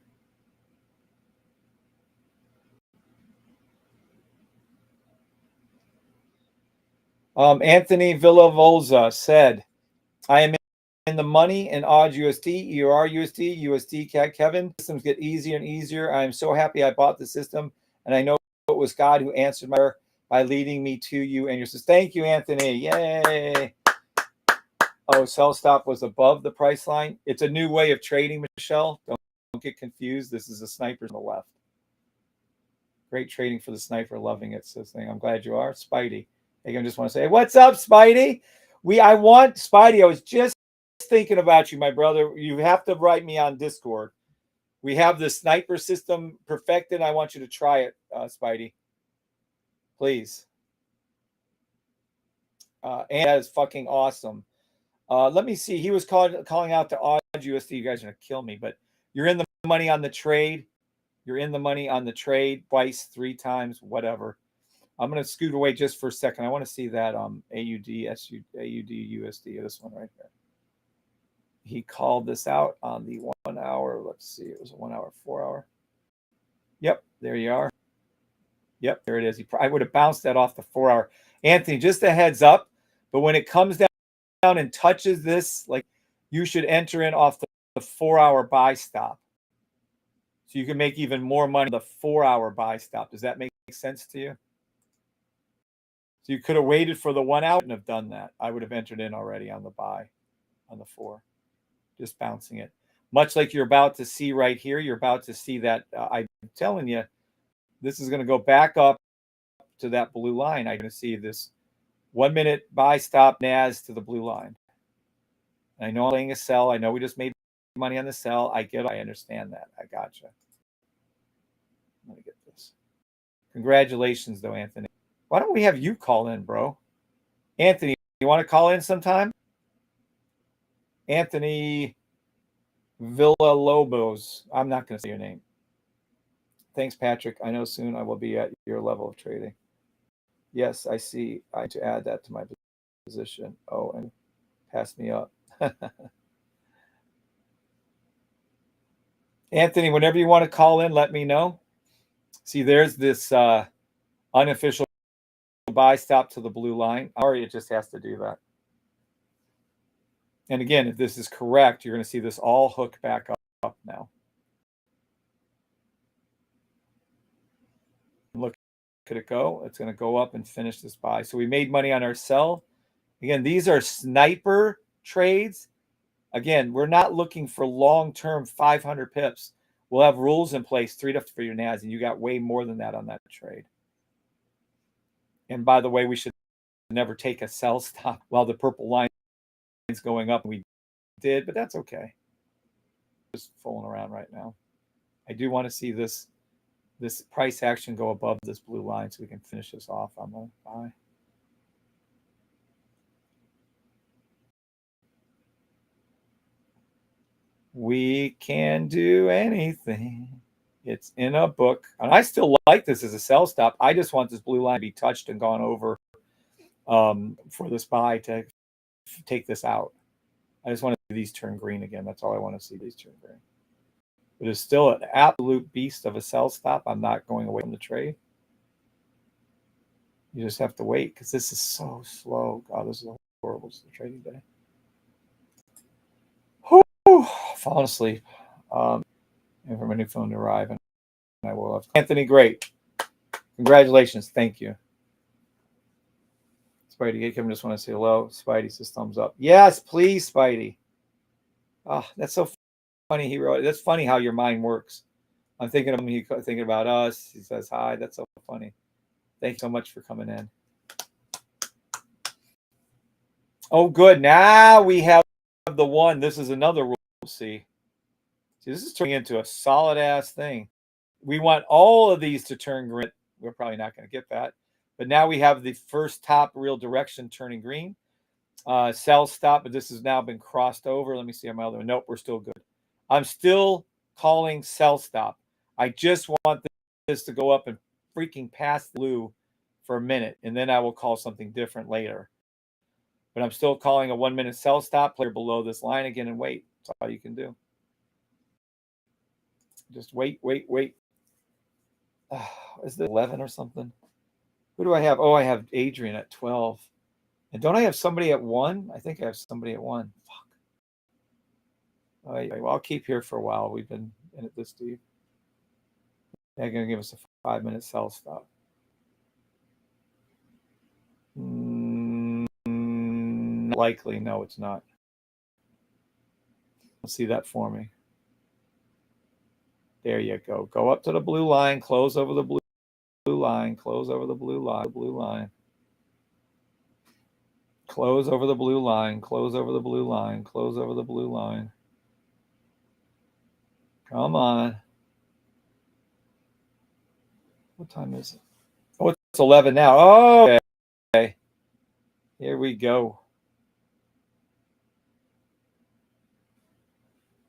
Anthony Villavolza said, I am in the money in odd USD, EUR USD, USD, Kevin. Systems get easier and easier. I am so happy I bought the system, and I know it was God who answered my prayer by leading me to you and your system. Thank you, Anthony. Yay. Oh, sell stop was above the price line. It's a new way of trading, Michelle. Don't get confused. This is a sniper on the left. Great trading for the sniper. Loving it. So I'm glad you are. Spidey. I just want to say, what's up, Spidey? I want Spidey. I was just thinking about you, my brother. You have to write me on Discord. We have the sniper system perfected. I want you to try it, Spidey. Please. And that is fucking awesome. Let me see. He was calling out to odd USD. You guys are going to kill me, but you're in the money on the trade. You're in the money on the trade twice, 3 times, whatever. I'm going to scoot away just for a second. I want to see that AUD USD, this one right here. He called this out on the 1 hour. Let's see. It was a 1 hour, 4 hour. Yep, there you are. Yep, there it is. I would have bounced that off the 4 hour. Anthony, just a heads up. But when it comes down and touches this, like, you should enter in off the 4 hour buy stop. So you can make even more money the 4 hour buy stop. Does that make sense to you? So you could have waited for the 1 hour and have done that. I would have entered in already on the buy on the 4. just bouncing it. Much like you're about to see right here, you're about to see that, I'm telling you, this is going to go back up to that blue line. I'm going to see this 1 minute buy stop NAS to the blue line. I know I'm playing a sell. I know we just made money on the sell. I get it. I understand that. I gotcha. Let me get this. Congratulations, though, Anthony. Why don't we have you call in, bro? Anthony, you want to call in sometime? Anthony Villalobos. I'm not going to say your name. Thanks, Patrick. I know soon I will be at your level of trading. Yes, I see. I need to add that to my position. Oh, and pass me up. Anthony, whenever you want to call in, let me know. See, there's this unofficial buy stop to the blue line. Or it just has to do that. And again, if this is correct, you're going to see this all hook back up now. Look at it go. It's going to go up and finish this buy. So we made money on our sell. Again, these are sniper trades. Again, we're not looking for long-term 500 pips. We'll have rules in place, 3 to for your NAS, and you got way more than that on that trade. And by the way, we should never take a sell stop while the purple line is going up. We did, but that's okay. Just fooling around right now. I do want to see this price action go above this blue line so we can finish this off on the buy. We can do anything. It's in a book. And I still like this as a sell stop. I just want this blue line to be touched and gone over for this buy to take this out. I just want to see these turn green again. That's all I want to see, these turn green. It is still an absolute beast of a sell stop. I'm not going away from the trade. You just have to wait because this is so slow. God, this is a horrible trading day. Whew, falling asleep. And for my new phone to arrive, and I will have Anthony. Great, congratulations, thank you. Spidey, Kevin just want to say hello. Spidey says thumbs up. Yes, please, Spidey. Oh, that's so funny. He wrote. That's funny how your mind works. I'm thinking of him. He's thinking about us. He says hi. That's so funny. Thank you so much for coming in. Oh, good. Now we have the one. This is another rule. See, this is turning into a solid ass thing. We want all of these to turn green. We're probably not going to get that. But now we have the first top real direction turning green. Sell stop, but this has now been crossed over. Let me see on my other one. Nope, we're still good. I'm still calling sell stop. I just want this to go up and freaking pass blue for a minute, and then I will call something different later. But I'm still calling a 1 minute sell stop, player below this line again, and wait. That's all you can do. Just wait. Is it 11 or something? Who do I have? Oh, I have Adrian at 12. And don't I have somebody at 1? I think I have somebody at 1. Fuck. All right, well, I'll keep here for a while. We've been in it this deep. They're going to give us a 5 minute sell stop. Likely, no, it's not. See that for me. There you go. Go up to the blue line, close over the blue line, close over the blue line, close over the blue line, close over the blue line, close over the blue line. Come on. What time is it? Oh, it's 11 now. Oh, okay. Here we go.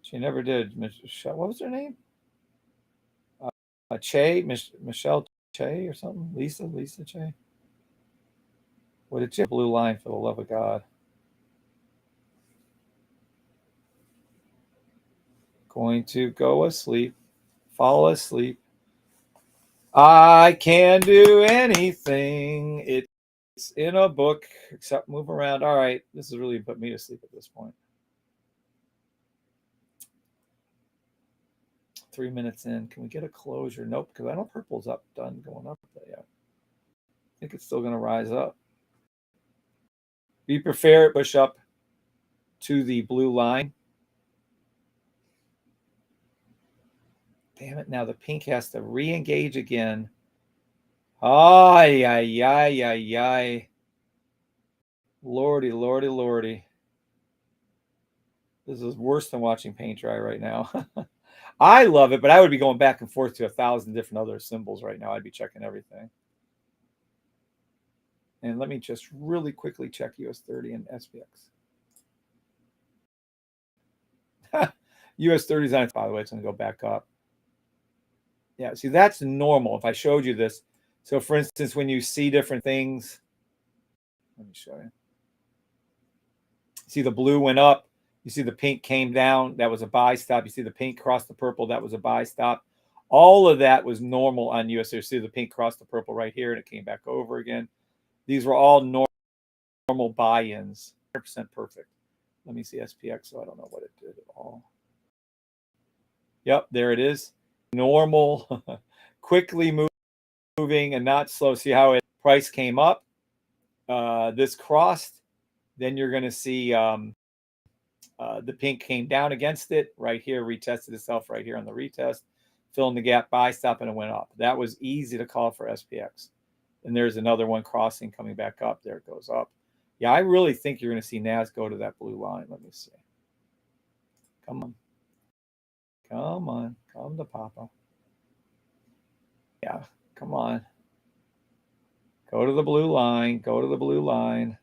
She never did. Michelle, what was her name? Michelle Che or something? Lisa Che. What did you blue line, for the love of God? Going to go asleep, fall asleep. I can do anything. It's in a book except move around. All right, this has really put me to sleep at this point. 3 minutes in. Can we get a closure? Nope, because I know purple's up, done going up there yet. I think it's still going to rise up. Be prepared, push up to the blue line. Damn it. Now the pink has to re-engage again. Ay, ay, ay, ay, ay. Lordy, lordy, lordy. This is worse than watching paint dry right now. I love it, but I would be going back and forth to 1,000 different other symbols right now. I'd be checking everything. And let me just really quickly check US 30 and SPX. US 30 is on, by the way, it's going to go back up. Yeah, see, that's normal if I showed you this. So, for instance, when you see different things, let me show you. See, the blue went up. You see the pink came down. That was a buy stop. You see the pink crossed the purple. That was a buy stop. All of that was normal on US. You see the pink crossed the purple right here, and it came back over again. These were all normal buy-ins. 100% perfect. Let me see SPX, so I don't know what it did at all. Yep, there it is. Normal, quickly moving and not slow. See how it price came up? This crossed. Then you're going to see the pink came down against it right here, retested itself right here on the retest, filling the gap, buy stop, and it went up. That was easy to call for SPX. And there's another one crossing, coming back up. There it goes up. Yeah, I really think you're going to see NAS go to that blue line. Let me see. Come on. Come on. Come to Papa. Yeah, come on. Go to the blue line. Go to the blue line.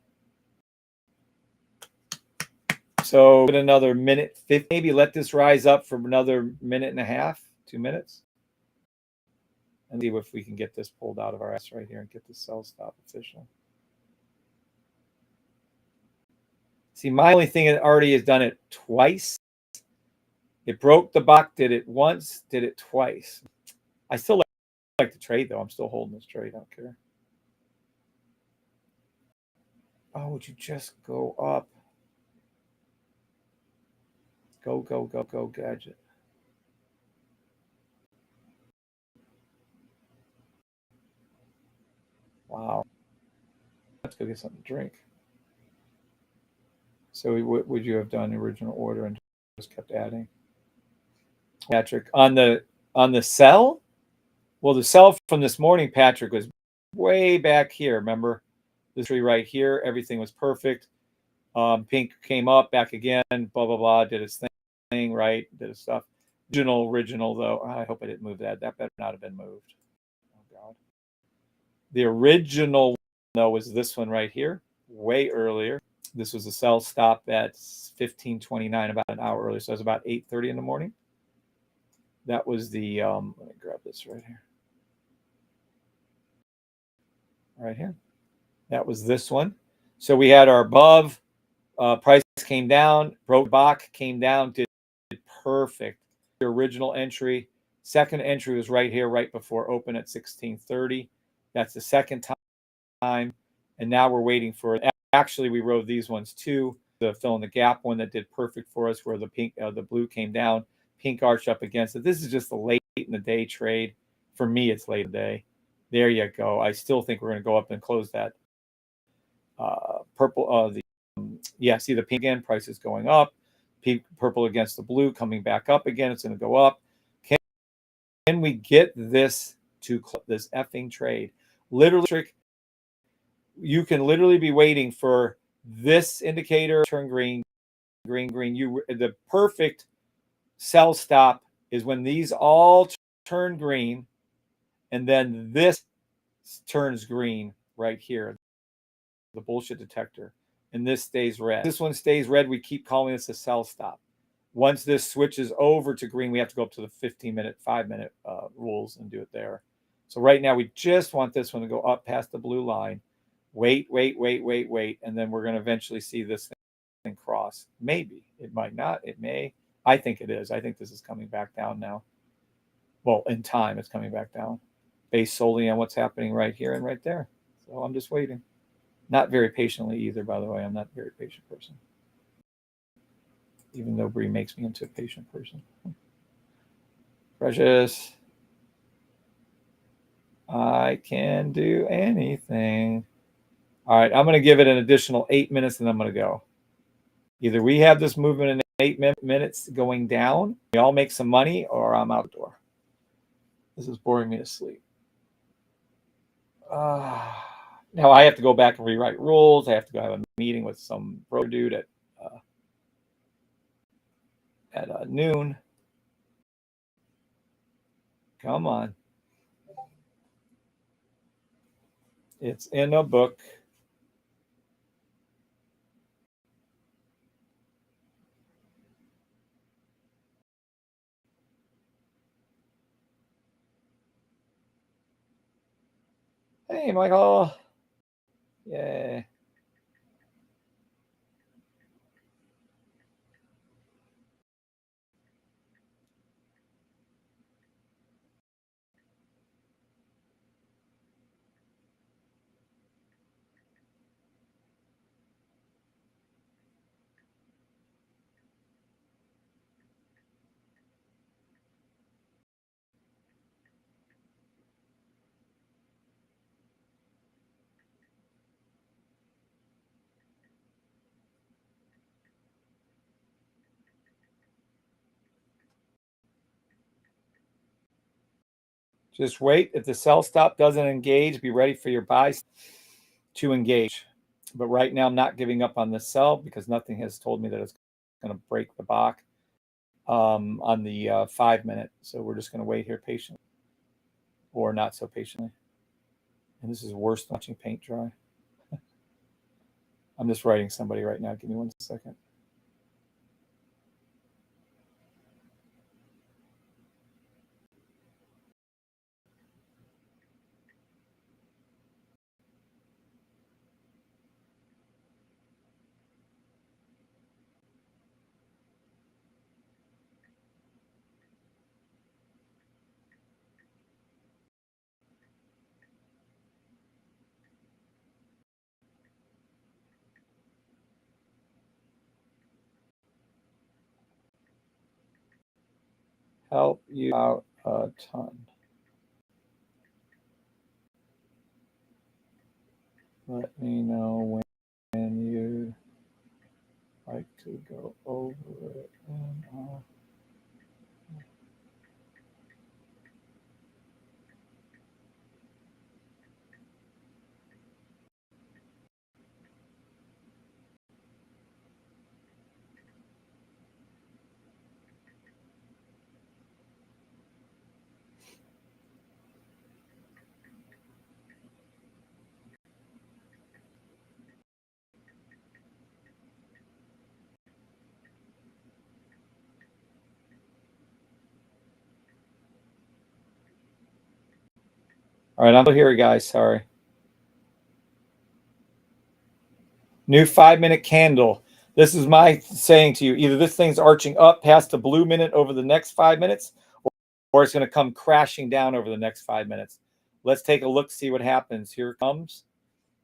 So another minute, 50, maybe let this rise up for another minute and a half, 2 minutes. And see if we can get this pulled out of our ass right here and get the sell stop official. See, my only thing, it already has done it twice. It broke the buck, did it once, did it twice. I still like to trade, though. I'm still holding this trade. I don't care. Oh, would you just go up? Go, go, go, go, gadget. Wow. Let's go get something to drink. So what would you have done in original order and just kept adding? Patrick, on the sell? Well, the sell from this morning, Patrick, was way back here. Remember? The tree right here. Everything was perfect. Pink came up, back again, blah, blah, blah, did its thing, right? Did its stuff. Original, though. I hope I didn't move that. That better not have been moved. Oh, God. The original, though, was this one right here, way earlier. This was a sell stop at 15:29, about an hour earlier. So it was about 8:30 in the morning. That was the, let me grab this right here. Right here. That was this one. So we had our above, price came down, broke Bach, came down, did perfect. The original entry. Second entry was right here, right before open at 16:30. That's the second time. And now we're waiting for it. Actually, we rode these ones too. The fill in the gap one that did perfect for us, where the pink, the blue came down, pink arched up against it. This is just a late in the day trade. For me, it's late in the day. There you go. I still think we're going to go up and close that purple. Yeah, see the pink again, price is going up. Pink, purple against the blue, coming back up again. It's going to go up. Can we get this to this effing trade? Literally, you can literally be waiting for this indicator turn green, green, green. The perfect sell stop is when these all turn green, and then this turns green right here, the bullshit detector, and this stays red. This one stays red. We keep calling this a sell stop. Once this switches over to green, we have to go up to the 15-minute, 5-minute rules and do it there. So right now, we just want this one to go up past the blue line. Wait, wait, wait, wait, wait. And then we're going to eventually see this thing cross. Maybe. It might not. It may. I think it is. I think this is coming back down now. Well, in time, it's coming back down based solely on what's happening right here and right there. So I'm just waiting. Not very patiently either, by the way. I'm not a very patient person. Even though Bri makes me into a patient person. Precious. I can do anything. All right, I'm going to give it an additional 8 minutes, and I'm going to go. Either we have this movement in 8 minutes going down, we all make some money, or I'm out the door. This is boring me to sleep. Now I have to go back and rewrite rules. I have to go have a meeting with some bro dude at noon. Come on. It's in a book. Hey, Michael. Yay. Just wait. If the sell stop doesn't engage, be ready for your buys to engage. But right now, I'm not giving up on the sell because nothing has told me that it's going to break the Bach on the 5 minute. So we're just going to wait here patiently, or not so patiently. And this is worse than watching paint dry. I'm just writing somebody right now. Give me 1 second. Help you out a ton. Let me know when you like to go over it. And all right, I'm still here, guys. Sorry. New 5 minute candle. This is my saying to you. Either this thing's arching up past the blue minute over the next 5 minutes, or it's going to come crashing down over the next 5 minutes. Let's take a look, see what happens. Here comes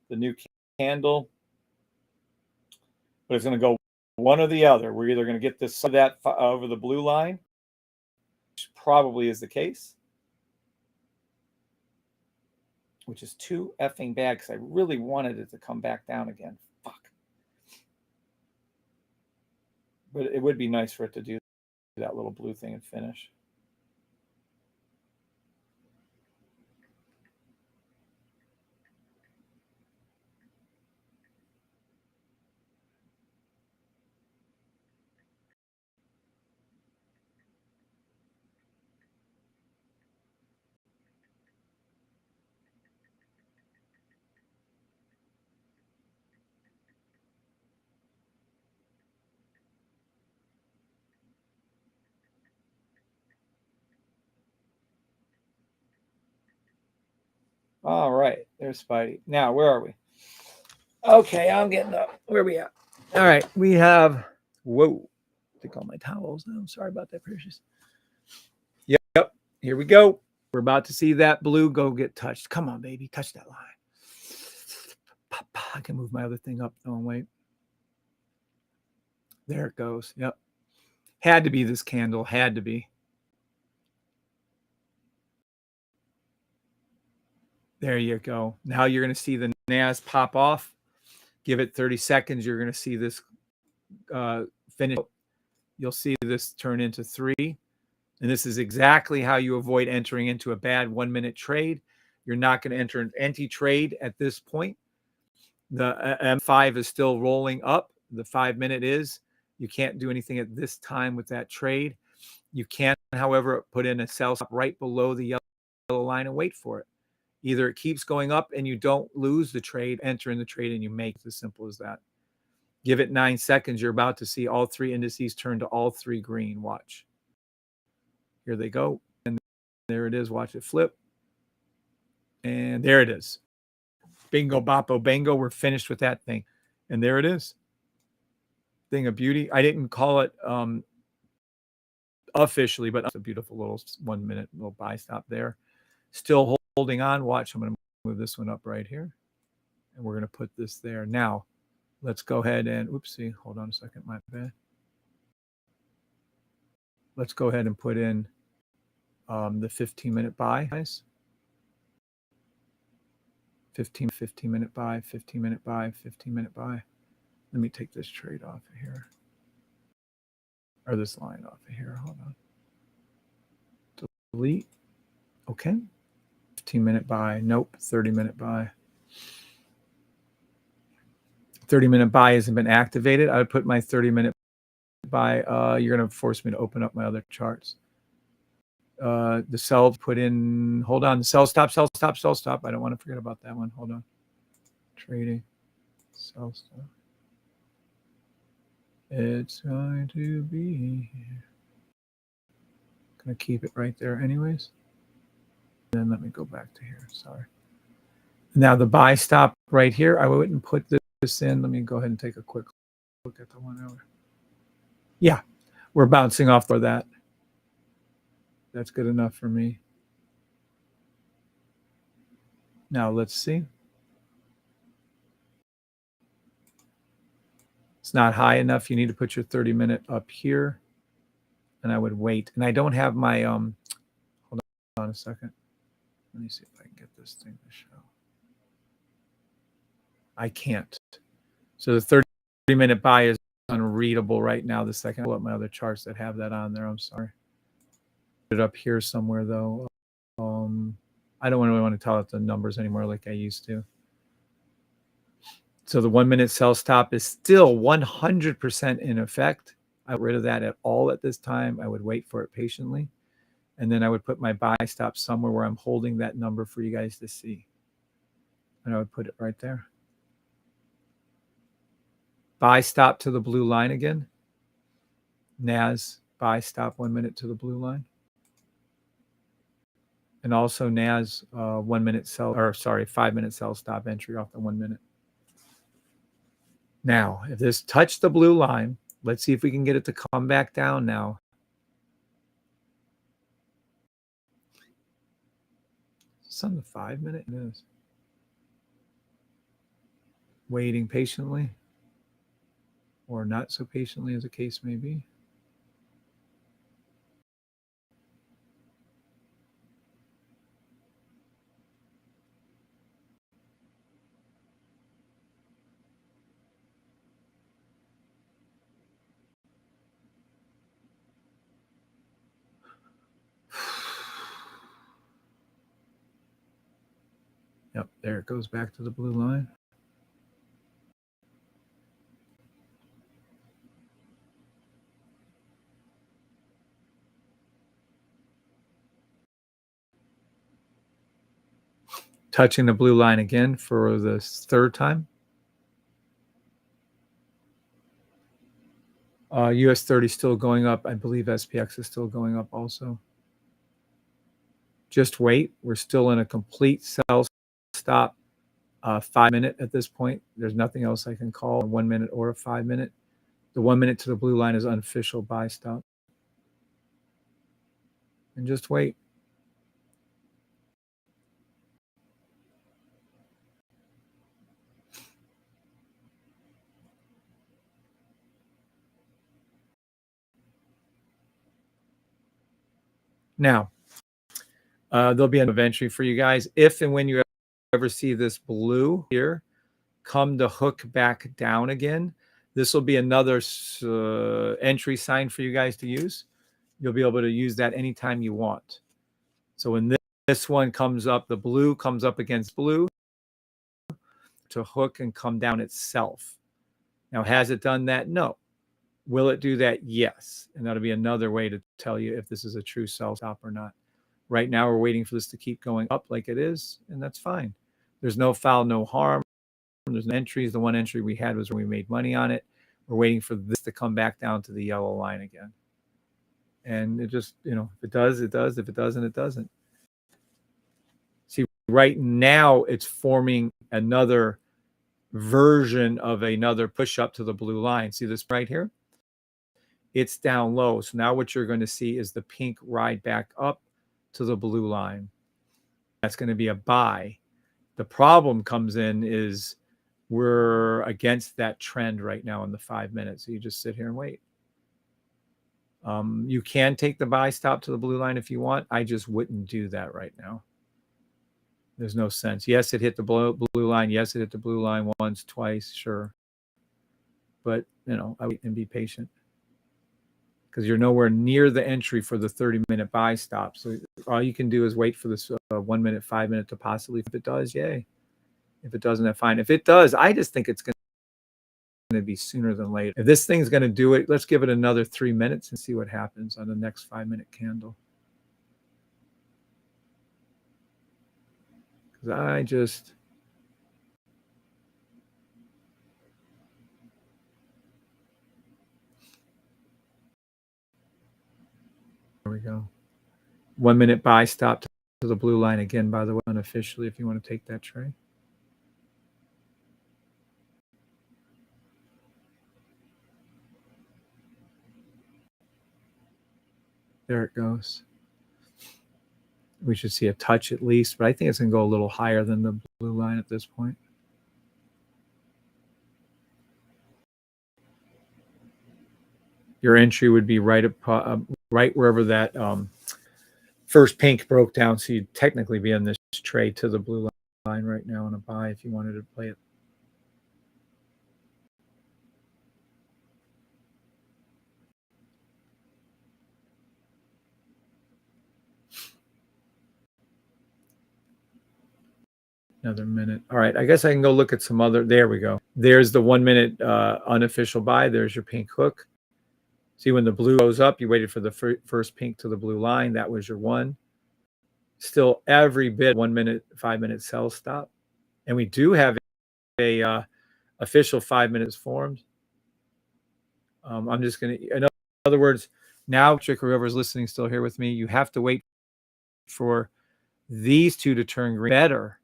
the new candle. But it's going to go one or the other. We're either going to get this that over the blue line, which probably is the case, which is too effing bad because I really wanted it to come back down again. Fuck. But it would be nice for it to do that little blue thing and finish. All right, there's Spidey. Now, where are we? Okay, I'm getting up. Where are we at? All right, we have, whoa, take all my towels now. Sorry about that, precious. Yep, here we go. We're about to see that blue go get touched. Come on, baby, touch that line. I can move my other thing up. Oh, wait. There it goes. Yep. Had to be this candle. Had to be. There you go. Now you're going to see the NAS pop off. Give it 30 seconds. You're going to see this finish. You'll see this turn into 3. And this is exactly how you avoid entering into a bad 1 minute trade. You're not going to enter an empty trade at this point. The M5 is still rolling up. The 5 minute is. You can't do anything at this time with that trade. You can, however, put in a sell stop right below the yellow line and wait for it. Either it keeps going up and you don't lose the trade, enter in the trade and you make it. As simple as that. Give it 9 seconds. You're about to see all three indices turn to all three green. Watch. Here they go. And there it is. Watch it flip. And there it is. Bingo, boppo, bango. We're finished with that thing. And there it is. Thing of beauty. I didn't call it officially, but it's a beautiful little 1 minute little buy stop there. Still holding on. Watch. I'm going to move this one up right here. And we're going to put this there. Now, let's go ahead and, oopsie, hold on a second, my bad. Let's go ahead and put in the 15-minute buy, guys. 15-minute buy, 15-minute buy, 15-minute buy. Let me take this trade off of here. Or this line off of here. Hold on. Delete. Okay. 15-minute buy. Nope. 30-minute buy. 30-minute buy hasn't been activated. I would put my 30-minute buy. You're going to force me to open up my other charts. The sell put in, hold on, sell stop. I don't want to forget about that one. Hold on. Trading, sell stop. It's going to be here. Gonna keep it right there anyways. Then let me go back to here. Sorry. Now the buy stop right here. I wouldn't put this in. Let me go ahead and take a quick look at the 1 hour. Yeah, we're bouncing off for that. That's good enough for me. Now let's see. It's not high enough. You need to put your 30-minute up here. And I would wait. And I don't have my, hold on a second. Let me see if I can get this thing to show. I can't. So the 30-minute buy is unreadable right now. The second, I'll pull up my other charts that have that on there. I'm sorry. Put it up here somewhere though. I don't really want to tell it the numbers anymore like I used to. So the 1 minute sell stop is still 100% in effect. I got rid of that at all at this time. I would wait for it patiently. And then I would put my buy stop somewhere where I'm holding that number for you guys to see. And I would put it right there. Buy stop to the blue line again. NAS buy stop 1 minute to the blue line. And also NAS 1 minute sell, or sorry, 5 minute sell stop entry off the 1 minute. Now, if this touched the blue line, let's see if we can get it to come back down now. It's on the 5 minute. It is. Waiting patiently, or not so patiently as the case may be. Yep, there it goes back to the blue line. Touching the blue line again for the third time. US 30 still going up. I believe SPX is still going up also. Just wait. We're still in a complete sell stop 5 minute at this point. There's nothing else I can call a 1 minute or a 5 minute. The 1 minute to the blue line is unofficial buy stop. And just wait. Now, there'll be an entry for you guys. If and when you ever see this blue here come to hook back down again, this will be another entry sign for you guys to use. You'll be able to use that anytime you want. So when this one comes up, the blue comes up against blue to hook and come down itself. Now, has it done that? No. Will it do that? Yes. And that'll be another way to tell you if this is a true sell stop or not. Right now, we're waiting for this to keep going up like it is, and that's fine. There's no foul, no harm. There's no entries. The one entry we had was when we made money on it. We're waiting for this to come back down to the yellow line again. And it just, if it does, it does. If it doesn't, it doesn't. See, right now, it's forming another version of another push up to the blue line. See this right here? It's down low. So now what you're going to see is the pink ride back up to the blue line. That's going to be a buy. The problem comes in is we're against that trend right now in the 5 minutes. So you just sit here and wait. You can take the buy stop to the blue line if you want. I just wouldn't do that right now. There's no sense. Yes, it hit the blue line. Yes, it hit the blue line once, twice, sure. But, I wait and be patient because you're nowhere near the entry for the 30-minute buy stop. So all you can do is wait for this 1 minute, 5 minute to possibly, if it does, yay. If it doesn't, that's fine. If it does, I just think it's going to be sooner than later. If this thing's going to do it, let's give it another 3 minutes and see what happens on the next 5-minute candle. Because I just... There we go. 1 minute buy stop to the blue line again, by the way, unofficially, if you want to take that trade. There it goes. We should see a touch at least, but I think it's going to go a little higher than the blue line at this point. Your entry would be right wherever that first pink broke down. So you'd technically be in this trade to the blue line right now on a buy if you wanted to play it. Another minute. All right, I guess I can go look at some other. There we go. There's the 1 minute unofficial buy. There's your pink hook. See, when the blue goes up, you waited for the first pink to the blue line. That was your one. Still every bit 1 minute, 5 minute sell stop. And we do have a official 5 minutes formed. I'm just going to, in other words, now, whoever's listening still here with me, you have to wait for these two to turn green. Better.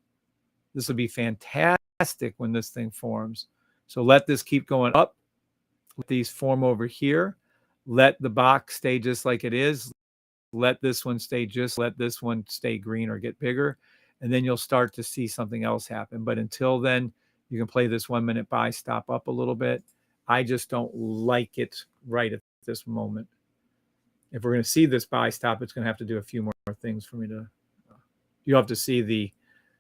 This will be fantastic when this thing forms. So let this keep going up. Let these form over here. Let the box stay just like it is. Let this one stay let this one stay green or get bigger. And then you'll start to see something else happen. But until then, you can play this 1 minute buy stop up a little bit. I just don't like it right at this moment. If we're going to see this buy stop, it's going to have to do a few more things for me to... You'll have to see the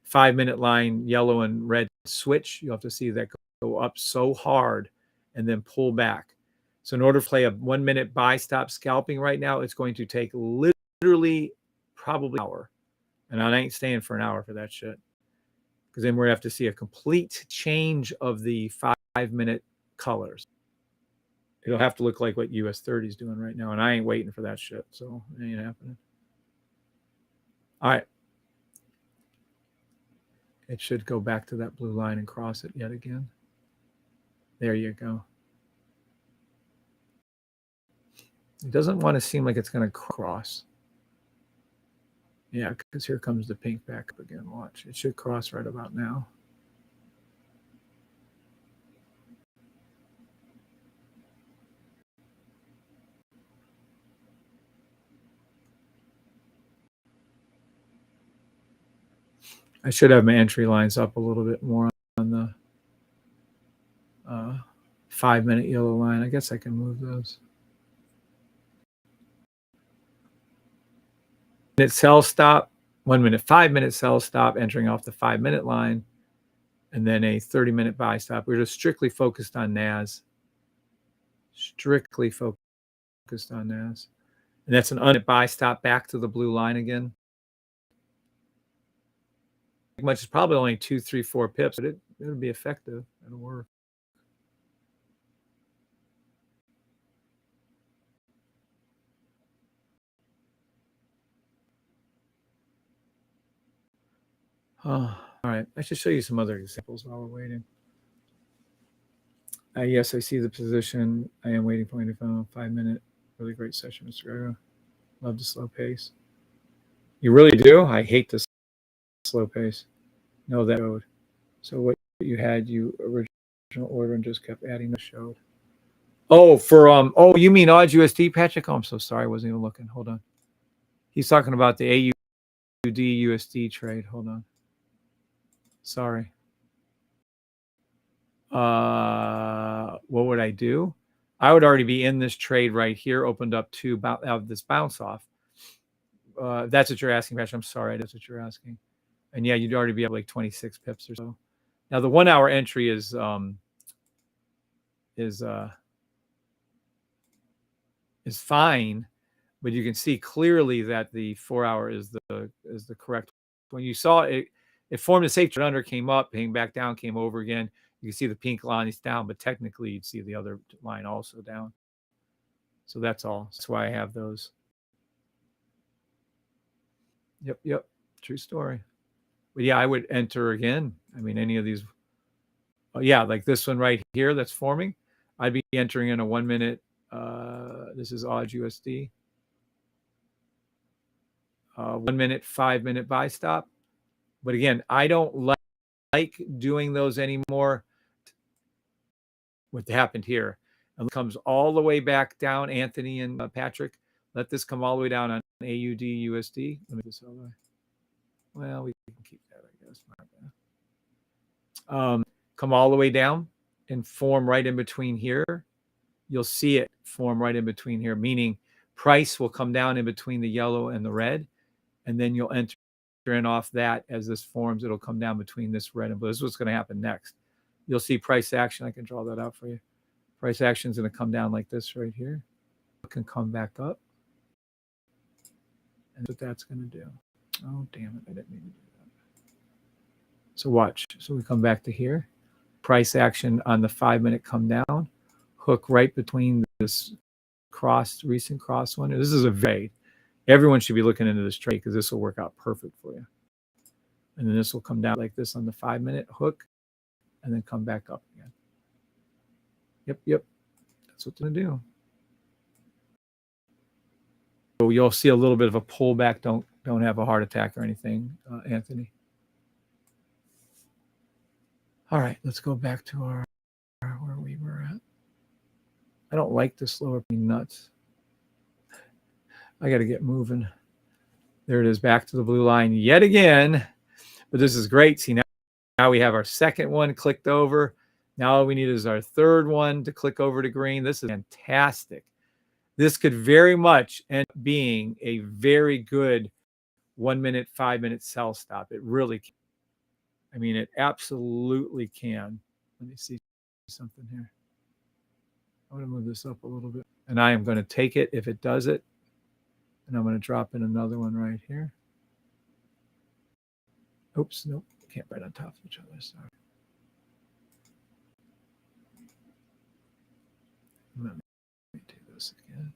5 minute line, yellow and red switch. You'll have to see that go up so hard and then pull back. So in order to play a 1 minute buy stop scalping right now, it's going to take literally probably an hour. And I ain't staying for an hour for that shit. Because then we're going to have to see a complete change of the 5 minute colors. It'll have to look like what US 30 is doing right now. And I ain't waiting for that shit. So it ain't happening. All right. It should go back to that blue line and cross it yet again. There you go. It doesn't want to seem like it's going to cross. Yeah, because here comes the pink back up again. Watch. It should cross right about now. I should have my entry lines up a little bit more on the 5 minute yellow line. I guess I can move those. Minute sell stop, 1 minute, 5 minute sell stop, entering off the 5 minute line, and then a 30-minute buy stop. We're just strictly focused on NAS. Strictly focused on NAS. And that's an buy stop back to the blue line again. Much is probably only 2, 3, 4 pips, but it'll be effective. It'll work. Oh, all right. I should show you some other examples while we're waiting. Yes, I see the position. I am waiting for my 5-minute. Really great session, Mr. Guerrero. Love the slow pace. You really do? I hate the slow pace. Know that showed. So what you had, you original order and just kept adding the showed. Oh, for oh, you mean odds USD, Patrick? Oh, I'm so sorry. I wasn't even looking. Hold on. He's talking about the AUD USD trade. Hold on. Sorry. What would I do? I would already be in this trade right here, opened up to have this bounce off. That's what you're asking, Patrick. I'm sorry. That's what you're asking. And yeah, you'd already be at like 26 pips or so. Now the 1 hour entry is fine, but you can see clearly that the 4 hour is the correct. When you saw it, it formed a safe trade under, came up, came back down, came over again. You can see the pink line is down, but technically you'd see the other line also down. So that's all. That's why I have those. Yep. True story. But yeah, I would enter again. I mean, any of these. Oh, yeah, like this one right here that's forming. I'd be entering in a 1 minute. This is odds USD. 1 minute, 5-minute buy stop. But again, I don't like doing those anymore. What happened here? And it comes all the way back down, Anthony and Patrick. Let this come all the way down on AUD USD. Let me just all the way. Well, we can keep that, I guess. Come all the way down and form right in between here. You'll see it form right in between here, meaning price will come down in between the yellow and the red, and then you'll enter in off that as this forms. It'll come down between this red and blue. This is what's going to happen next. You'll see price action. I can draw that out for you. Price action is going to come down like this right here. It can come back up. And that's what that's going to do. Oh, damn it. I didn't mean to do that. So watch. So we come back to here. Price action on the 5-minute come down. Hook right between this recent cross one. This is a trade. Everyone should be looking into this trade because this will work out perfect for you. And then this will come down like this on the 5-minute hook and then come back up again. Yep. That's what it's going to do. So you'll see a little bit of a pullback. Don't have a heart attack or anything, Anthony. All right, let's go back to our where we were at. I don't like the slower nuts. I got to get moving. There it is, back to the blue line yet again. But this is great. See, now we have our second one clicked over. Now all we need is our third one to click over to green. This is fantastic. This could very much end up being a very good 1 minute, 5-minute sell stop. It really can. I mean, it absolutely can. Let me see something here. I'm going to move this up a little bit. And I am going to take it if it does it. And I'm going to drop in another one right here. Oops, nope. Can't right on top of each other. Sorry. Let me do this again.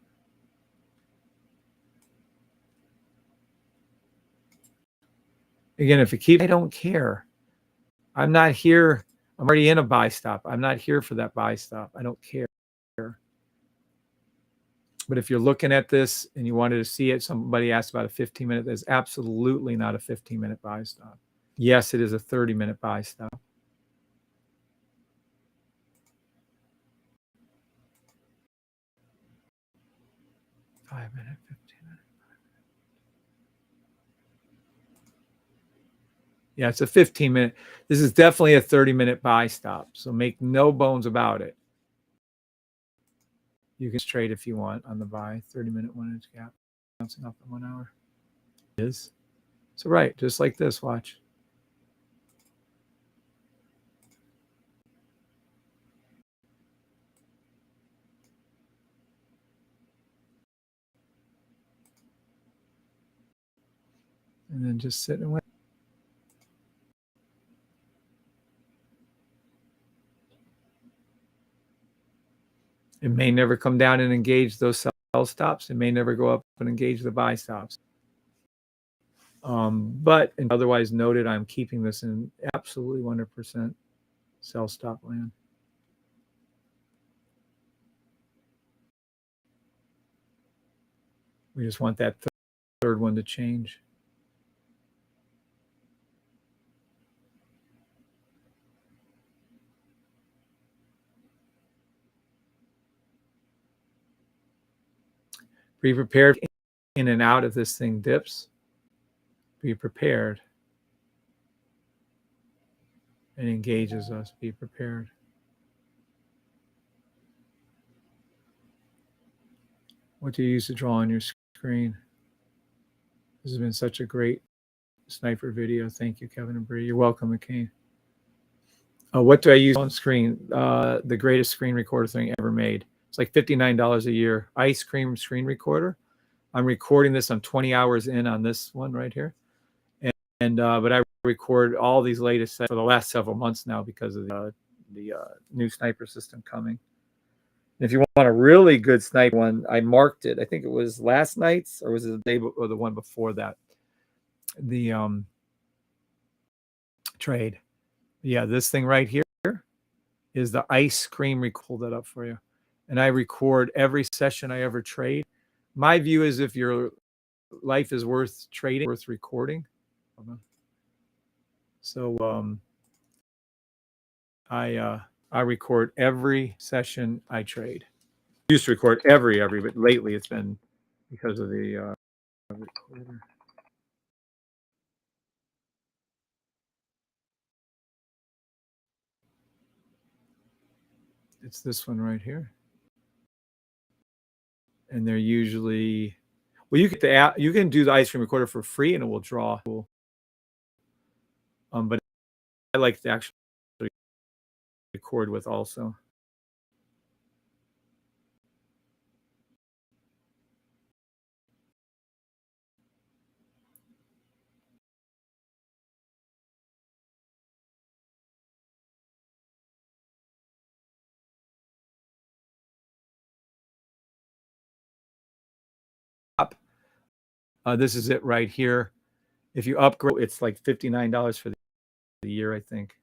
Again, if it keeps, I don't care. I'm not here. I'm already in a buy stop. I'm not here for that buy stop. I don't care. But if you're looking at this and you wanted to see it, somebody asked about a 15-minute. There's absolutely not a 15-minute buy stop. Yes, it is a 30-minute buy stop. Five-minute, 15-minute. Yeah, it's a 15-minute. This is definitely a 30-minute buy stop. So make no bones about it. You can trade if you want on the buy. 30-minute 1-inch gap. Bouncing off the 1 hour. It is. So right, just like this, watch. and then just sit and wait. It may never come down and engage those sell stops. It may never go up and engage the buy stops. But otherwise noted, I'm keeping this in absolutely 100% sell stop land. We just want that third one to change. Be prepared in and out if this thing dips. Be prepared. It engages us. Be prepared. What do you use to draw on your screen? This has been such a great sniper video. Thank you, Kevin and Bri. You're welcome, McCain. What do I use on screen? The greatest screen recorder thing ever made. It's like $59 a year. Ice cream screen recorder. I'm recording this. I'm 20 hours in on this one right here. But I record all these latest for the last several months now because of the new sniper system coming. If you want a really good sniper one, I marked it. I think it was last night's, or was it the day or the one before that? The trade. Yeah, this thing right here is the ice cream. Pull that up for you. And I record every session I ever trade. My view is if your life is worth trading, worth recording. So I record every session I trade. I used to record every, but lately it's been because of the recorder. It's this one right here. And they're usually, well, you get the app, you can do the ice cream recorder for free and it will draw. But I like to actually record with also. This is it right here. If you upgrade, it's like $59 for the year, I think.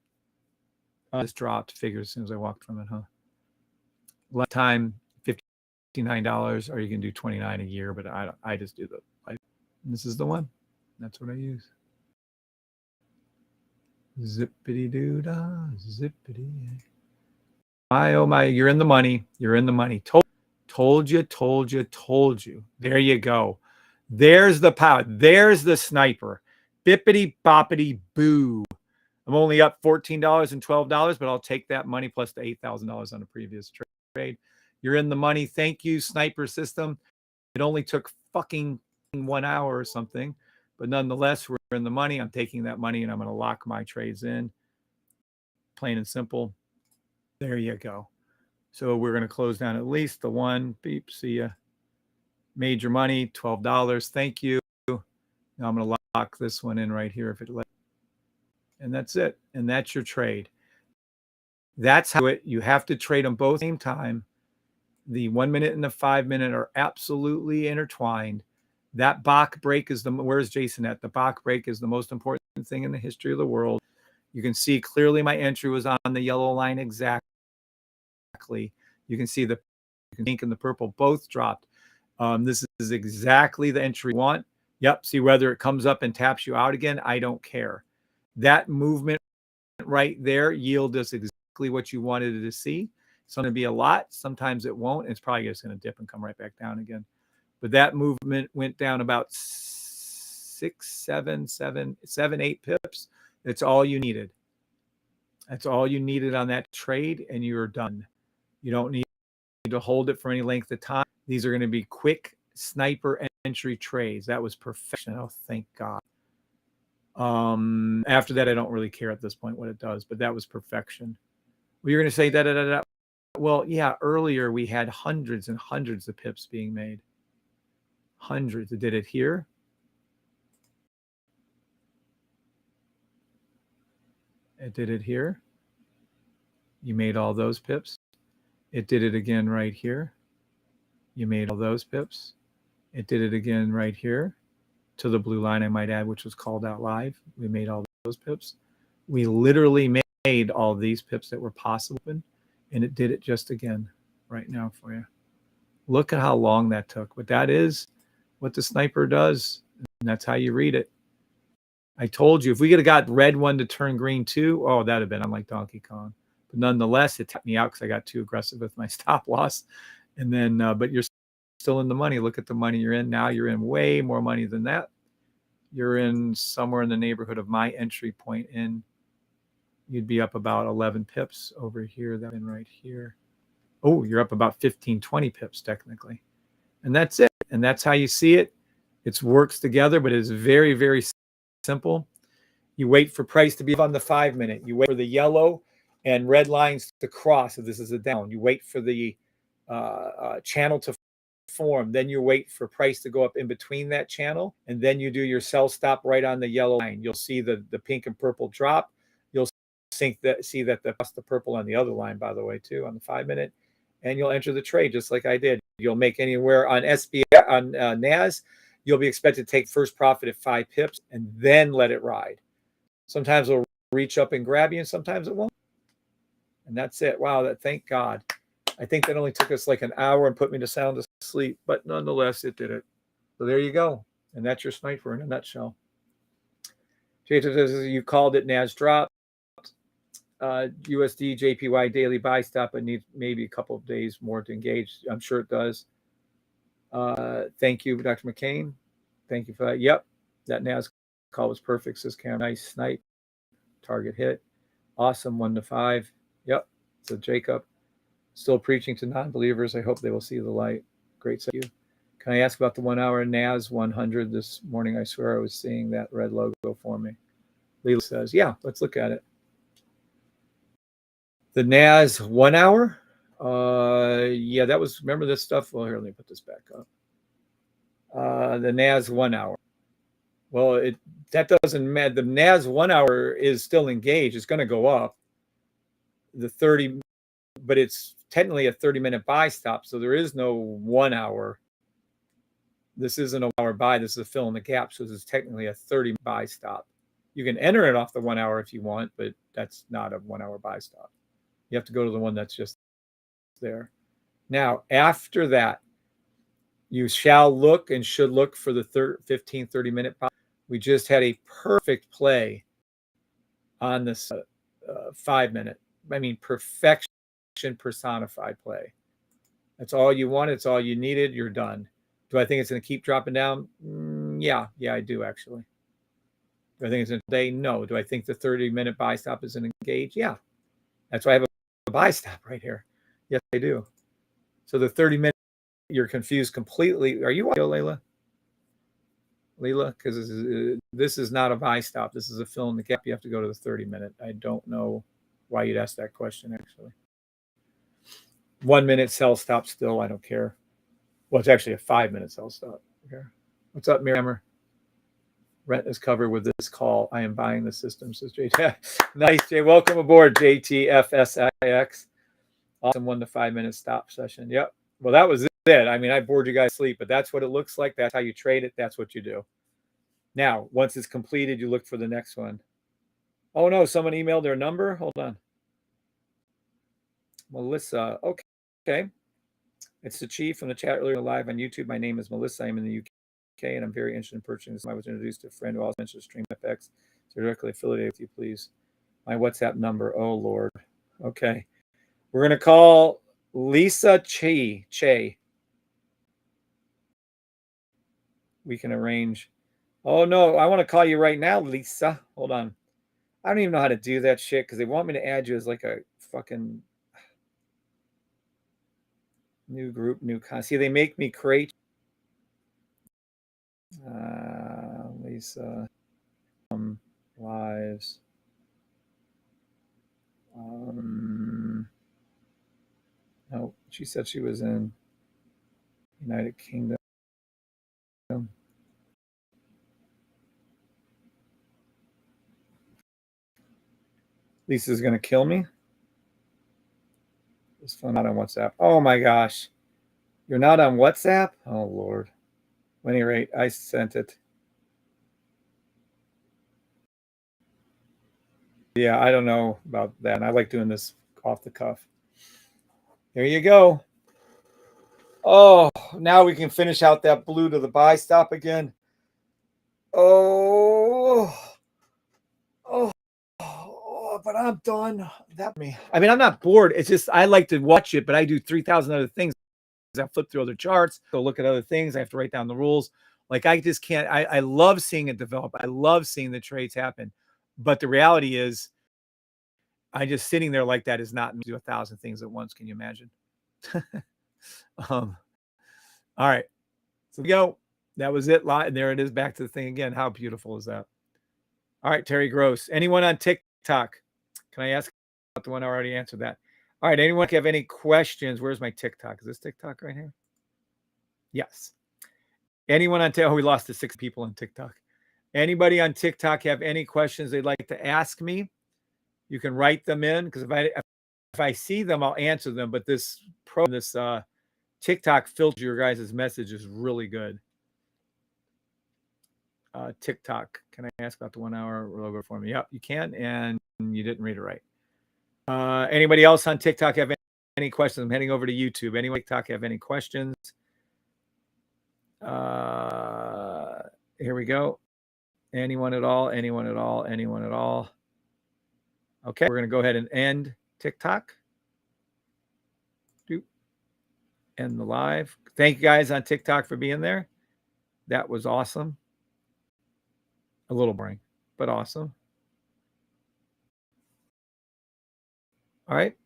This dropped figures as soon as I walked from it, huh? Last time, $59, or you can do $29 a year, but I just do this is the one. That's what I use. Zippity doo dah, zippity. Oh my, you're in the money. You're in the money. Told you. There you go. There's the power. There's the sniper. Bippity boppity boo. I'm only up $14 and $12, but I'll take that money plus the $8,000 on the previous trade. You're in the money. Thank you, sniper system. It only took fucking 1 hour or something, but nonetheless, we're in the money. I'm taking that money and I'm going to lock my trades in. Plain and simple. There you go. So we're going to close down at least the one. Beep. See ya. Made your money, $12. Thank you. Now I'm going to lock this one in right here if it lets. And that's it. And that's your trade. That's how you have to trade them both at the same time. The 1 minute and the 5 minute are absolutely intertwined. That Bach break is where's Jason at? The Bach break is the most important thing in the history of the world. You can see clearly my entry was on the yellow line exactly. You can see the pink and the purple both dropped. This is exactly the entry we want. Yep. See whether it comes up and taps you out again. I don't care. That movement right there yield us exactly what you wanted to see. It's going to be a lot. Sometimes it won't. It's probably just going to dip and come right back down again. But that movement went down about 8 pips. That's all you needed. That's all you needed on that trade, and you're done. You don't need to hold it for any length of time. These are going to be quick sniper entry trades. That was perfection. Oh, thank God. After that, I don't really care at this point what it does, but that was perfection. Well, you're going to say da. Well, yeah, earlier we had hundreds and hundreds of pips being made. Hundreds. Did it here? It did it here. You made all those pips. It did it again right here. You made all those pips. It did it again right here to the blue line, I might add, which was called out live. We made all those pips. We literally made all these pips that were possible, and it did it just again right now for you. Look at how long that took. But that is what the sniper does, and that's how you read it. I told you, if we could have got red one to turn green too, oh, that'd have been unlike Donkey Kong. But nonetheless, it tapped me out because I got too aggressive with my stop loss. And then, but you're still in the money. Look at the money you're in. Now you're in way more money than that. You're in somewhere in the neighborhood of my entry point in. You'd be up about 11 pips over here. That in right here. Oh, you're up about 15, 20 pips technically. And that's it. And that's how you see it. It works together, but it's very, very simple. You wait for price to be on the 5 minute. You wait for the yellow and red lines to cross if this is a down. You wait for the channel to form. Then you wait for price to go up in between that channel. And then you do your sell stop right on the yellow line. You'll see the pink and purple drop. You'll see that the purple on the other line, by the way, too, on the 5 minute. And you'll enter the trade just like I did. You'll make anywhere on SBA, on NAS. You'll be expected to take first profit at 5 pips and then let it ride. Sometimes it'll reach up and grab you, and sometimes it won't. And that's it. Wow, thank God. I think that only took us like an hour and put me to sound asleep, but nonetheless, it did it. So there you go. And that's your sniper in a nutshell. Jacob says, you called it NAS dropped. USD JPY daily buy stop, but needs maybe a couple of days more to engage. I'm sure it does. Thank you, Dr. McCain. Thank you for that. Yep, that NAS call was perfect, says Cam. Nice snipe. Target hit. Awesome, 1 to 5. Yep, so Jacob. Still preaching to non-believers. I hope they will see the light. Great. Thank you. Can I ask about the 1 hour NAS 100 this morning? I swear I was seeing that red logo for me. Leela says, yeah, let's look at it. The NAS 1 hour? Yeah, that was, remember this stuff? Well, here, let me put this back up. The NAS 1 hour. Well, that doesn't matter. The NAS 1 hour is still engaged. It's going to go up. The 30, but it's technically a 30-minute buy stop, so there is no 1 hour. This isn't a 1 hour buy. This is a fill in the gap, so this is technically a 30 buy stop. You can enter it off the 1 hour if you want, but that's not a 1 hour buy stop. You have to go to the one that's just there. Now, after that, you shall look and should look for the 15, 30-minute buy. We just had a perfect play on this 5 minute. I mean, perfection personified play. That's all you wanted. It's all you needed. You're done. Do I think it's going to keep dropping down? Yeah, I do actually. Do I think it's going to stay? No. Do I think the 30-minute buy stop is going to engage? Yeah. That's why I have a buy stop right here. Yes, I do. So the 30-minute, you're confused completely. Are you watching, Layla? Leela, because this is not a buy stop. This is a fill in the gap. You have to go to the 30-minute. I don't know why you'd ask that question, actually. 1 minute sell stop still. I don't care. Well, it's actually a 5-minute sell stop. Okay. What's up, Miriam? Rent is covered with this call. I am buying the system, says JT. Nice, Jay. Welcome aboard, JTFSIX. Awesome 1 to 5 minute stop session. Yep. Well, that was it. I mean, I bored you guys asleep, but that's what it looks like. That's how you trade it. That's what you do. Now, once it's completed, you look for the next one. Oh, no, someone emailed their number. Hold on. Melissa. Okay. It's the chief from the chat earlier live on YouTube. My name is Melissa. I'm in the UK, and I'm very interested in purchasing this. I was introduced to a friend who also mentioned StreamFX. So directly affiliated with you, please. My WhatsApp number. Oh, Lord. Okay. We're going to call Lisa Che. We can arrange. Oh, no. I want to call you right now, Lisa. Hold on. I don't even know how to do that shit because they want me to add you as like a fucking new group, new See, they make me create. Lisa. Lives. No, she said she was in United Kingdom. Lisa's going to kill me. This phone not on WhatsApp. Oh my gosh. You're not on WhatsApp? Oh Lord. At any rate, I sent it. Yeah, I don't know about that. And I like doing this off the cuff. There you go. Oh, now we can finish out that blue to the buy stop again. Oh, but I'm done. That me. I mean, I'm not bored. It's just I like to watch it, but I do 3,000 other things. I flip through other charts, go look at other things. I have to write down the rules. Like I just can't. I love seeing it develop. I love seeing the trades happen. But the reality is, I just sitting there like that is not me. Do 1,000 things at once. Can you imagine? All right. So we go. That was it. There it is. Back to the thing again. How beautiful is that? All right, Terry Gross. Anyone on TikTok? Can I ask about the one I already answered that? All right. Anyone have any questions? Where's my TikTok? Is this TikTok right here? Yes. Anyone on TikTok? Oh, we lost to 6 people on TikTok. Anybody on TikTok have any questions they'd like to ask me? You can write them in because if I see them, I'll answer them. But this TikTok filter your guys' message is really good. TikTok. Can I ask about the 1 hour logo for me? Yep, you can, and you didn't read it right. Anybody else on TikTok have any questions? I'm heading over to YouTube. Anyone on TikTok have any questions? Here we go. Anyone at all? Anyone at all? Anyone at all? Okay, we're going to go ahead and end TikTok. End the live. Thank you guys on TikTok for being there. That was awesome. A little boring, but awesome. All right.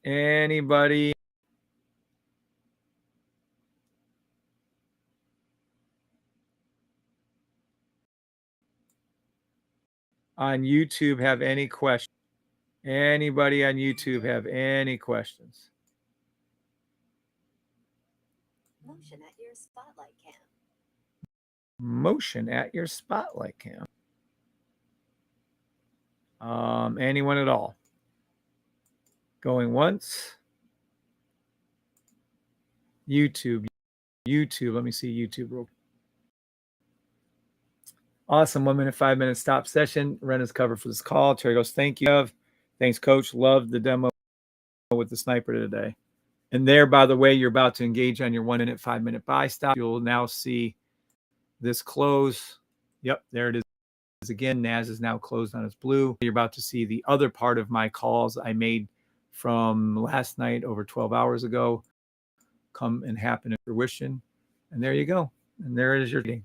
Anybody on YouTube have any questions? Anybody on YouTube have any questions? Motion at your spotlight cam. Motion at your spotlight cam. Anyone at all? Going once? YouTube. Let me see YouTube real quick. Awesome. 1 minute, 5 minute stop session. Ren is covered for this call. Terry goes, thank you, Kev. Thanks, coach. Loved the demo with the sniper today. And there, by the way, you're about to engage on your 1 minute, 5 minute buy stop. You'll now see this close. Yep, there it is again. NAS is now closed on its blue. You're about to see the other part of my calls I made from last night over 12 hours ago come and happen in fruition. And there you go. And there it is your trading.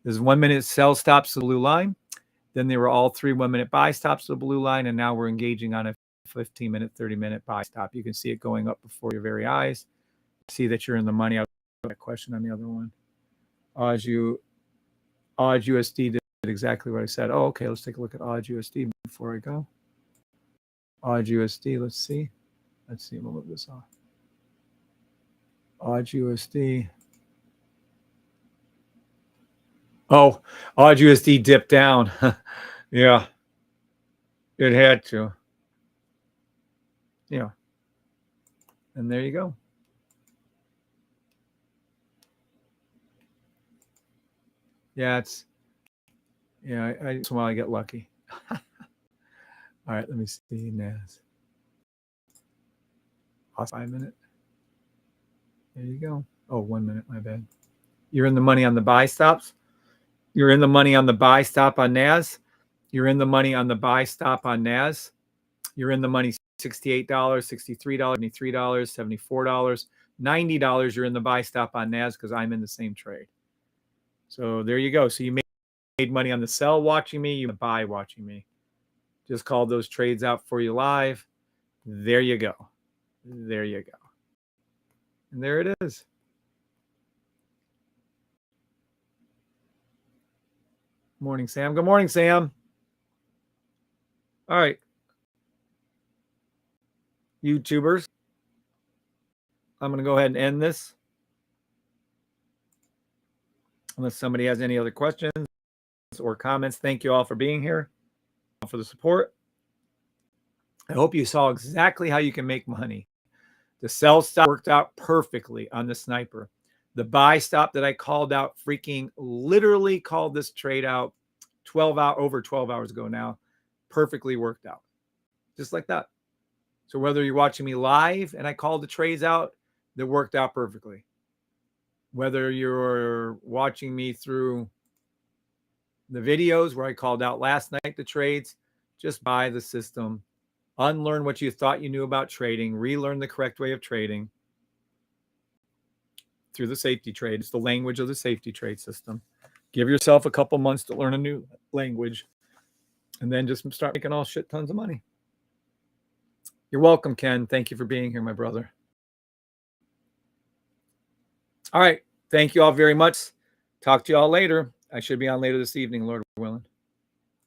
There's 1 minute sell stops to the blue line. Then they were all 3 1 minute buy stops to the blue line. And now we're engaging on a 15 minute, 30 minute buy stop. You can see it going up before your very eyes. See that you're in the money. I have a question on the other one. USD did exactly what I said. Oh, okay. Let's take a look at USD before I go. USD. Let's see. Let's see. We'll move this off. USD. Oh, USD dipped down. Yeah. It had to. Yeah. And there you go. Yeah, it's while I get lucky. All right, let me see NAS. 5 minute. There you go. Oh, 1 minute, my bad. You're in the money on the buy stops. You're in the money on the buy stop on NAS. You're in the money on the buy stop on NAS. You're in the money $68, $63, $73, $74, $90. You're in the buy stop on NAS because I'm in the same trade. So there you go. So you made money on the sell watching me, you buy watching me. Just called those trades out for you live. There you go. There you go. And there it is. Morning, Sam. Good morning, Sam. All right. YouTubers. I'm going to go ahead and end this. Unless somebody has any other questions or comments. Thank you all for being here, for the support. I hope you saw exactly how you can make money. The sell stop worked out perfectly on the sniper. The buy stop that I called out, freaking literally called this trade out over 12 hours ago now, perfectly worked out. Just like that. So whether you're watching me live and I called the trades out, that worked out perfectly. Whether you're watching me through the videos where I called out last night the trades, just buy the system. Unlearn what you thought you knew about trading, relearn the correct way of trading through the safety trade. It's the language of the safety trade system. Give yourself a couple months to learn a new language and then just start making all shit tons of money. You're welcome, Ken. Thank you for being here, my brother. All right. Thank you all very much. Talk to you all later. I should be on later this evening, Lord willing.